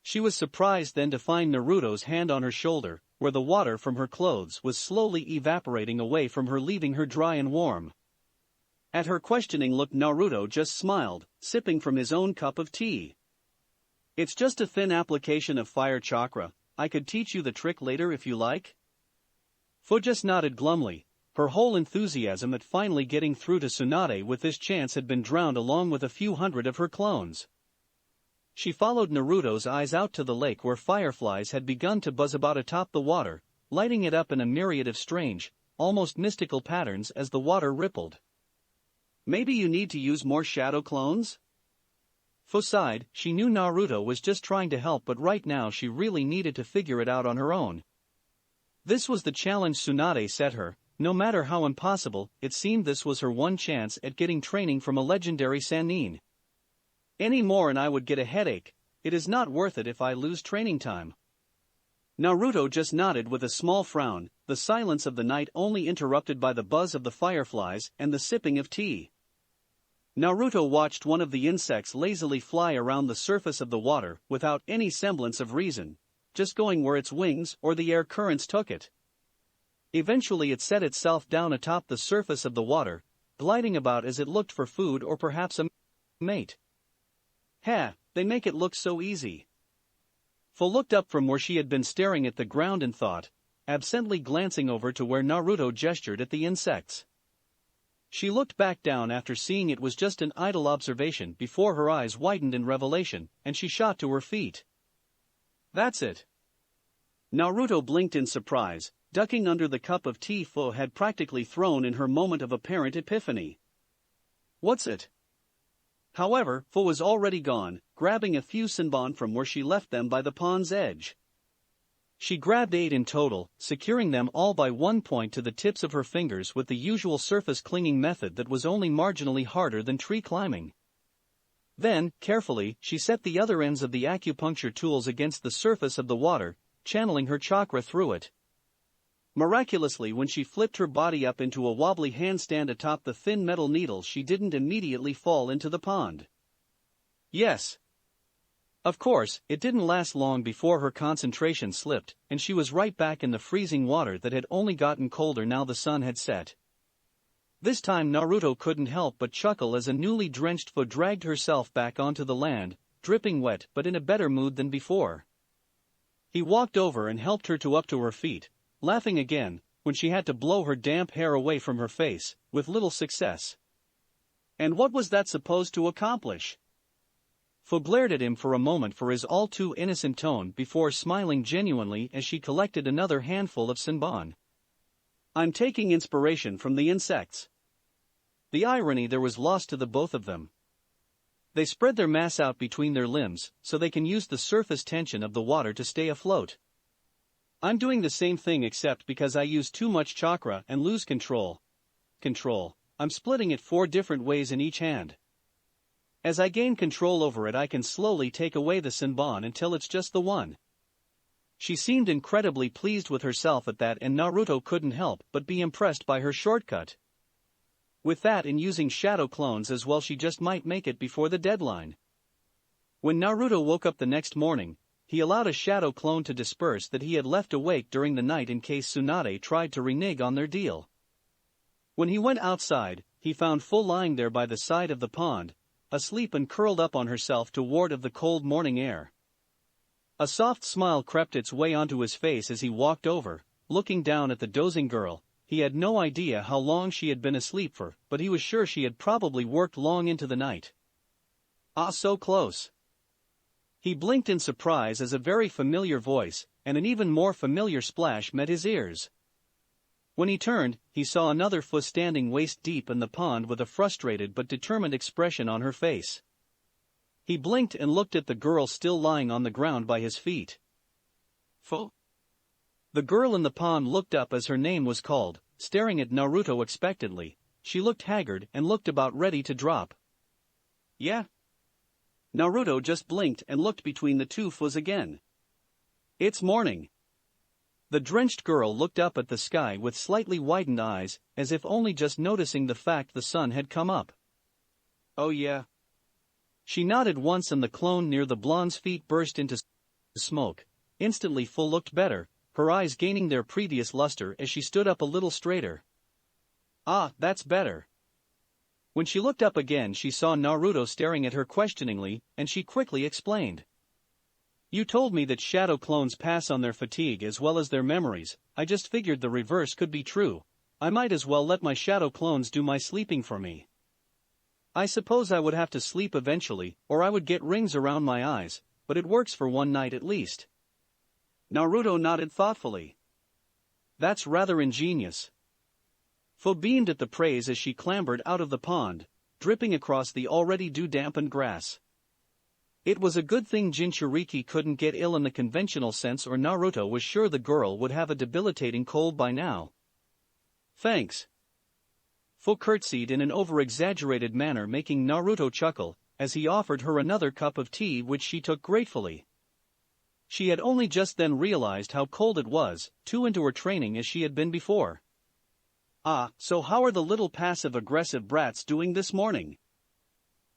She was surprised then to find Naruto's hand on her shoulder, where the water from her clothes was slowly evaporating away from her, leaving her dry and warm. At her questioning look, Naruto just smiled, sipping from his own cup of tea. It's just a thin application of fire chakra. I could teach you the trick later if you like. Fu just nodded glumly. Her whole enthusiasm at finally getting through to Tsunade with this chance had been drowned along with a few hundred of her clones. She followed Naruto's eyes out to the lake where fireflies had begun to buzz about atop the water, lighting it up in a myriad of strange, almost mystical patterns as the water rippled. Maybe you need to use more shadow clones? Fu sighed. She knew Naruto was just trying to help, but right now she really needed to figure it out on her own. This was the challenge Tsunade set her. No matter how impossible, it seemed this was her one chance at getting training from a legendary Sannin. Any more and I would get a headache. It is not worth it if I lose training time. Naruto just nodded with a small frown, the silence of the night only interrupted by the buzz of the fireflies and the sipping of tea. Naruto watched one of the insects lazily fly around the surface of the water without any semblance of reason, just going where its wings or the air currents took it. Eventually it set itself down atop the surface of the water, gliding about as it looked for food or perhaps a mate. They make it look so easy. Fu looked up from where she had been staring at the ground in thought, absently glancing over to where Naruto gestured at the insects. She looked back down after seeing it was just an idle observation before her eyes widened in revelation, and she shot to her feet. That's it. Naruto blinked in surprise, ducking under the cup of tea Fu had practically thrown in her moment of apparent epiphany. What's it? However, Fu was already gone, grabbing a few senbon from where she left them by the pond's edge. She grabbed 8 in total, securing them all by one point to the tips of her fingers with the usual surface clinging method that was only marginally harder than tree climbing. Then, carefully, she set the other ends of the acupuncture tools against the surface of the water, channeling her chakra through it. Miraculously, when she flipped her body up into a wobbly handstand atop the thin metal needles, she didn't immediately fall into the pond. Yes. Of course, it didn't last long before her concentration slipped, and she was right back in the freezing water that had only gotten colder now the sun had set. This time Naruto couldn't help but chuckle as a newly drenched Fu dragged herself back onto the land, dripping wet but in a better mood than before. He walked over and helped her up to her feet, laughing again, when she had to blow her damp hair away from her face, with little success. And what was that supposed to accomplish? Fu glared at him for a moment for his all-too-innocent tone before smiling genuinely as she collected another handful of senbon. I'm taking inspiration from the insects. The irony there was lost to the both of them. They spread their mass out between their limbs so they can use the surface tension of the water to stay afloat. I'm doing the same thing except because I use too much chakra and lose control. I'm splitting it 4 different ways in each hand. As I gain control over it, I can slowly take away the senbon until it's just the one. She seemed incredibly pleased with herself at that, and Naruto couldn't help but be impressed by her shortcut. With that and using shadow clones as well, she just might make it before the deadline. When Naruto woke up the next morning, he allowed a shadow clone to disperse that he had left awake during the night in case Tsunade tried to renege on their deal. When he went outside, he found Fu lying there by the side of the pond, asleep and curled up on herself to ward off the cold morning air. A soft smile crept its way onto his face as he walked over, looking down at the dozing girl. He had no idea how long she had been asleep for, but he was sure she had probably worked long into the night. Ah, so close. He blinked in surprise as a very familiar voice, and an even more familiar splash met his ears. When he turned, he saw another Fu standing waist-deep in the pond with a frustrated but determined expression on her face. He blinked and looked at the girl still lying on the ground by his feet. Fu? The girl in the pond looked up as her name was called, staring at Naruto expectantly. She looked haggard and looked about ready to drop. Yeah? Naruto just blinked and looked between the two Fus again. It's morning. The drenched girl looked up at the sky with slightly widened eyes, as if only just noticing the fact the sun had come up. Oh yeah. She nodded once and the clone near the blonde's feet burst into smoke. Instantly Fu looked better, her eyes gaining their previous luster as she stood up a little straighter. Ah, that's better. When she looked up again, she saw Naruto staring at her questioningly, and she quickly explained. You told me that shadow clones pass on their fatigue as well as their memories. I just figured the reverse could be true. I might as well let my shadow clones do my sleeping for me. I suppose I would have to sleep eventually, or I would get rings around my eyes, but it works for one night at least. Naruto nodded thoughtfully. That's rather ingenious. Fu beamed at the praise as she clambered out of the pond, dripping across the already dew-dampened grass. It was a good thing Jinchuriki couldn't get ill in the conventional sense, or Naruto was sure the girl would have a debilitating cold by now. Thanks. Fu curtsied in an over-exaggerated manner, making Naruto chuckle, as he offered her another cup of tea which she took gratefully. She had only just then realized how cold it was, too into her training as she had been before. Ah, so how are the little passive-aggressive brats doing this morning?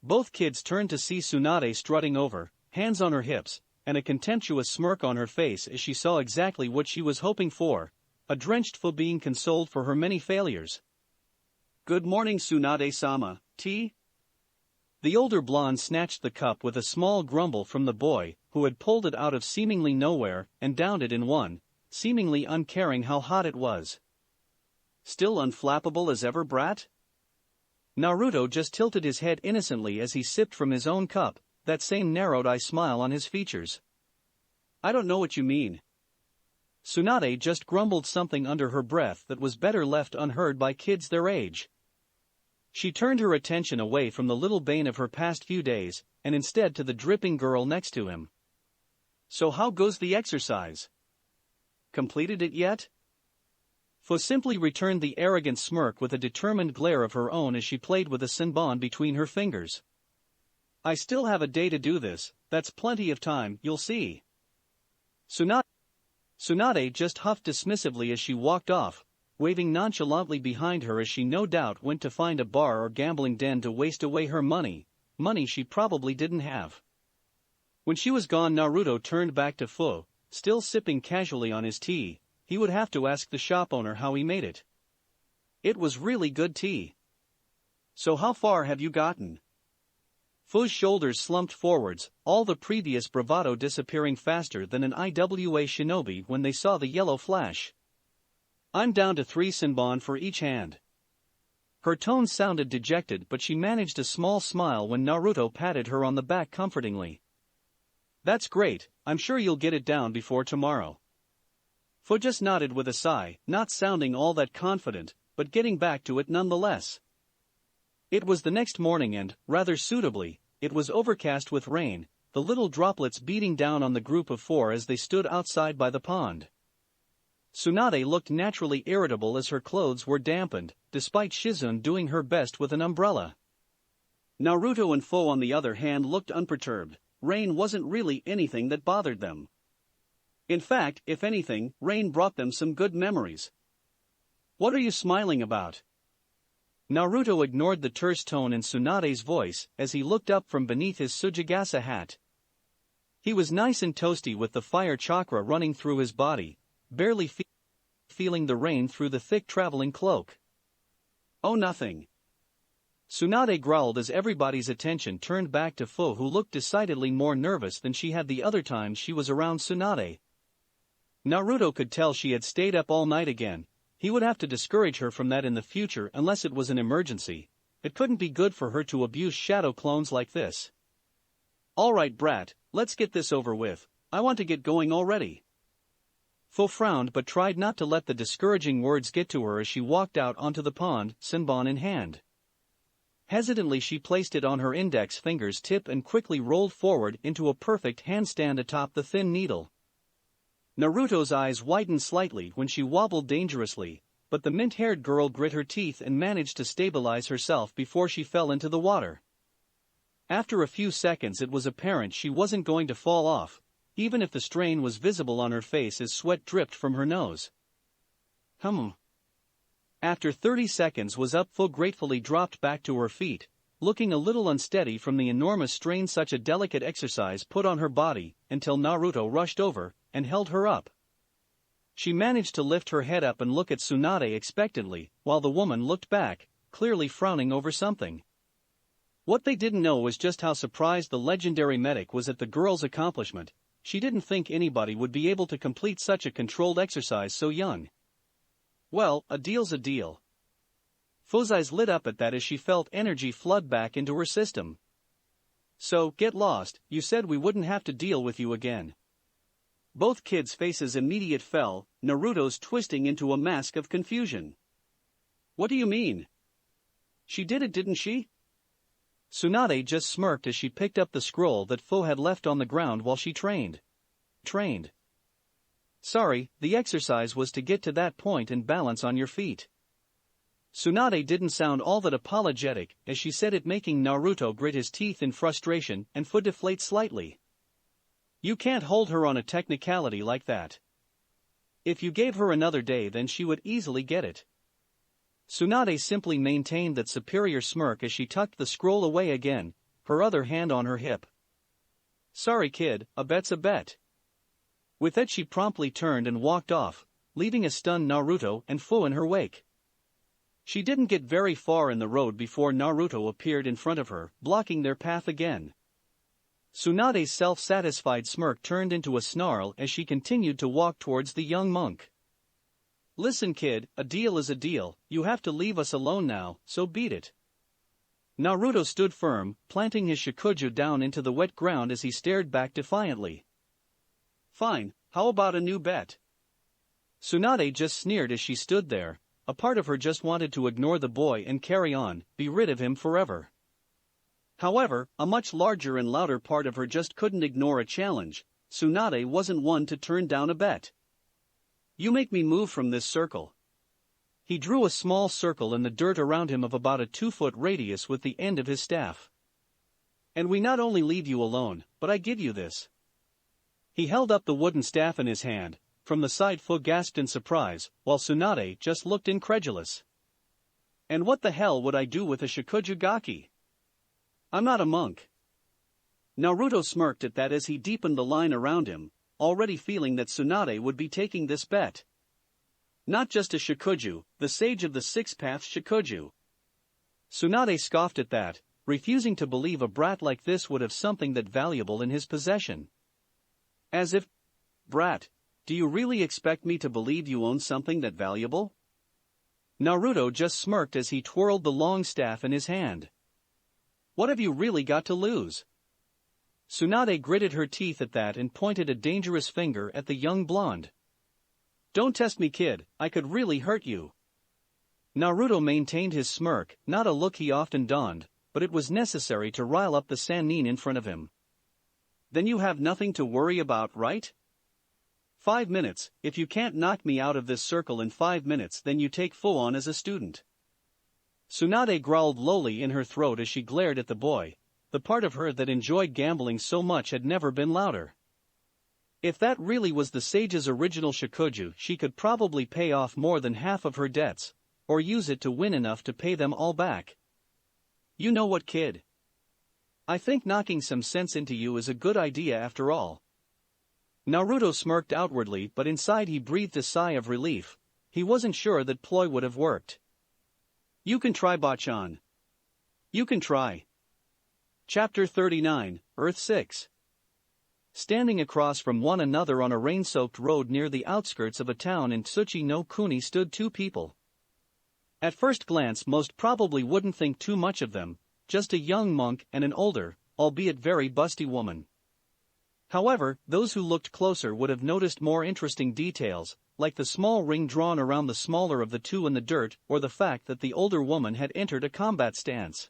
Both kids turned to see Tsunade strutting over, hands on her hips, and a contemptuous smirk on her face as she saw exactly what she was hoping for, a drenched Fu being consoled for her many failures. Good morning, Tsunade-sama, tea? The older blonde snatched the cup with a small grumble from the boy, who had pulled it out of seemingly nowhere and downed it in one, seemingly uncaring how hot it was. Still unflappable as ever, brat? Naruto just tilted his head innocently as he sipped from his own cup, that same narrowed-eye smile on his features. I don't know what you mean. Tsunade just grumbled something under her breath that was better left unheard by kids their age. She turned her attention away from the little bane of her past few days, and instead to the dripping girl next to him. So how goes the exercise? Completed it yet? Fu simply returned the arrogant smirk with a determined glare of her own as she played with a senbon between her fingers. I still have a day to do this, that's plenty of time, you'll see. Tsunade just huffed dismissively as she walked off, waving nonchalantly behind her as she no doubt went to find a bar or gambling den to waste away her money she probably didn't have. When she was gone, Naruto turned back to Fu, still sipping casually on his tea. He would have to ask the shop owner how he made it. It was really good tea. So how far have you gotten? Fu's shoulders slumped forwards, all the previous bravado disappearing faster than an IWA shinobi when they saw the yellow flash. I'm down to 3 senbon for each hand. Her tone sounded dejected, but she managed a small smile when Naruto patted her on the back comfortingly. That's great, I'm sure you'll get it down before tomorrow. Fu just nodded with a sigh, not sounding all that confident, but getting back to it nonetheless. It was the next morning and, rather suitably, it was overcast with rain, the little droplets beating down on the group of 4 as they stood outside by the pond. Tsunade looked naturally irritable as her clothes were dampened, despite Shizune doing her best with an umbrella. Naruto and Fu on the other hand looked unperturbed. Rain wasn't really anything that bothered them. In fact, if anything, rain brought them some good memories. What are you smiling about? Naruto ignored the terse tone in Tsunade's voice as he looked up from beneath his Tsujigasa hat. He was nice and toasty with the fire chakra running through his body, barely feeling the rain through the thick traveling cloak. Oh, nothing. Tsunade growled as everybody's attention turned back to Fu, who looked decidedly more nervous than she had the other times she was around Tsunade. Naruto could tell she had stayed up all night again. He would have to discourage her from that in the future unless it was an emergency. It couldn't be good for her to abuse shadow clones like this. All right, brat, let's get this over with. I want to get going already. Fu frowned but tried not to let the discouraging words get to her as she walked out onto the pond, senbon in hand. Hesitantly she placed it on her index finger's tip and quickly rolled forward into a perfect handstand atop the thin needle. Naruto's eyes widened slightly when she wobbled dangerously, but the mint-haired girl grit her teeth and managed to stabilize herself before she fell into the water. After a few seconds it was apparent she wasn't going to fall off, even if the strain was visible on her face as sweat dripped from her nose. After 30 seconds was up, Fu gratefully dropped back to her feet, looking a little unsteady from the enormous strain such a delicate exercise put on her body, until Naruto rushed over and held her up. She managed to lift her head up and look at Tsunade expectantly, while the woman looked back, clearly frowning over something. What they didn't know was just how surprised the legendary medic was at the girl's accomplishment. She didn't think anybody would be able to complete such a controlled exercise so young. Well, a deal's a deal. Fu's eyes lit up at that as she felt energy flood back into her system. So, get lost, you said we wouldn't have to deal with you again. Both kids' faces immediately fell, Naruto's twisting into a mask of confusion. What do you mean? She did it, didn't she? Tsunade just smirked as she picked up the scroll that Fu had left on the ground while she trained. Sorry, the exercise was to get to that point and balance on your feet. Tsunade didn't sound all that apologetic as she said it, making Naruto grit his teeth in frustration and Fu deflate slightly. You can't hold her on a technicality like that. If you gave her another day then she would easily get it. Tsunade simply maintained that superior smirk as she tucked the scroll away again, her other hand on her hip. Sorry kid, a bet's a bet. With that she promptly turned and walked off, leaving a stunned Naruto and Fu in her wake. She didn't get very far in the road before Naruto appeared in front of her, blocking their path again. Tsunade's self-satisfied smirk turned into a snarl as she continued to walk towards the young monk. Listen kid, a deal is a deal, you have to leave us alone now, so beat it. Naruto stood firm, planting his shikuju down into the wet ground as he stared back defiantly. Fine, how about a new bet? Tsunade just sneered as she stood there. A part of her just wanted to ignore the boy and carry on, be rid of him forever. However, a much larger and louder part of her just couldn't ignore a challenge. Tsunade wasn't one to turn down a bet. You make me move from this circle. He drew a small circle in the dirt around him of about a 2-foot radius with the end of his staff. And we not only leave you alone, but I give you this. He held up the wooden staff in his hand. From the side Fu gasped in surprise, while Tsunade just looked incredulous. And what the hell would I do with a shikuju gaki? I'm not a monk. Naruto smirked at that as he deepened the line around him, already feeling that Tsunade would be taking this bet. Not just a shikuju, the sage of the six-path shikuju. Tsunade scoffed at that, refusing to believe a brat like this would have something that valuable in his possession. As if, brat, do you really expect me to believe you own something that valuable? Naruto just smirked as he twirled the long staff in his hand. What have you really got to lose? Tsunade gritted her teeth at that and pointed a dangerous finger at the young blonde. Don't test me kid, I could really hurt you. Naruto maintained his smirk, not a look he often donned, but it was necessary to rile up the Sannin in front of him. Then you have nothing to worry about, right? 5 minutes, if you can't knock me out of this circle in 5 minutes then you take full on as a student. Tsunade growled lowly in her throat as she glared at the boy. The part of her that enjoyed gambling so much had never been louder. If that really was the sage's original shikuju, she could probably pay off more than half of her debts, or use it to win enough to pay them all back. You know what kid? I think knocking some sense into you is a good idea after all. Naruto smirked outwardly but inside he breathed a sigh of relief. He wasn't sure that ploy would have worked. You can try Bachan. You can try. Chapter 39, Earth 6. Standing across from one another on a rain-soaked road near the outskirts of a town in Tsuchi no Kuni stood two people. At first glance most probably wouldn't think too much of them, just a young monk and an older, albeit very busty woman. However, those who looked closer would have noticed more interesting details, like the small ring drawn around the smaller of the two in the dirt or the fact that the older woman had entered a combat stance.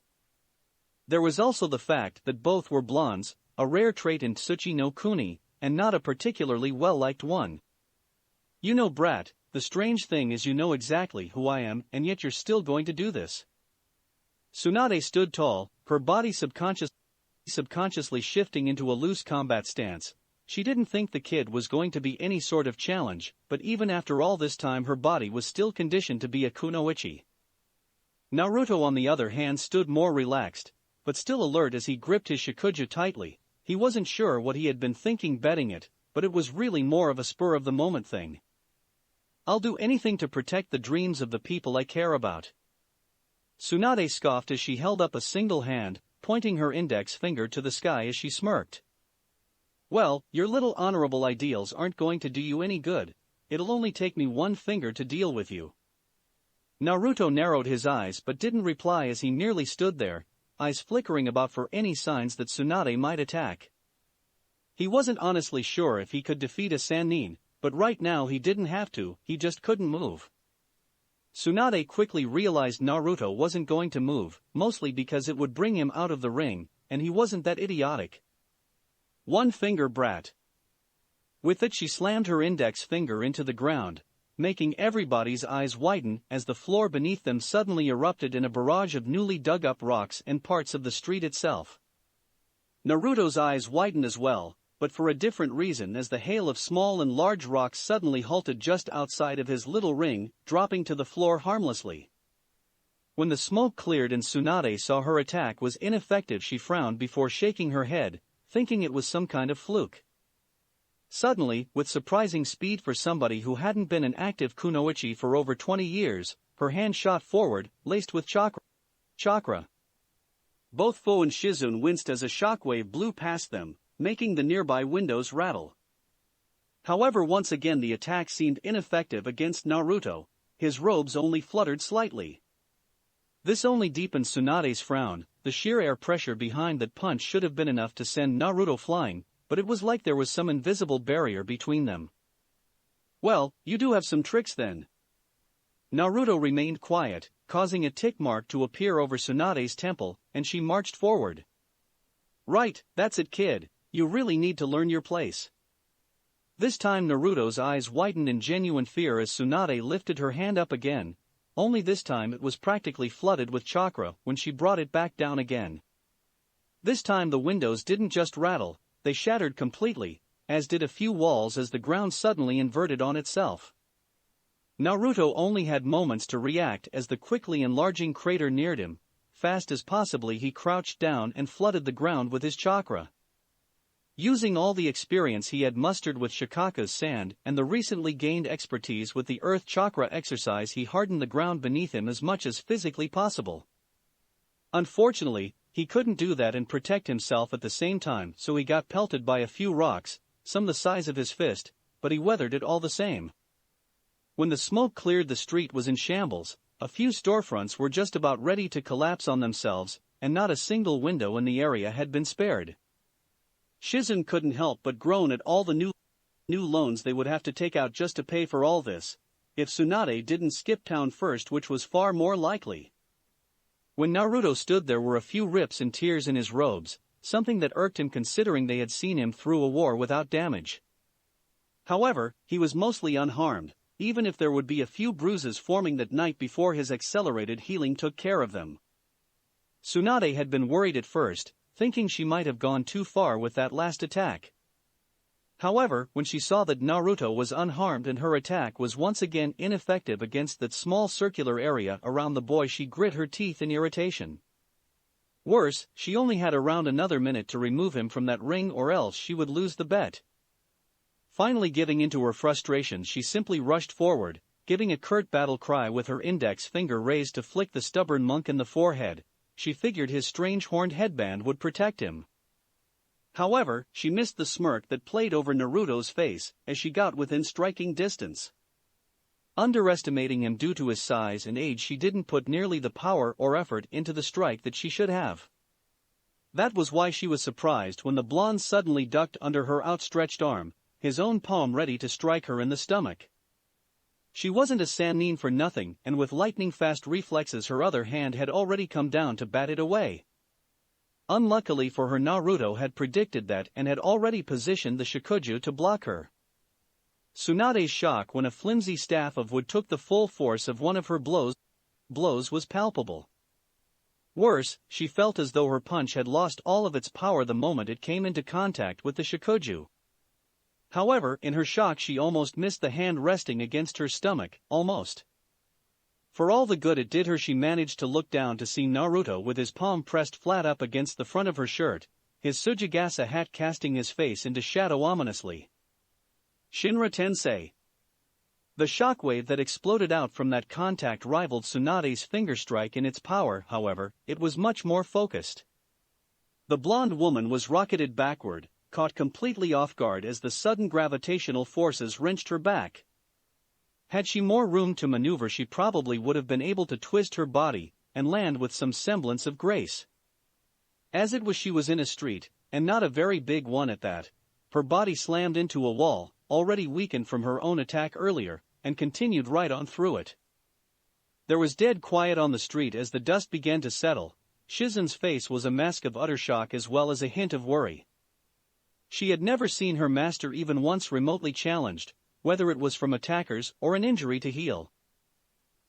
There was also the fact that both were blondes, a rare trait in Tsuchi no Kuni, and not a particularly well-liked one. You know brat, the strange thing is you know exactly who I am and yet you're still going to do this. Tsunade stood tall, her body subconsciously shifting into a loose combat stance. She didn't think the kid was going to be any sort of challenge, but even after all this time her body was still conditioned to be a kunoichi. Naruto on the other hand stood more relaxed, but still alert as he gripped his shikuju tightly. He wasn't sure what he had been thinking betting it, but it was really more of a spur-of-the-moment thing. I'll do anything to protect the dreams of the people I care about. Tsunade scoffed as she held up a single hand, pointing her index finger to the sky as she smirked. Well, your little honorable ideals aren't going to do you any good. It'll only take me one finger to deal with you. Naruto narrowed his eyes but didn't reply as he merely stood there, eyes flickering about for any signs that Tsunade might attack. He wasn't honestly sure if he could defeat a Sannin, but right now he didn't have to, he just couldn't move. Tsunade quickly realized Naruto wasn't going to move, mostly because it would bring him out of the ring, and he wasn't that idiotic. One finger brat. With it she slammed her index finger into the ground, making everybody's eyes widen as the floor beneath them suddenly erupted in a barrage of newly dug up rocks and parts of the street itself. Naruto's eyes widened as well, but for a different reason as the hail of small and large rocks suddenly halted just outside of his little ring, dropping to the floor harmlessly. When the smoke cleared and Tsunade saw her attack was ineffective, she frowned before shaking her head, thinking it was some kind of fluke. Suddenly, with surprising speed for somebody who hadn't been an active kunoichi for over 20 years, her hand shot forward, laced with chakra. Both Fo and Shizun winced as a shockwave blew past them, making the nearby windows rattle. However, once again the attack seemed ineffective against Naruto. His robes only fluttered slightly. This only deepened Tsunade's frown. The sheer air pressure behind that punch should have been enough to send Naruto flying, but it was like there was some invisible barrier between them. "Well, you do have some tricks then." Naruto remained quiet, causing a tick mark to appear over Tsunade's temple, and she marched forward. "Right, that's it, kid. You really need to learn your place." This time Naruto's eyes widened in genuine fear as Tsunade lifted her hand up again, only this time it was practically flooded with chakra when she brought it back down again. This time the windows didn't just rattle, they shattered completely, as did a few walls as the ground suddenly inverted on itself. Naruto only had moments to react as the quickly enlarging crater neared him. Fast as possibly he crouched down and flooded the ground with his chakra. Using all the experience he had mustered with Shikaka's sand and the recently gained expertise with the earth chakra exercise, he hardened the ground beneath him as much as physically possible. Unfortunately, he couldn't do that and protect himself at the same time, so he got pelted by a few rocks, some the size of his fist, but he weathered it all the same. When the smoke cleared, the street was in shambles. A few storefronts were just about ready to collapse on themselves, and not a single window in the area had been spared. Shizun couldn't help but groan at all the new loans they would have to take out just to pay for all this, if Tsunade didn't skip town first, which was far more likely. When Naruto stood there were a few rips and tears in his robes, something that irked him considering they had seen him through a war without damage. However, he was mostly unharmed, even if there would be a few bruises forming that night before his accelerated healing took care of them. Tsunade had been worried at first, thinking she might have gone too far with that last attack. However, when she saw that Naruto was unharmed and her attack was once again ineffective against that small circular area around the boy, she grit her teeth in irritation. Worse, she only had around another minute to remove him from that ring, or else she would lose the bet. Finally giving into her frustration, she simply rushed forward, giving a curt battle cry with her index finger raised to flick the stubborn monk in the forehead. She figured his strange horned headband would protect him. However, she missed the smirk that played over Naruto's face as she got within striking distance. Underestimating him due to his size and age, she didn't put nearly the power or effort into the strike that she should have. That was why she was surprised when the blonde suddenly ducked under her outstretched arm, his own palm ready to strike her in the stomach. She wasn't a Sannin for nothing, and with lightning-fast reflexes her other hand had already come down to bat it away. Unluckily for her, Naruto had predicted that and had already positioned the Shikuju to block her. Tsunade's shock when a flimsy staff of wood took the full force of one of her blows was palpable. Worse, she felt as though her punch had lost all of its power the moment it came into contact with the Shikuju. However, in her shock she almost missed the hand resting against her stomach, almost. For all the good it did her, she managed to look down to see Naruto with his palm pressed flat up against the front of her shirt, his Tsujigasa hat casting his face into shadow ominously. Shinra Tensei. The shockwave that exploded out from that contact rivaled Tsunade's finger strike in its power. However, it was much more focused. The blonde woman was rocketed backward, caught completely off guard as the sudden gravitational forces wrenched her back. Had she more room to maneuver, she probably would have been able to twist her body and land with some semblance of grace. As it was, she was in a street, and not a very big one at that. Her body slammed into a wall, already weakened from her own attack earlier, and continued right on through it. There was dead quiet on the street as the dust began to settle. Shizun's face was a mask of utter shock as well as a hint of worry. She had never seen her master even once remotely challenged, whether it was from attackers or an injury to heal.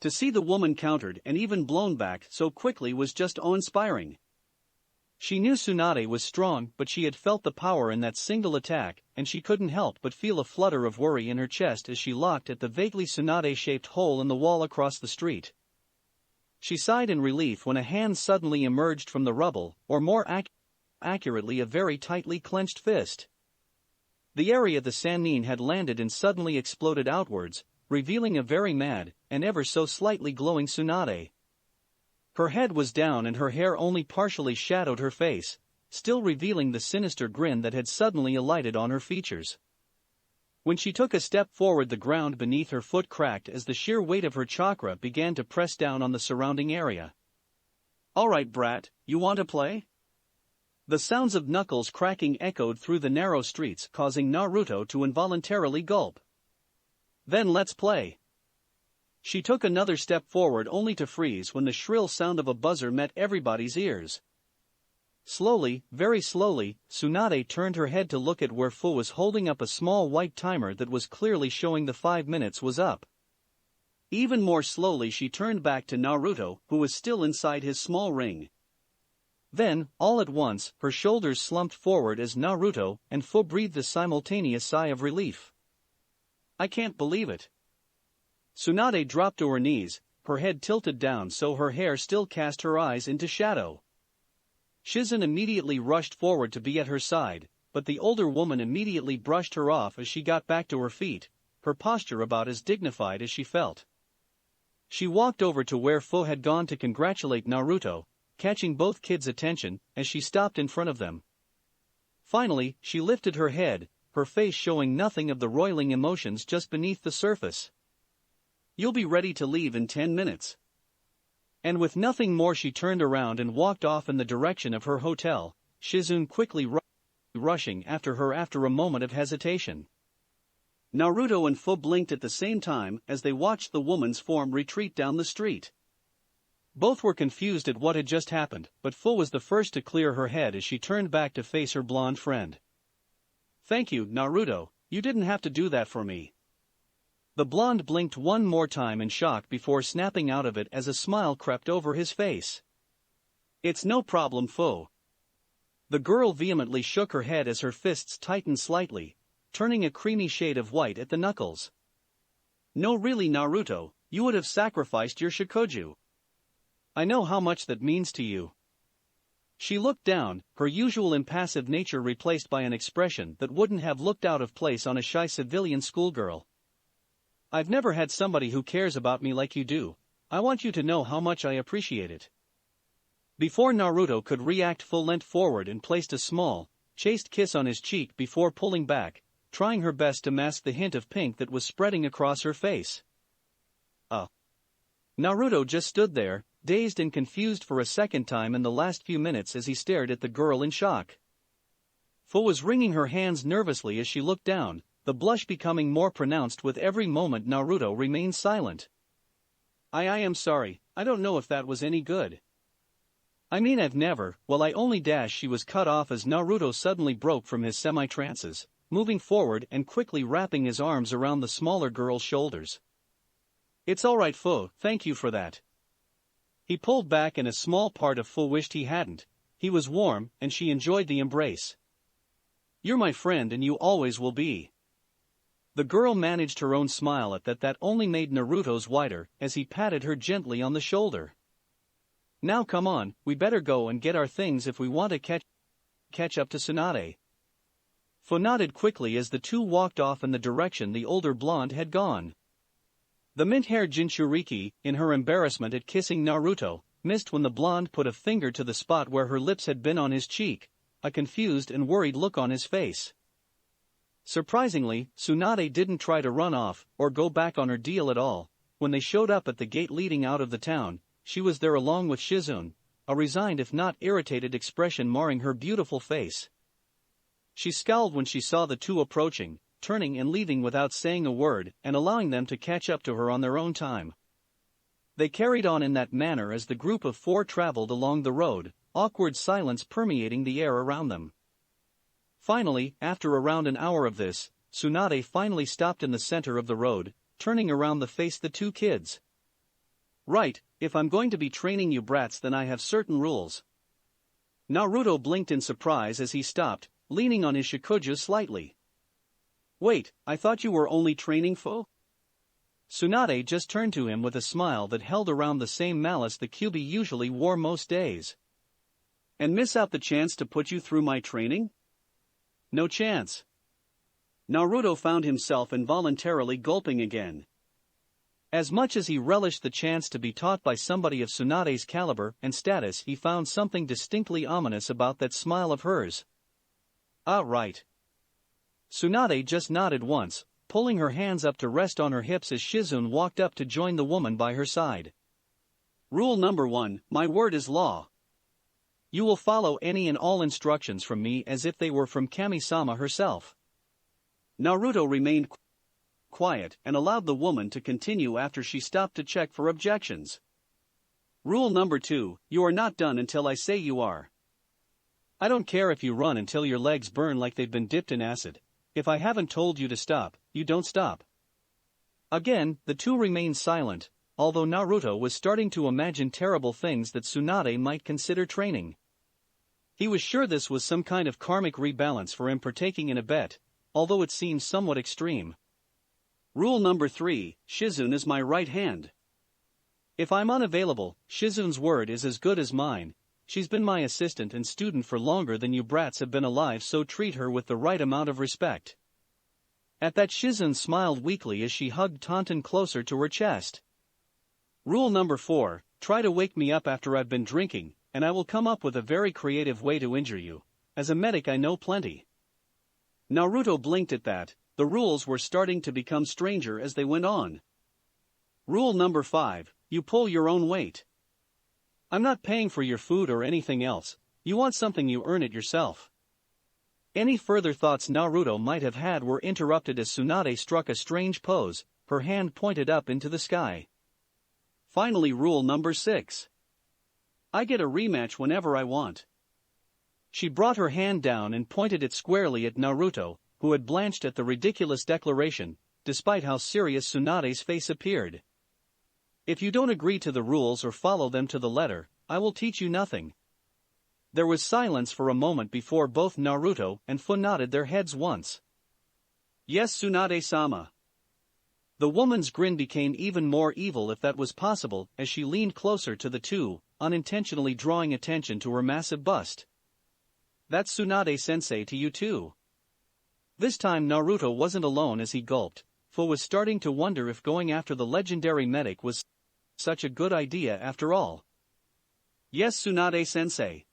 To see the woman countered and even blown back so quickly was just awe-inspiring. She knew Tsunade was strong, but she had felt the power in that single attack, and she couldn't help but feel a flutter of worry in her chest as she looked at the vaguely Tsunade-shaped hole in the wall across the street. She sighed in relief when a hand suddenly emerged from the rubble, or more accurately a very tightly clenched fist. The area the Sannin had landed in suddenly exploded outwards, revealing a very mad, and ever so slightly glowing Tsunade. Her head was down and her hair only partially shadowed her face, still revealing the sinister grin that had suddenly alighted on her features. When she took a step forward, the ground beneath her foot cracked as the sheer weight of her chakra began to press down on the surrounding area. "Alright, brat, you want to play?" The sounds of knuckles cracking echoed through the narrow streets, causing Naruto to involuntarily gulp. "Then let's play." She took another step forward only to freeze when the shrill sound of a buzzer met everybody's ears. Slowly, very slowly, Tsunade turned her head to look at where Fu was holding up a small white timer that was clearly showing the 5 minutes was up. Even more slowly she turned back to Naruto, who was still inside his small ring. Then, all at once, her shoulders slumped forward as Naruto and Fu breathed a simultaneous sigh of relief. "I can't believe it." Tsunade dropped to her knees, her head tilted down so her hair still cast her eyes into shadow. Shizun immediately rushed forward to be at her side, but the older woman immediately brushed her off as she got back to her feet, her posture about as dignified as she felt. She walked over to where Fu had gone to congratulate Naruto, catching both kids' attention as she stopped in front of them. Finally, she lifted her head, her face showing nothing of the roiling emotions just beneath the surface. "You'll be ready to leave in 10 minutes. And with nothing more she turned around and walked off in the direction of her hotel, Shizun quickly rushing after her after a moment of hesitation. Naruto and Fu blinked at the same time as they watched the woman's form retreat down the street. Both were confused at what had just happened, but Fu was the first to clear her head as she turned back to face her blonde friend. "Thank you, Naruto, you didn't have to do that for me." The blonde blinked one more time in shock before snapping out of it as a smile crept over his face. "It's no problem, Fu." The girl vehemently shook her head as her fists tightened slightly, turning a creamy shade of white at the knuckles. "No, really, Naruto, you would have sacrificed your Shikuju. I know how much that means to you." She looked down, her usual impassive nature replaced by an expression that wouldn't have looked out of place on a shy civilian schoolgirl. "I've never had somebody who cares about me like you do. I want you to know how much I appreciate it." Before Naruto could react, Fu leant forward and placed a small, chaste kiss on his cheek before pulling back, trying her best to mask the hint of pink that was spreading across her face. Naruto just stood there, dazed and confused for a second time in the last few minutes as he stared at the girl in shock. Fu was wringing her hands nervously as she looked down, the blush becoming more pronounced with every moment Naruto remained silent. I am sorry, I don't know if that was any good. I mean I've never, well I only dash." She was cut off as Naruto suddenly broke from his semi-trances, moving forward and quickly wrapping his arms around the smaller girl's shoulders. "It's alright Fu, thank you for that." He pulled back and a small part of Fu wished he hadn't. He was warm and she enjoyed the embrace. "You're my friend and you always will be." The girl managed her own smile at that only made Naruto's wider as he patted her gently on the shoulder. "Now come on, we better go and get our things if we want to catch up to Tsunade." Fu nodded quickly as the two walked off in the direction the older blonde had gone. The mint-haired Jinchuriki, in her embarrassment at kissing Naruto, missed when the blonde put a finger to the spot where her lips had been on his cheek, a confused and worried look on his face. Surprisingly, Tsunade didn't try to run off or go back on her deal at all. When they showed up at the gate leading out of the town, she was there along with Shizun, a resigned if not irritated expression marring her beautiful face. She scowled when she saw the two approaching, turning and leaving without saying a word and allowing them to catch up to her on their own time. They carried on in that manner as the group of four traveled along the road, awkward silence permeating the air around them. Finally, after around an hour of this, Tsunade finally stopped in the center of the road, turning around to face the two kids. "Right, if I'm going to be training you brats then I have certain rules." Naruto blinked in surprise as he stopped, leaning on his Shikuju slightly. "Wait, I thought you were only training Fu?" Tsunade just turned to him with a smile that held around the same malice the Kyuubi usually wore most days. "And miss out the chance to put you through my training?" "No chance." Naruto found himself involuntarily gulping again. As much as he relished the chance to be taught by somebody of Tsunade's caliber and status, he found something distinctly ominous about that smile of hers. Ah, right. Tsunade just nodded once, pulling her hands up to rest on her hips as Shizune walked up to join the woman by her side. Rule number 1, my word is law. You will follow any and all instructions from me as if they were from Kami-sama herself. Naruto remained quiet and allowed the woman to continue after she stopped to check for objections. Rule number 2, you are not done until I say you are. I don't care if you run until your legs burn like they've been dipped in acid. If I haven't told you to stop, you don't stop. Again, the two remained silent, although Naruto was starting to imagine terrible things that Tsunade might consider training. He was sure this was some kind of karmic rebalance for him partaking in a bet, although it seemed somewhat extreme. Rule number 3, Shizune is my right hand. If I'm unavailable, Shizune's word is as good as mine. She's been my assistant and student for longer than you brats have been alive, so treat her with the right amount of respect. At that, Shizune smiled weakly as she hugged Taunton closer to her chest. Rule number 4, try to wake me up after I've been drinking, and I will come up with a very creative way to injure you. As a medic I know plenty. Naruto blinked at that. The rules were starting to become stranger as they went on. Rule number 5, you pull your own weight. I'm not paying for your food or anything else. You want something, you earn it yourself. Any further thoughts Naruto might have had were interrupted as Tsunade struck a strange pose, her hand pointed up into the sky. Finally, rule number 6. I get a rematch whenever I want. She brought her hand down and pointed it squarely at Naruto, who had blanched at the ridiculous declaration, despite how serious Tsunade's face appeared. If you don't agree to the rules or follow them to the letter, I will teach you nothing. There was silence for a moment before both Naruto and Fu nodded their heads once. Yes, Tsunade-sama. The woman's grin became even more evil, if that was possible, as she leaned closer to the two, unintentionally drawing attention to her massive bust. That's Tsunade-sensei to you too. This time Naruto wasn't alone as he gulped. Fu was starting to wonder if going after the legendary medic was such a good idea after all. Yes, Tsunade-sensei.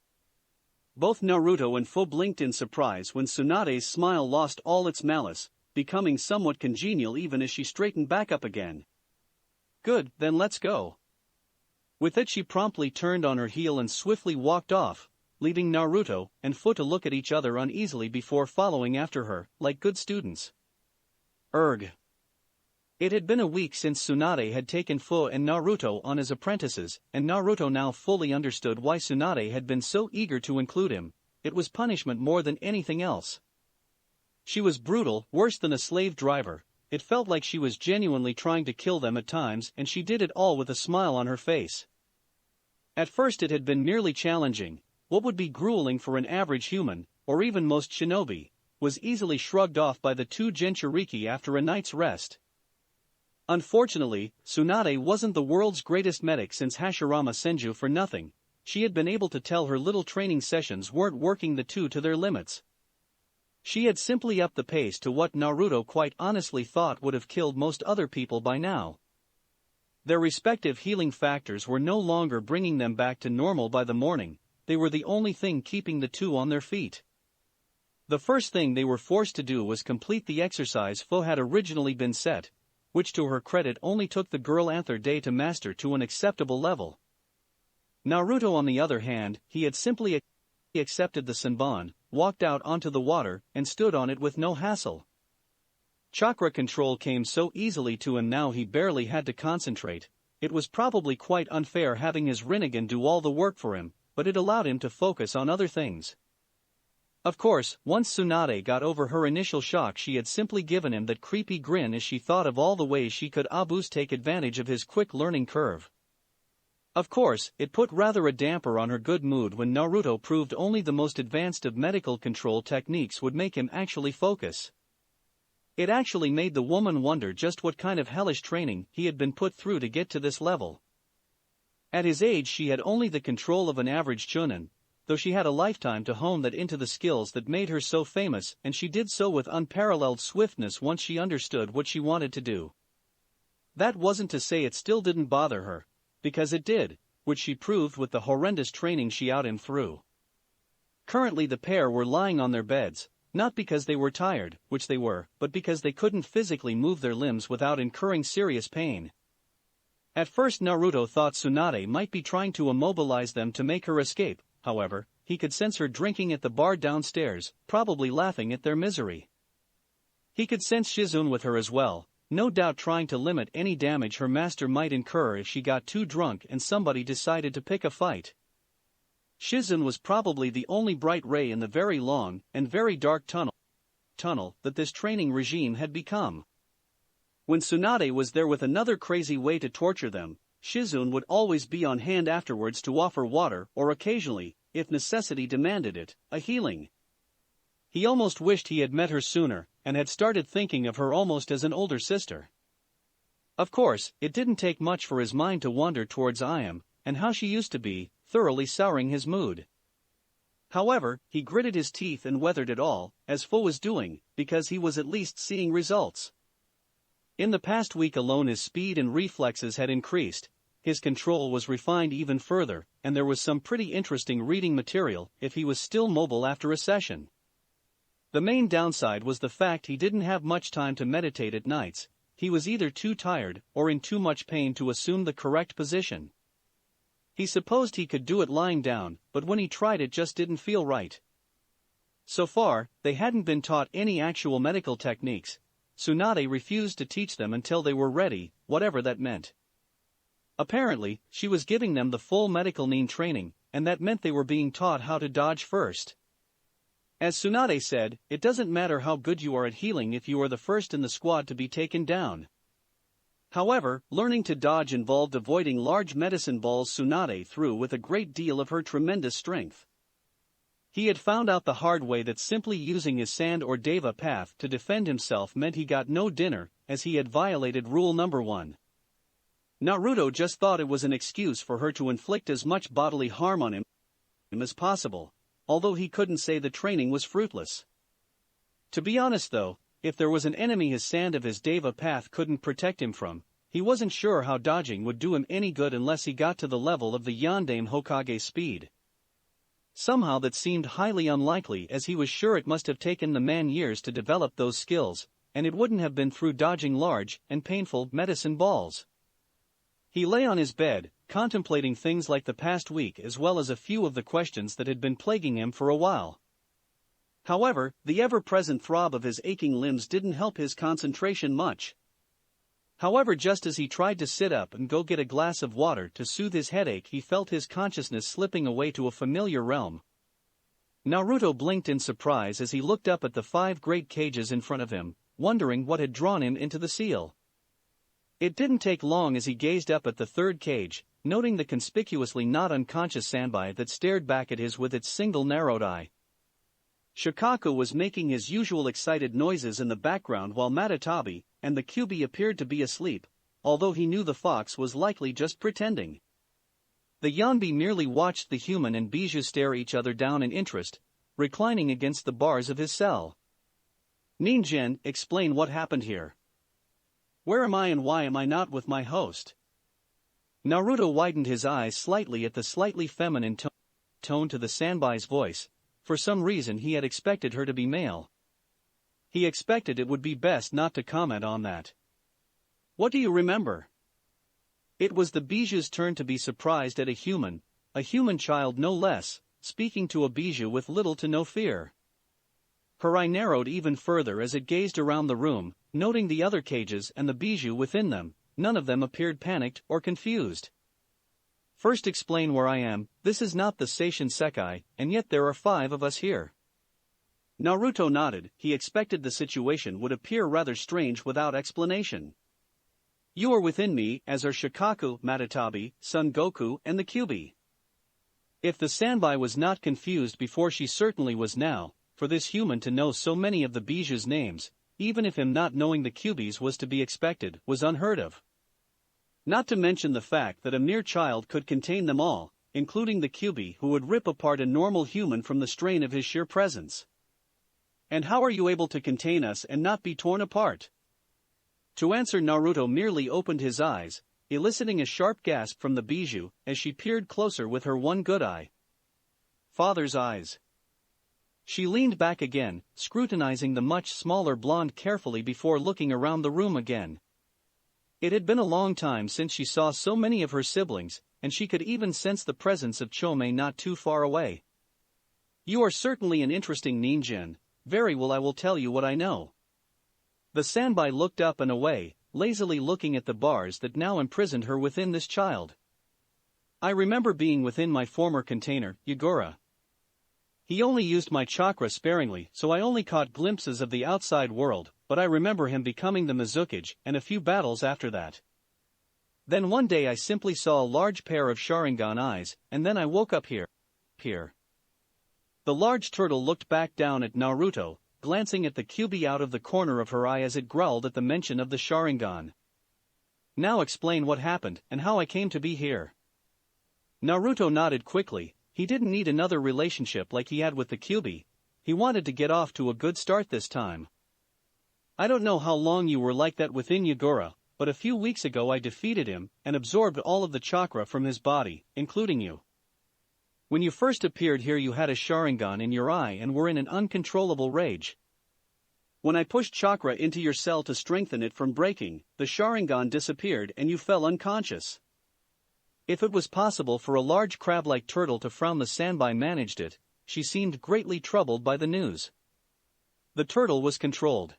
Both Naruto and Fu blinked in surprise when Tsunade's smile lost all its malice, becoming somewhat congenial even as she straightened back up again. Good, then let's go. With it she promptly turned on her heel and swiftly walked off, leaving Naruto and Fu to look at each other uneasily before following after her, like good students. Erg. It had been a week since Tsunade had taken Fu and Naruto on as apprentices, and Naruto now fully understood why Tsunade had been so eager to include him. It was punishment more than anything else. She was brutal, worse than a slave driver. It felt like she was genuinely trying to kill them at times, and she did it all with a smile on her face. At first it had been merely challenging. What would be grueling for an average human, or even most shinobi, was easily shrugged off by the two Jinchuriki after a night's rest. Unfortunately, Tsunade wasn't the world's greatest medic since Hashirama Senju for nothing. She had been able to tell her little training sessions weren't working the two to their limits. She had simply upped the pace to what Naruto quite honestly thought would have killed most other people by now. Their respective healing factors were no longer bringing them back to normal by the morning. They were the only thing keeping the two on their feet. The first thing they were forced to do was complete the exercise Fu had originally been set, which to her credit only took the girl Anther Day to master to an acceptable level. Naruto on the other hand, he had simply accepted the Senbon, walked out onto the water, and stood on it with no hassle. Chakra control came so easily to him now he barely had to concentrate. It was probably quite unfair having his Rinnegan do all the work for him, but it allowed him to focus on other things. Of course, once Tsunade got over her initial shock, she had simply given him that creepy grin as she thought of all the ways she could take advantage of his quick learning curve. Of course, it put rather a damper on her good mood when Naruto proved only the most advanced of medical control techniques would make him actually focus. It actually made the woman wonder just what kind of hellish training he had been put through to get to this level. At his age she had only the control of an average chunin, though she had a lifetime to hone that into the skills that made her so famous, and she did so with unparalleled swiftness once she understood what she wanted to do. That wasn't to say it still didn't bother her, because it did, which she proved with the horrendous training she out him through. Currently the pair were lying on their beds, not because they were tired, which they were, but because they couldn't physically move their limbs without incurring serious pain. At first Naruto thought Tsunade might be trying to immobilize them to make her escape, however, he could sense her drinking at the bar downstairs, probably laughing at their misery. He could sense Shizune with her as well, no doubt trying to limit any damage her master might incur if she got too drunk and somebody decided to pick a fight. Shizune was probably the only bright ray in the very long and very dark tunnel that this training regime had become. When Tsunade was there with another crazy way to torture them, Shizune would always be on hand afterwards to offer water or occasionally, if necessity demanded it, a healing. He almost wished he had met her sooner and had started thinking of her almost as an older sister. Of course, it didn't take much for his mind to wander towards Ayam and how she used to be, thoroughly souring his mood. However, he gritted his teeth and weathered it all, as Fo was doing, because he was at least seeing results. In the past week alone his speed and reflexes had increased, his control was refined even further, and there was some pretty interesting reading material if he was still mobile after a session. The main downside was the fact he didn't have much time to meditate at nights, he was either too tired or in too much pain to assume the correct position. He supposed he could do it lying down, but when he tried it just didn't feel right. So far, they hadn't been taught any actual medical techniques. Tsunade refused to teach them until they were ready, whatever that meant. Apparently, she was giving them the full medical nin training, and that meant they were being taught how to dodge first. As Tsunade said, it doesn't matter how good you are at healing if you are the first in the squad to be taken down. However, learning to dodge involved avoiding large medicine balls Tsunade threw with a great deal of her tremendous strength. He had found out the hard way that simply using his sand or deva path to defend himself meant he got no dinner, as he had violated rule number 1. Naruto just thought it was an excuse for her to inflict as much bodily harm on him as possible, although he couldn't say the training was fruitless. To be honest though, if there was an enemy his sand of his deva path couldn't protect him from, he wasn't sure how dodging would do him any good unless he got to the level of the Yondaime Hokage speed. Somehow that seemed highly unlikely, as he was sure it must have taken the man years to develop those skills, and it wouldn't have been through dodging large and painful medicine balls. He lay on his bed, contemplating things like the past week as well as a few of the questions that had been plaguing him for a while. However, the ever-present throb of his aching limbs didn't help his concentration much. However, just as he tried to sit up and go get a glass of water to soothe his headache, he felt his consciousness slipping away to a familiar realm. Naruto blinked in surprise as he looked up at the 5 great cages in front of him, wondering what had drawn him into the seal. It didn't take long as he gazed up at the 3rd cage, noting the conspicuously not unconscious Sanbai that stared back at his with its single narrowed eye. Shikaku was making his usual excited noises in the background while Matatabi and the Kyuubi appeared to be asleep, although he knew the fox was likely just pretending. The Yonbi merely watched the human and Bijou stare each other down in interest, reclining against the bars of his cell. Ninjen, explain what happened here. Where am I and why am I not with my host? Naruto widened his eyes slightly at the slightly feminine tone to the Sanbai's voice. For some reason he had expected her to be male. He expected it would be best not to comment on that. What do you remember? It was the Bijou's turn to be surprised at a human child no less, speaking to a Bijou with little to no fear. Her eye narrowed even further as it gazed around the room, noting the other cages and the Bijou within them. None of them appeared panicked or confused. First explain where I am. This is not the Seishin Sekai, and yet there are 5 of us here. Naruto nodded. He expected the situation would appear rather strange without explanation. You are within me, as are Shikaku, Matatabi, Son Goku, and the Kyuubi. If the Sanbai was not confused before, she certainly was now. For this human to know so many of the Bijou's names, even if him not knowing the Kyuubi's was to be expected, was unheard of. Not to mention the fact that a mere child could contain them all, including the Kyuubi, who would rip apart a normal human from the strain of his sheer presence. And how are you able to contain us and not be torn apart? To answer, Naruto merely opened his eyes, eliciting a sharp gasp from the bijou as she peered closer with her one good eye. Father's eyes. She leaned back again, scrutinizing the much smaller blonde carefully before looking around the room again. It had been a long time since she saw so many of her siblings, and she could even sense the presence of Chome not too far away. You are certainly an interesting ninja. Very well, I will tell you what I know. The Sanbai looked up and away, lazily looking at the bars that now imprisoned her within this child. I remember being within my former container, Yagura. He only used my chakra sparingly, so I only caught glimpses of the outside world, but I remember him becoming the Mizukage and a few battles after that. Then one day I simply saw a large pair of Sharingan eyes, and then I woke up here. The large turtle looked back down at Naruto, glancing at the Kyuubi out of the corner of her eye as it growled at the mention of the Sharingan. Now explain what happened and how I came to be here. Naruto nodded quickly. He didn't need another relationship like he had with the Kyuubi. He wanted to get off to a good start this time. I don't know how long you were like that within Yagura, but a few weeks ago I defeated him and absorbed all of the chakra from his body, including you. When you first appeared here you had a Sharingan in your eye and were in an uncontrollable rage. When I pushed chakra into your cell to strengthen it from breaking, the Sharingan disappeared and you fell unconscious. If it was possible for a large crab-like turtle to frown, the Sanbai managed it. She seemed greatly troubled by the news. The turtle was controlled.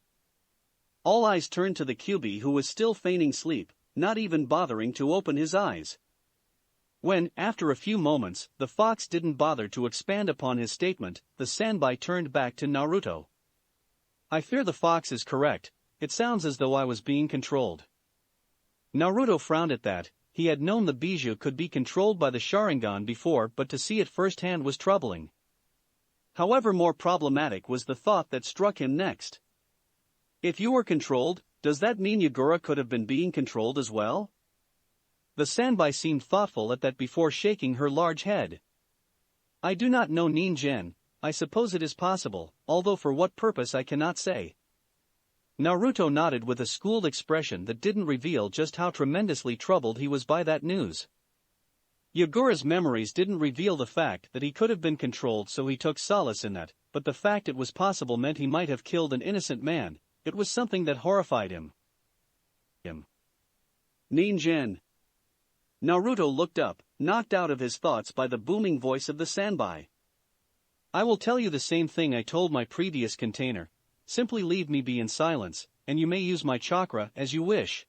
All eyes turned to the Kyuubi, who was still feigning sleep, not even bothering to open his eyes. When, after a few moments, the fox didn't bother to expand upon his statement, the Sanbai turned back to Naruto. I fear the fox is correct. It sounds as though I was being controlled. Naruto frowned at that. He had known the bijou could be controlled by the Sharingan before, but to see it firsthand was troubling. However, more problematic was the thought that struck him next. If you were controlled, does that mean Yagura could have been being controlled as well? The Sanbai seemed thoughtful at that before shaking her large head. I do not know, Ningen. I suppose it is possible, although for what purpose I cannot say. Naruto nodded with a schooled expression that didn't reveal just how tremendously troubled he was by that news. Yagura's memories didn't reveal the fact that he could have been controlled, so he took solace in that, but the fact it was possible meant he might have killed an innocent man. It was something that horrified him. Ningen. Naruto looked up, knocked out of his thoughts by the booming voice of the Sanbai. I will tell you the same thing I told my previous container. Simply leave me be in silence, and you may use my chakra as you wish.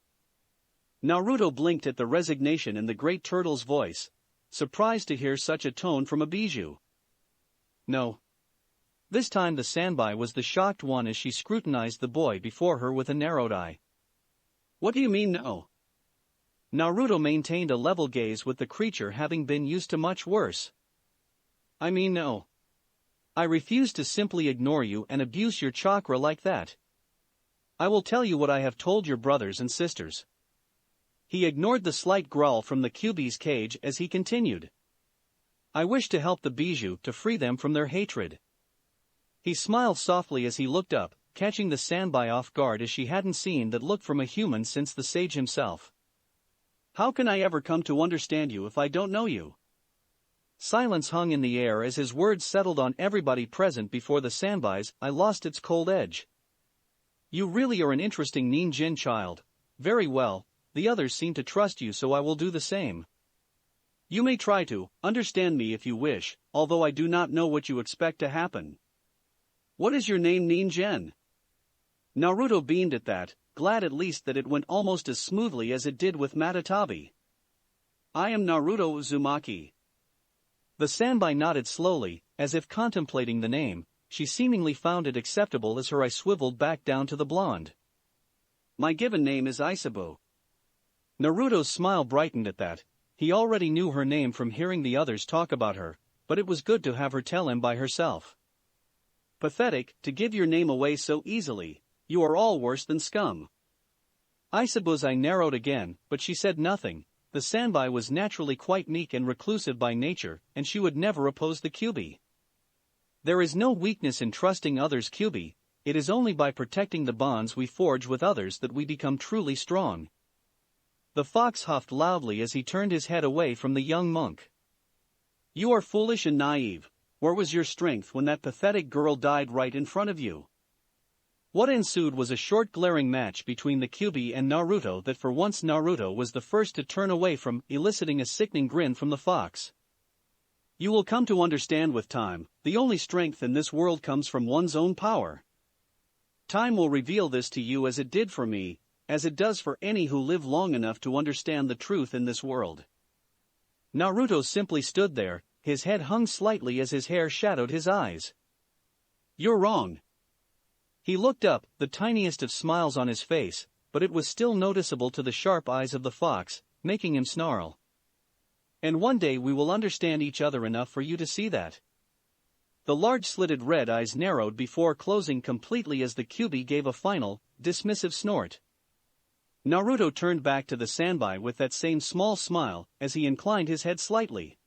Naruto blinked at the resignation in the great turtle's voice, surprised to hear such a tone from a bijou. No. This time the Sanbai was the shocked one as she scrutinized the boy before her with a narrowed eye. What do you mean no? Naruto maintained a level gaze with the creature having been used to much worse. I mean no. I refuse to simply ignore you and abuse your chakra like that. I will tell you what I have told your brothers and sisters. He ignored the slight growl from the Kyuubi's cage as he continued. I wish to help the bijou to free them from their hatred. He smiled softly as he looked up, catching the Sanbai off guard as she hadn't seen that look from a human since the sage himself. How can I ever come to understand you if I don't know you? Silence hung in the air as his words settled on everybody present before the Sanbai's eye lost its cold edge. You really are an interesting Ningen child. Very well, the others seem to trust you, so I will do the same. You may try to understand me if you wish, although I do not know what you expect to happen. What is your name, Ningen? Naruto beamed at that, glad at least that it went almost as smoothly as it did with Matatabi. I am Naruto Uzumaki. The Sanbai nodded slowly, as if contemplating the name. She seemingly found it acceptable as her eye swiveled back down to the blonde. My given name is Isabu. Naruto's smile brightened at that. He already knew her name from hearing the others talk about her, but it was good to have her tell him by herself. Pathetic, to give your name away so easily. You are all worse than scum. Isabu's eye narrowed again, but she said nothing. The Sanbai was naturally quite meek and reclusive by nature, and she would never oppose the Kyuubi. There is no weakness in trusting others, Kyuubi. it is only by protecting the bonds we forge with others that we become truly strong. The fox huffed loudly as he turned his head away from the young monk. You are foolish and naive. Where was your strength when that pathetic girl died right in front of you? What ensued was a short glaring match between the Kyuubi and Naruto that for once Naruto was the first to turn away from, eliciting a sickening grin from the fox. You will come to understand with time, the only strength in this world comes from one's own power. Time will reveal this to you as it did for me, as it does for any who live long enough to understand the truth in this world. Naruto simply stood there, his head hung slightly as his hair shadowed his eyes. You're wrong. He looked up, the tiniest of smiles on his face, but it was still noticeable to the sharp eyes of the fox, making him snarl. And one day we will understand each other enough for you to see that. The large slitted red eyes narrowed before closing completely as the Kyuubi gave a final, dismissive snort. Naruto turned back to the Sanbai with that same small smile, as he inclined his head slightly.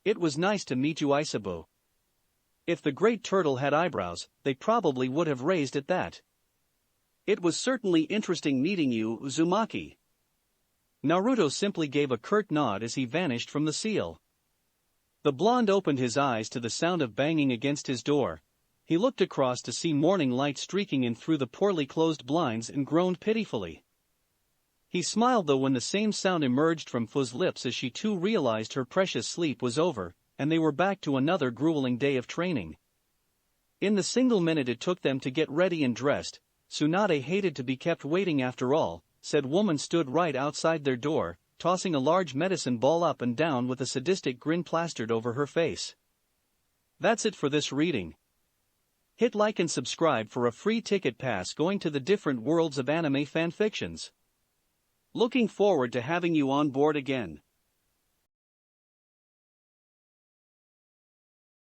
It was nice to meet you, Isabu. If the great turtle had eyebrows, they probably would have raised at that. It was certainly interesting meeting you, Uzumaki. Naruto simply gave a curt nod as he vanished from the seal. The blonde opened his eyes to the sound of banging against his door. He looked across to see morning light streaking in through the poorly closed blinds and groaned pitifully. He smiled though when the same sound emerged from Fu's lips as she too realized her precious sleep was over, and they were back to another grueling day of training. In the single minute it took them to get ready and dressed, Tsunade hated to be kept waiting after all. Said woman stood right outside their door, tossing a large medicine ball up and down with a sadistic grin plastered over her face. That's it for this reading. Hit like and subscribe for a free ticket pass going to the different worlds of anime fanfictions. Looking forward to having you on board again.